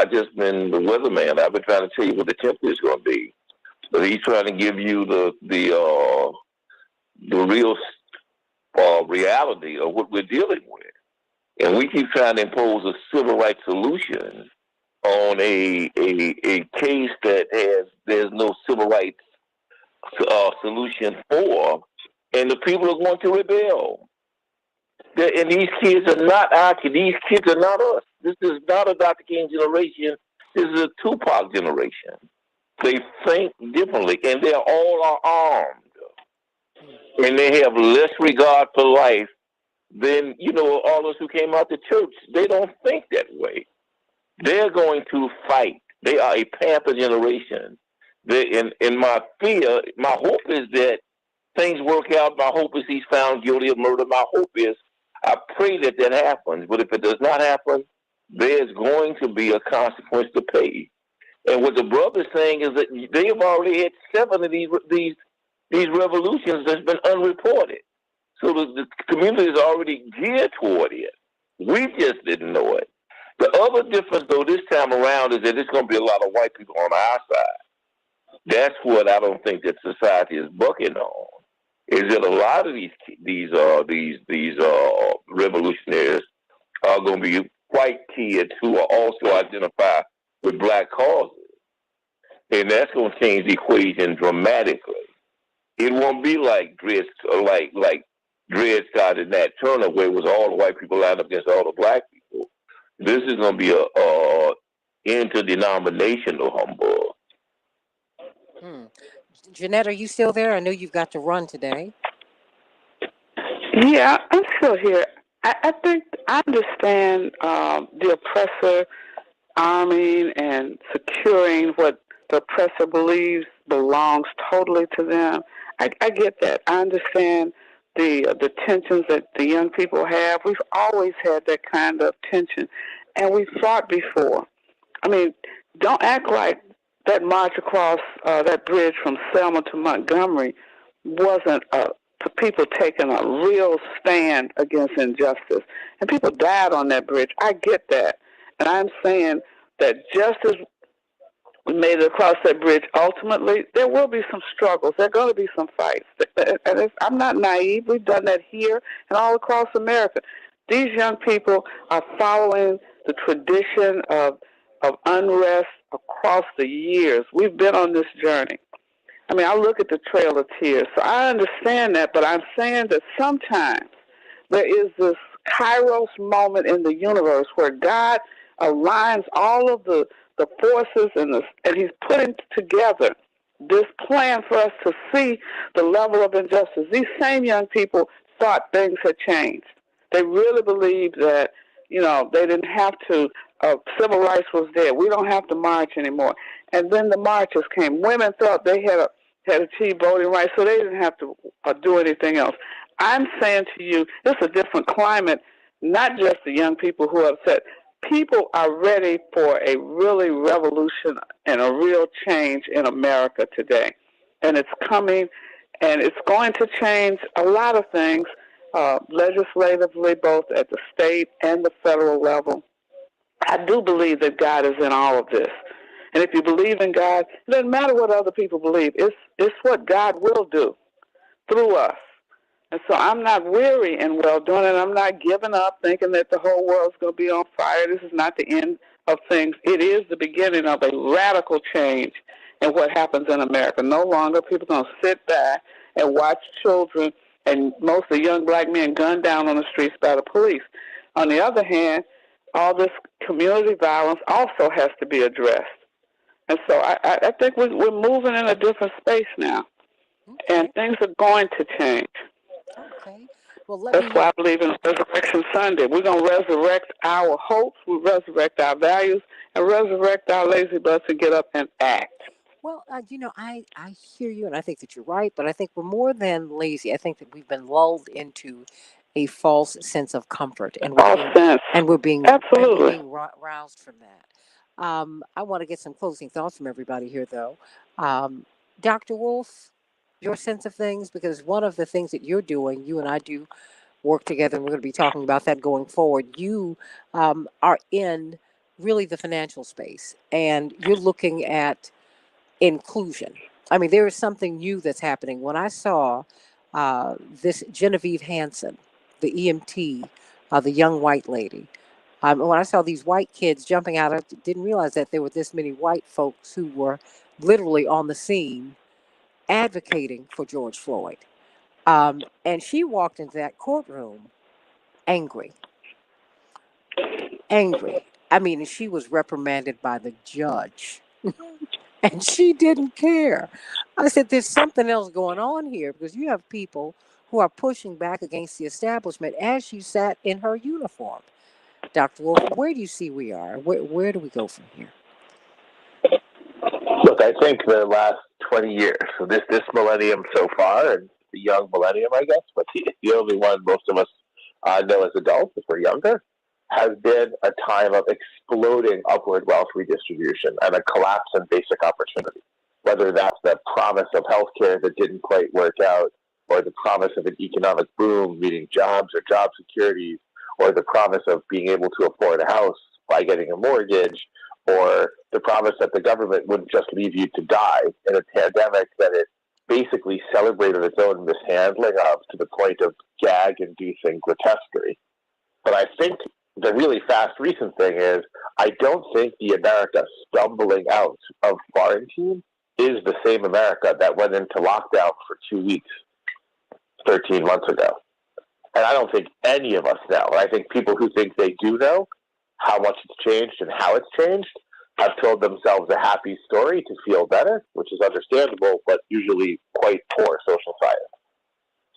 just been the weatherman. I've been trying to tell you what the temperature is going to be, but he's trying to give you the real reality of what we're dealing with. And we keep trying to impose a civil rights solution on a case that there's no civil rights solution for, and the people are going to rebel. And these kids are not our kids. These kids are not us. This is not a Dr. King generation. This is a Tupac generation. They think differently, and they're all armed, and they have less regard for life than all those who came out the church. They don't think that way. They're going to fight. They are a Panther generation. And my fear, my hope is that things work out. My hope is he's found guilty of murder. My hope is, I pray that happens. But if it does not happen, there's going to be a consequence to pay. And what the brother's saying is that they have already had 7 of these revolutions that's been unreported. So the community is already geared toward it. We just didn't know it. The other difference, though, this time around is that there's going to be a lot of white people on our side. That's what I don't think that society is bucking on. Is that a lot of these revolutionaries are going to be white kids who are also identify with black causes, and that's going to change the equation dramatically. It won't be like Dred Scott and Nat Turner, where it was all the white people lined up against all the black people. This is going to be a interdenominational humbug. Jeanette, are you still there? I know you've got to run today. Yeah, I'm still here. I think I understand the oppressor arming and securing what the oppressor believes belongs totally to them. I get that. I understand the tensions that the young people have. We've always had that kind of tension, and we've fought before. I mean, don't act like that march across that bridge from Selma to Montgomery wasn't people taking a real stand against injustice. And people died on that bridge. I get that. And I'm saying that just as we made it across that bridge, ultimately, there will be some struggles. There are going to be some fights. And I'm not naive. We've done that here and all across America. These young people are following the tradition of unrest across the years. We've been on this journey. I mean, I look at the Trail of Tears, so I understand that, but I'm saying that sometimes there is this kairos moment in the universe where God aligns all of the forces and he's putting together this plan for us to see the level of injustice. These same young people thought things had changed. They really believed that, they didn't have to, civil rights was there. We don't have to march anymore. And then the marches came. Women thought they had achieved voting rights, so they didn't have to do anything else. I'm saying to you, it's a different climate, not just the young people who are upset. People are ready for a really revolution and a real change in America today. And it's coming, and it's going to change a lot of things legislatively, both at the state and the federal level. I do believe that God is in all of this. And if you believe in God, it doesn't matter what other people believe. It's what God will do through us. And so I'm not weary in well-doing, and I'm not giving up thinking that the whole world's going to be on fire. This is not the end of things. It is the beginning of a radical change in what happens in America. No longer people are going to sit back and watch children and mostly young black men gunned down on the streets by the police. On the other hand, all this community violence also has to be addressed. And so I think we're moving in a different space now, and things are going to change. Okay. Well, That's why I believe in Resurrection Sunday. We're going to resurrect our hopes, we resurrect our values, and resurrect our lazy butts and get up and act. Well, I hear you, and I think that you're right, but I think we're more than lazy. I think that we've been lulled into a false sense of comfort, and we're being Absolutely. roused from that. I want to get some closing thoughts from everybody here, though. Dr. Wolf, your sense of things, because one of the things that you're doing, you and I do work together, and we're going to be talking about that going forward. You are in really the financial space, and you're looking at inclusion. I mean, there is something new that's happening. When I saw this Genevieve Hanson, the EMT, the young white lady, when I saw these white kids jumping out, I didn't realize that there were this many white folks who were literally on the scene advocating for George Floyd. And she walked into that courtroom angry. I mean, and she was reprimanded by the judge. And she didn't care. I said, there's something else going on here, because you have people who are pushing back against the establishment as she sat in her uniform. Dr. Wolf, where do you see we are? Where do we go from here? Look, I think the last 20 years, so this millennium so far, and the young millennium, I guess, but the only one most of us know as adults, if we're younger, has been a time of exploding upward wealth redistribution and a collapse in basic opportunity. Whether that's the promise of healthcare that didn't quite work out, or the promise of an economic boom, meaning jobs or job security, or the promise of being able to afford a house by getting a mortgage, or the promise that the government wouldn't just leave you to die in a pandemic that it basically celebrated its own mishandling of to the point of gag-inducing grotesquerie. But I think the really fast recent thing is I don't think the America stumbling out of quarantine is the same America that went into lockdown for 2 weeks 13 months ago. And I don't think any of us know. And I think people who think they do know how much it's changed and how it's changed have told themselves a happy story to feel better, which is understandable, but usually quite poor social science.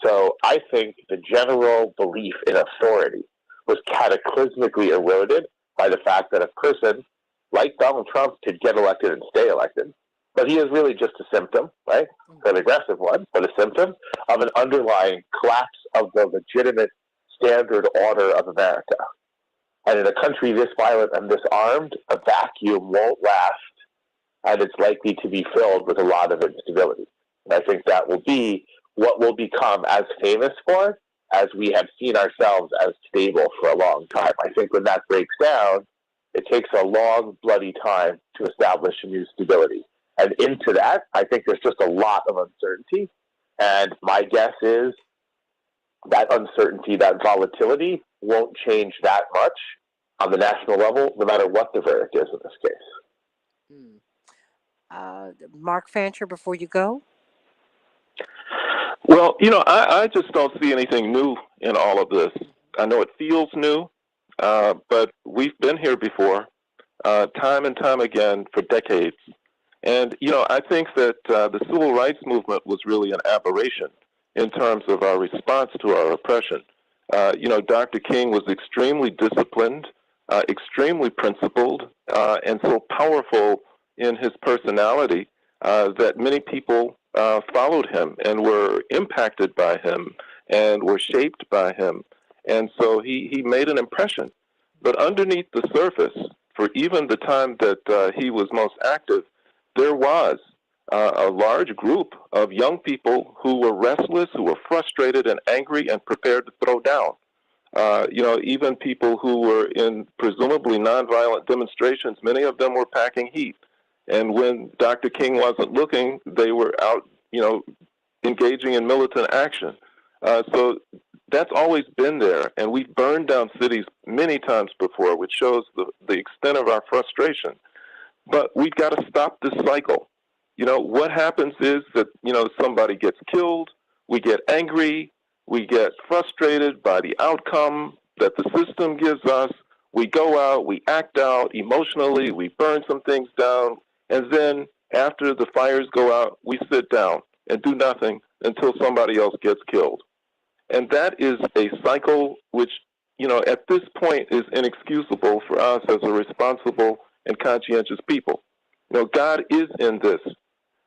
So I think the general belief in authority was cataclysmically eroded by the fact that a person like Donald Trump could get elected and stay elected, but he is really just a symptom, right? An aggressive one, but a symptom of an underlying collapse of the legitimate standard order of America. And in a country this violent and this armed, a vacuum won't last, and it's likely to be filled with a lot of instability. And I think that will be what we'll become as famous for as we have seen ourselves as stable for a long time. I think when that breaks down, it takes a long, bloody time to establish a new stability. And into that, I think there's just a lot of uncertainty. And my guess is that uncertainty, that volatility, won't change that much on the national level, no matter what the verdict is in this case. Mark Fancher, before you go? Well, I just don't see anything new in all of this. I know it feels new, but we've been here before, time and time again for decades. And, I think that the civil rights movement was really an aberration in terms of our response to our oppression. Dr. King was extremely disciplined, extremely principled, and so powerful in his personality that many people followed him and were impacted by him and were shaped by him. And so he made an impression. But underneath the surface, for even the time that he was most active, there was a large group of young people who were restless, who were frustrated and angry and prepared to throw down. Even people who were in presumably nonviolent demonstrations, many of them were packing heat. And when Dr. King wasn't looking, they were out, engaging in militant action. So that's always been there. And we've burned down cities many times before, which shows the extent of our frustration. But we've got to stop this cycle. What happens is that, somebody gets killed we get angry, we get frustrated by the outcome that the system gives us. We go out, we act out emotionally, we burn some things down, and then after the fires go out, we sit down and do nothing until somebody else gets killed. And that is a cycle which, at this point is inexcusable for us as a responsible and conscientious people. God is in this,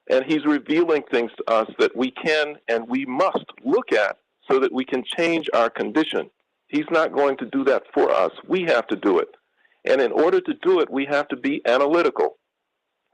and he's revealing things to us that we can and we must look at so that we can change our condition. He's not going to do that for us. We have to do it. And in order to do it, we have to be analytical.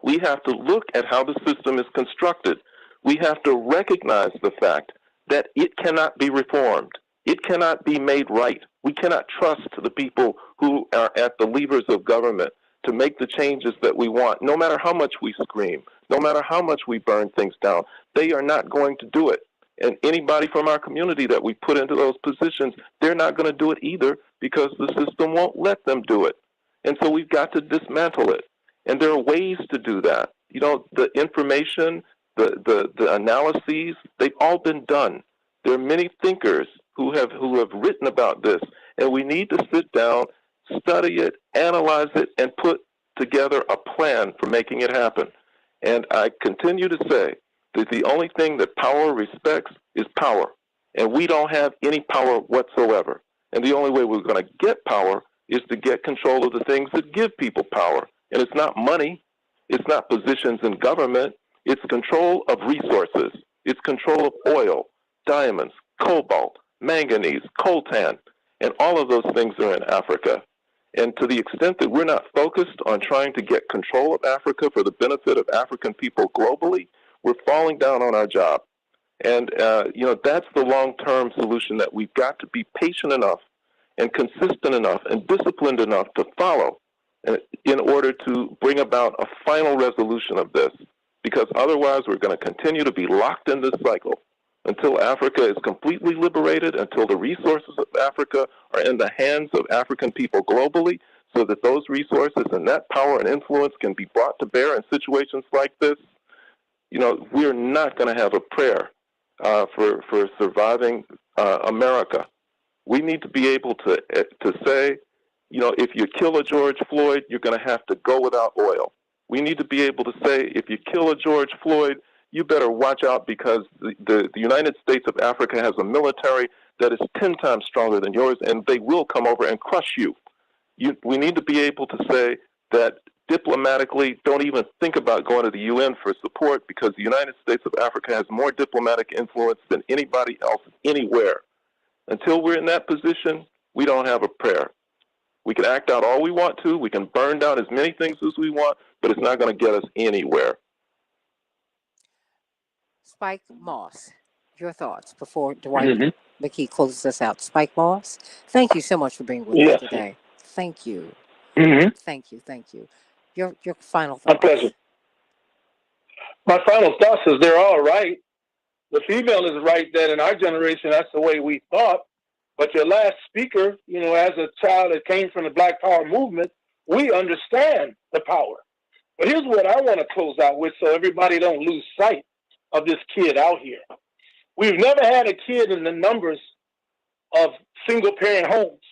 We have to look at how the system is constructed. We have to recognize the fact that it cannot be reformed. It cannot be made right. We cannot trust the people who are at the levers of government to make the changes that we want. No matter how much we scream, no matter how much we burn things down, they are not going to do it. And anybody from our community that we put into those positions, they're not going to do it either because the system won't let them do it. And so we've got to dismantle it. And there are ways to do that. The information, the analyses, they've all been done. There are many thinkers who have written about this, and we need to sit down, study it, analyze it, and put together a plan for making it happen. And I continue to say that the only thing that power respects is power, and we don't have any power whatsoever. And the only way we're going to get power is to get control of the things that give people power. And it's not money, it's not positions in government, it's control of resources. It's control of oil, diamonds, cobalt, manganese, coltan, and all of those things are in Africa. And to the extent that we're not focused on trying to get control of Africa for the benefit of African people globally, we're falling down on our job. And, that's the long-term solution that we've got to be patient enough and consistent enough and disciplined enough to follow in order to bring about a final resolution of this. Because otherwise we're going to continue to be locked in this cycle until Africa is completely liberated, until the resources of Africa are in the hands of African people globally, so that those resources and that power and influence can be brought to bear in situations like this. We're not going to have a prayer for surviving America. We need to be able to say, if you kill a George Floyd, you're going to have to go without oil. We need to be able to say, if you kill a George Floyd, you better watch out because the United States of Africa has a military that is 10 times stronger than yours, and they will come over and crush you. We need to be able to say that diplomatically, don't even think about going to the UN for support because the United States of Africa has more diplomatic influence than anybody else anywhere. Until we're in that position, we don't have a prayer. We can act out all we want to. We can burn down as many things as we want, but it's not going to get us anywhere. Spike Moss, your thoughts before Dwight McKee closes us out. Spike Moss, thank you so much for being with us today. Thank you. Thank you. Your final thoughts. My pleasure. My final thoughts is they're all right. The female is right that in our generation, that's the way we thought. But your last speaker, as a child that came from the Black Power movement, we understand the power. But here's what I want to close out with so everybody don't lose sight of this kid out here. We've never had a kid in the numbers of single-parent homes.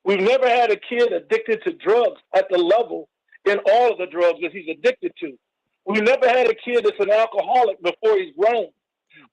We've never had a kid addicted to drugs at the level in all of the drugs that he's addicted to. We've never had a kid that's an alcoholic before he's grown.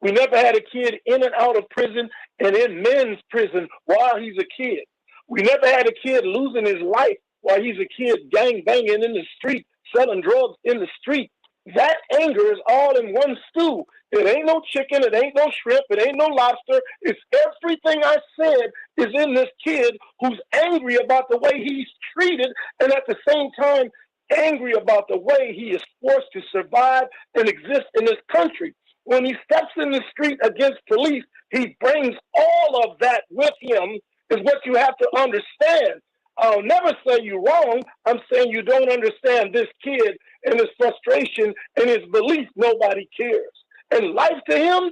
We never had a kid in and out of prison and in men's prison while he's a kid. We never had a kid losing his life while he's a kid gang banging in the street, selling drugs in the street. That anger is all in one stew. It ain't no chicken, it ain't no shrimp, it ain't no lobster. It's everything I said is in this kid who's angry about the way he's treated and at the same time angry about the way he is forced to survive and exist in this country. When he steps in the street against police, he brings all of that with him, is what you have to understand. I'll never say you're wrong. I'm saying you don't understand this kid and his frustration and his belief nobody cares. And life to him,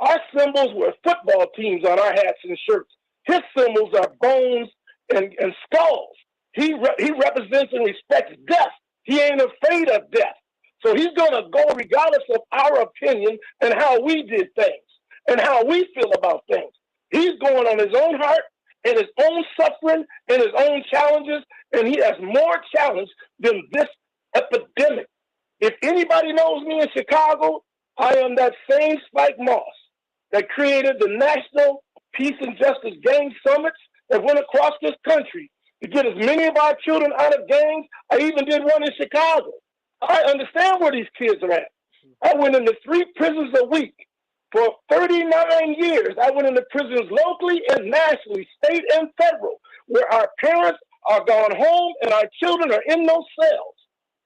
our symbols were football teams on our hats and shirts. His symbols are bones and skulls. He represents and respects death. He ain't afraid of death. So he's going to go regardless of our opinion and how we did things. and how we feel about things. He's going on his own heart and his own suffering and his own challenges, and he has more challenge than this epidemic. If anybody knows me in Chicago, I am that same Spike Moss that created the National Peace and Justice Gang Summits that went across this country to get as many of our children out of gangs. I even did one in Chicago. I understand where these kids are at. I went into 3 prisons a week. For 39 years, I went into prisons locally and nationally, state and federal, where our parents are gone home and our children are in those cells.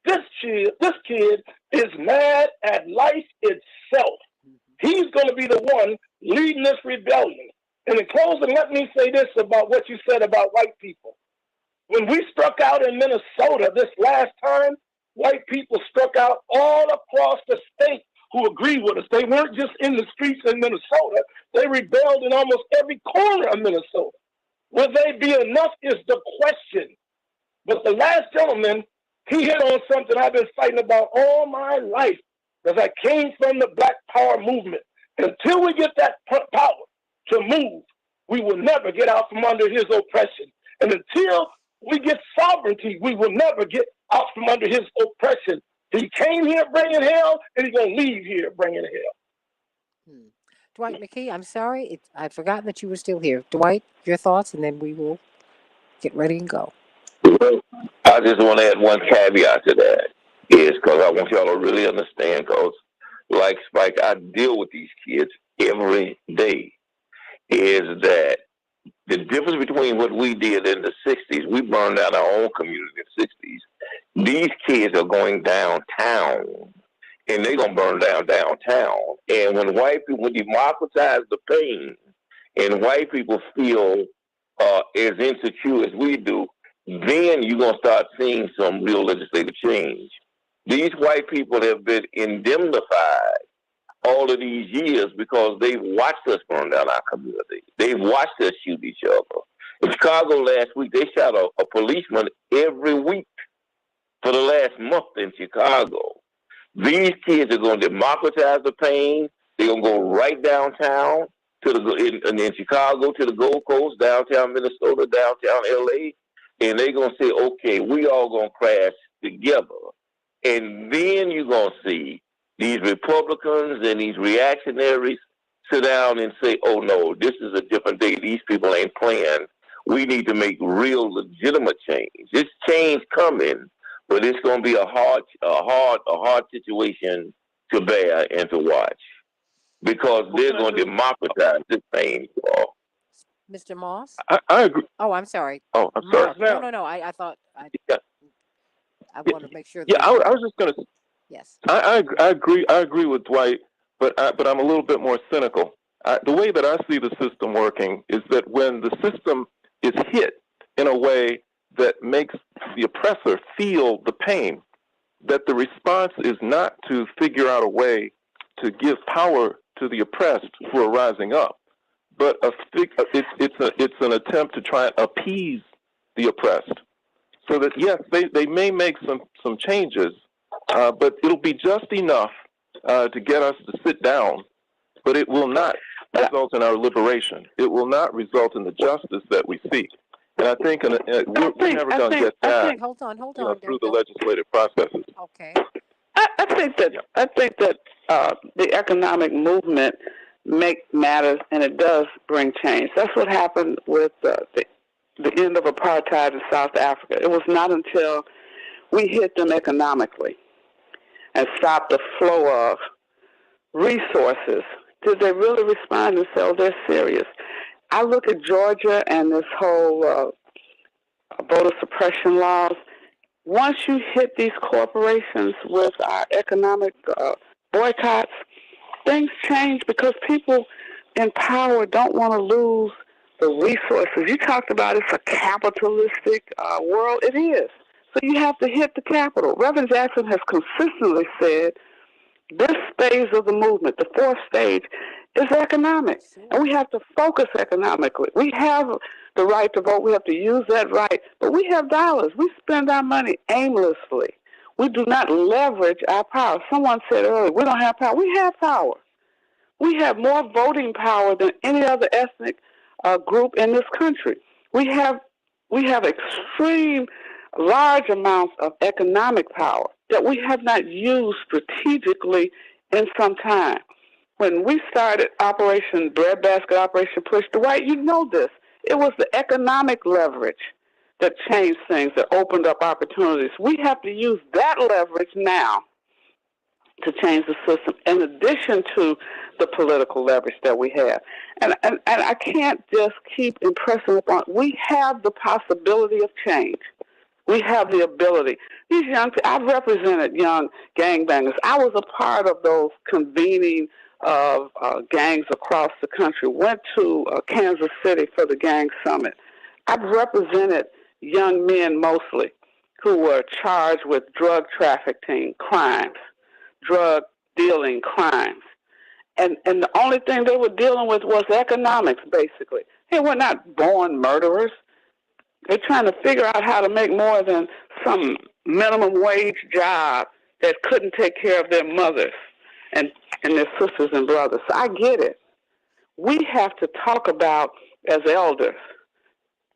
This kid is mad at life itself. He's going to be the one leading this rebellion. And in closing, let me say this about what you said about white people. When we struck out in Minnesota this last time, white people struck out all across the state who agreed with us. They weren't just in the streets in Minnesota. They rebelled in almost every corner of Minnesota. Will they be enough is the question. But the last gentleman, he hit on something I've been fighting about all my life, because I came from the Black Power movement. Until we get that power to move, we will never get out from under his oppression. And until we get sovereignty, we will never get out from under his oppression. He came here bringing hell, and he's going to leave here bringing hell. Dwight McKee, I'm sorry. I'd forgotten that you were still here. Dwight, your thoughts, and then we will get ready and go. I just want to add one caveat to that, is because I want y'all to really understand, because like Spike, I deal with these kids every day, is that the difference between what we did in the 60s, we burned out our own community in the 60s. These kids are going downtown, and they're going to burn down downtown. And when white people democratize the pain, and white people feel as insecure as we do, then you're going to start seeing some real legislative change. These white people have been indemnified all of these years because they've watched us burn down our community. They've watched us shoot each other. In Chicago last week, they shot a policeman every week for the last month in Chicago. These kids are going to democratize the pain. They're going to go right downtown to in Chicago to the Gold Coast, downtown Minnesota, downtown LA, and they're going to say, okay, we all going to crash together. And then you're going to see these Republicans and these reactionaries sit down and say, oh, no, this is a different day. These people ain't playing. We need to make real legitimate change. This change coming, but it's going to be a hard situation to bear and to watch, because they're going to democratize this pain. Mr. Moss? I agree. Oh, I'm sorry. Oh, I'm sorry. No. I thought I want to make sure. Yeah, I was just going to. Yes. I agree. I agree with Dwight, but I'm a little bit more cynical. The way that I see the system working is that when the system is hit in a way that makes the oppressor feel the pain, that the response is not to figure out a way to give power to the oppressed who are rising up, but it's an attempt to try and appease the oppressed, so that yes, they may make some changes, but it'll be just enough to get us to sit down, but it will not result in our liberation. It will not result in the justice that we seek. And I think we're never going to get that. Hold on. Through the legislative processes. Okay. I think that the economic movement matters, and it does bring change. That's what happened with the end of apartheid in South Africa. It was not until we hit them economically and stopped the flow of resources did they really respond and say, oh, they're serious. I look at Georgia and this whole voter suppression laws. Once you hit these corporations with our economic boycotts, things change because people in power don't want to lose the resources. You talked about it's a capitalistic world. It is. So you have to hit the capital. Reverend Jackson has consistently said this phase of the movement, the fourth stage, is economic. And we have to focus economically. We have the right to vote. We have to use that right. But we have dollars. We spend our money aimlessly. We do not leverage our power. Someone said earlier, we don't have power. We have power. We have more voting power than any other ethnic group in this country. We have extreme large amounts of economic power that we have not used strategically in some time. When we started Operation Breadbasket, Operation Push the White, you know this. It was the economic leverage that changed things, that opened up opportunities. We have to use that leverage now to change the system, in addition to the political leverage that we have. And I can't just keep impressing upon, we have the possibility of change. We have the ability. These young, I've represented young gangbangers. I was a part of those convening of gangs across the country, went to Kansas City for the gang summit. I've represented young men mostly who were charged with drug trafficking crimes, drug dealing crimes. And the only thing they were dealing with was economics, basically. They were not born murderers. They're trying to figure out how to make more than some minimum wage job that couldn't take care of their mothers and their sisters and brothers. So I get it. We have to talk about, as elders,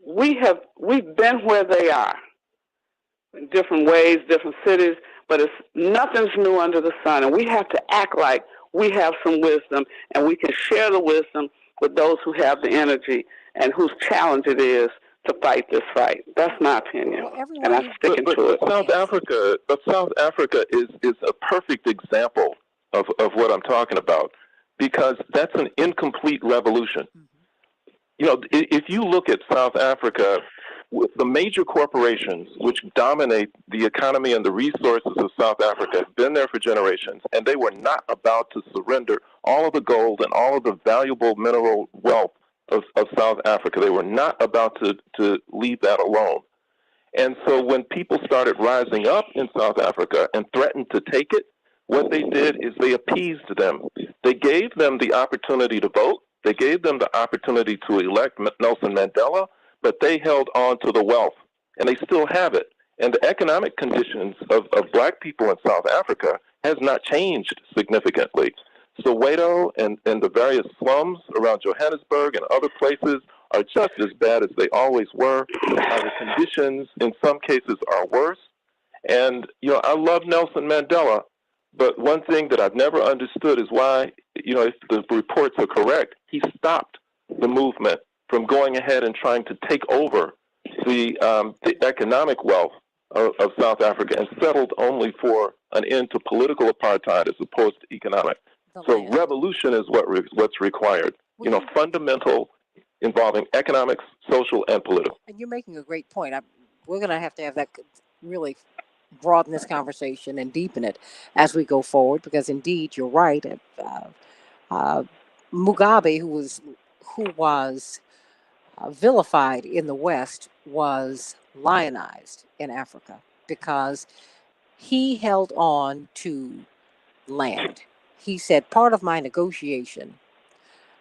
we've been where they are in different ways, different cities, but nothing's new under the sun, and we have to act like we have some wisdom, and we can share the wisdom with those who have the energy and whose challenge it is to fight this fight. That's my opinion, and I'm sticking to it. South Africa is a perfect example of what I'm talking about, because that's an incomplete revolution. You know, if you look at South Africa, the major corporations which dominate the economy and the resources of South Africa have been there for generations, and they were not about to surrender all of the gold and all of the valuable mineral wealth of South Africa. They were not about to leave that alone. And so when people started rising up in South Africa and threatened to take it, what they did is they appeased them. They gave them the opportunity to vote. They gave them the opportunity to elect Nelson Mandela, but they held on to the wealth, and they still have it. And the economic conditions of black people in South Africa has not changed significantly. Soweto and the various slums around Johannesburg and other places are just as bad as they always were. The conditions in some cases are worse. And, you know, I love Nelson Mandela, but one thing that I've never understood is why, you know, if the reports are correct, he stopped the movement from going ahead and trying to take over the economic wealth of South Africa and settled only for an end to political apartheid as opposed to economic. So revolution is what's required, you know, fundamental, involving economics, social, and political. And you're making a great point. We're going to have that really broaden this conversation and deepen it as we go forward, because indeed you're right. Mugabe, who was vilified in the West, was lionized in Africa because he held on to land. He said, part of my negotiation,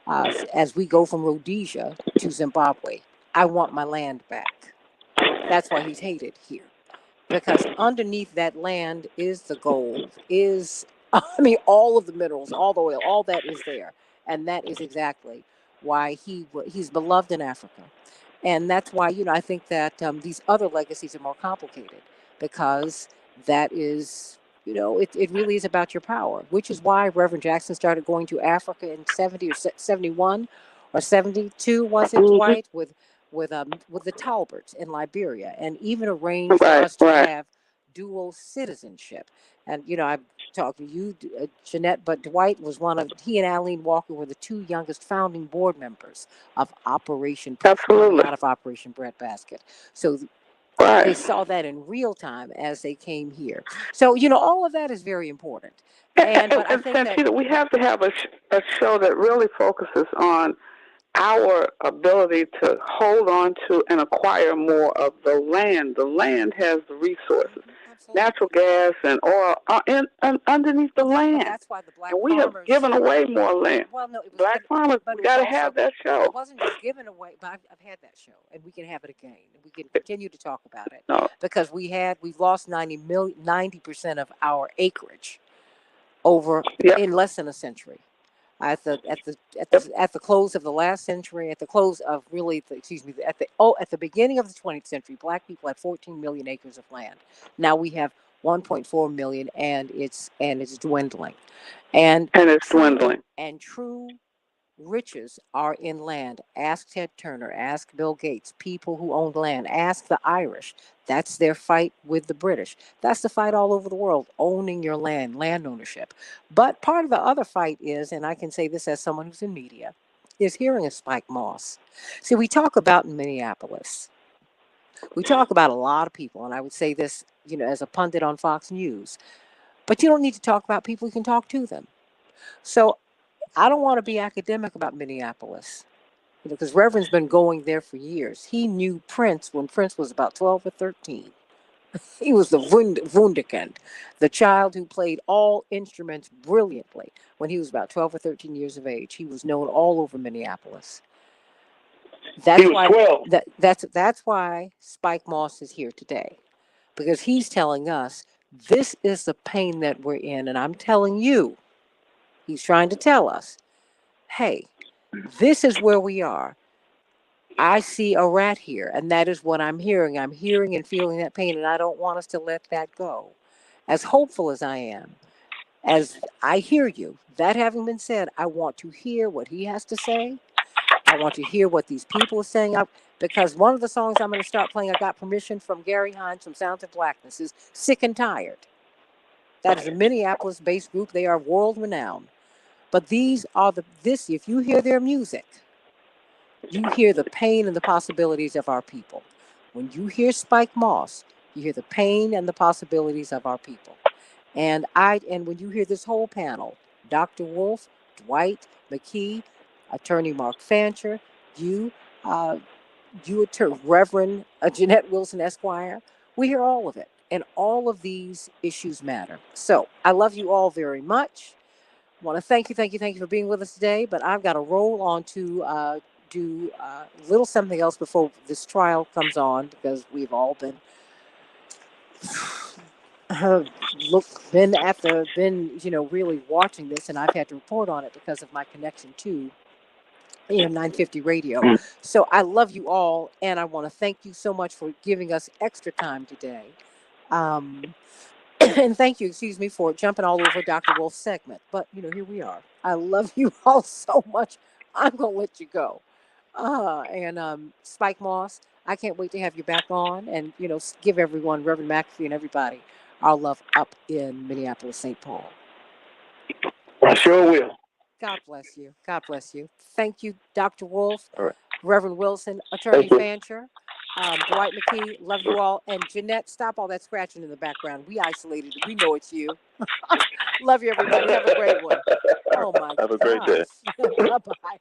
as we go from Rhodesia to Zimbabwe, I want my land back. That's why he's hated here, because underneath that land is the gold, all of the minerals, all the oil, all that is there. And that is exactly why he's beloved in Africa. And that's why, I think that these other legacies are more complicated, because that is, it really is about your power, which is why Reverend Jackson started going to Africa in 70 or 71 or 72, was it, Dwight, with the Talberts in Liberia, and even arranged for us to have dual citizenship. And, I talked to you, Jeanette, but Dwight was he and Aline Walker were the two youngest founding board members of Operation Push, out of Operation Breadbasket. So they saw that in real time as they came here. So, all of that is very important. But I think Santita, we have to have a show that really focuses on our ability to hold on to and acquire more of the land. The land has the resources, natural gas and oil underneath the land. Well, that's why the black farmers, we have given away more land. Well, no, black farmers, we got to have that show. It wasn't just given away, but I've had that show, and we can have it again. We can continue to talk about it, because we've lost 90% of our acreage in less than a century. at the close of the last century, at the close of really, at the beginning of the 20th century, Black people had 14 million acres of land. Now we have 1.4 million, and it's dwindling. And it's dwindling. And true riches are in land. Ask Ted Turner, ask Bill Gates, people who owned land, ask the Irish. That's their fight with the British. That's the fight all over the world, owning your land ownership. But part of the other fight is, and I can say this as someone who's in media, is hearing a Spike Moss. See, we talk about in Minneapolis. We talk about a lot of people, and I would say this, as a pundit on Fox News. But you don't need to talk about people, you can talk to them. So I don't want to be academic about Minneapolis, because Reverend's been going there for years. He knew Prince when Prince was about 12 or 13. He was the Wunderkind, the child who played all instruments brilliantly when he was about 12 or 13 years of age. He was known all over Minneapolis. That's why 12. That's why Spike Moss is here today, because he's telling us this is the pain that we're in, and I'm telling you, he's trying to tell us, hey, this is where we are. I see a rat here, and that is what I'm hearing. I'm hearing and feeling that pain, and I don't want us to let that go. As hopeful as I am, as I hear you, that having been said, I want to hear what he has to say. I want to hear what these people are saying. Because one of the songs I'm going to start playing, I got permission from Gary Hines from Sounds of Blackness, is Sick and Tired. That is a Minneapolis-based group. They are world renowned. But if you hear their music, you hear the pain and the possibilities of our people. When you hear Spike Moss, you hear the pain and the possibilities of our people. And when you hear this whole panel, Dr. Wolf, Dwight McKee, Attorney Mark Fancher, Reverend Jeanette Wilson Esquire, we hear all of it. And all of these issues matter. So I love you all very much. I want to thank you for being with us today. But I've got to roll on to do a little something else before this trial comes on, because we've all been really watching this, and I've had to report on it because of my connection to 950 radio. So I love you all, and I want to thank you so much for giving us extra time today. And thank you, for jumping all over Dr. Wolf's segment. But, here we are. I love you all so much. I'm going to let you go. And Spike Moss, I can't wait to have you back on and, give everyone, Reverend McAfee and everybody, our love up in Minneapolis, St. Paul. I sure will. God bless you. God bless you. Thank you, Dr. Wolf, All right. Reverend Wilson, Attorney Fancher, Dwight McKee. Love you all. And Jeanette, stop all that scratching in the background. We isolated. We know it's you. Love you, everybody. Have a great one. Oh, my God. Have a great day. Bye-bye.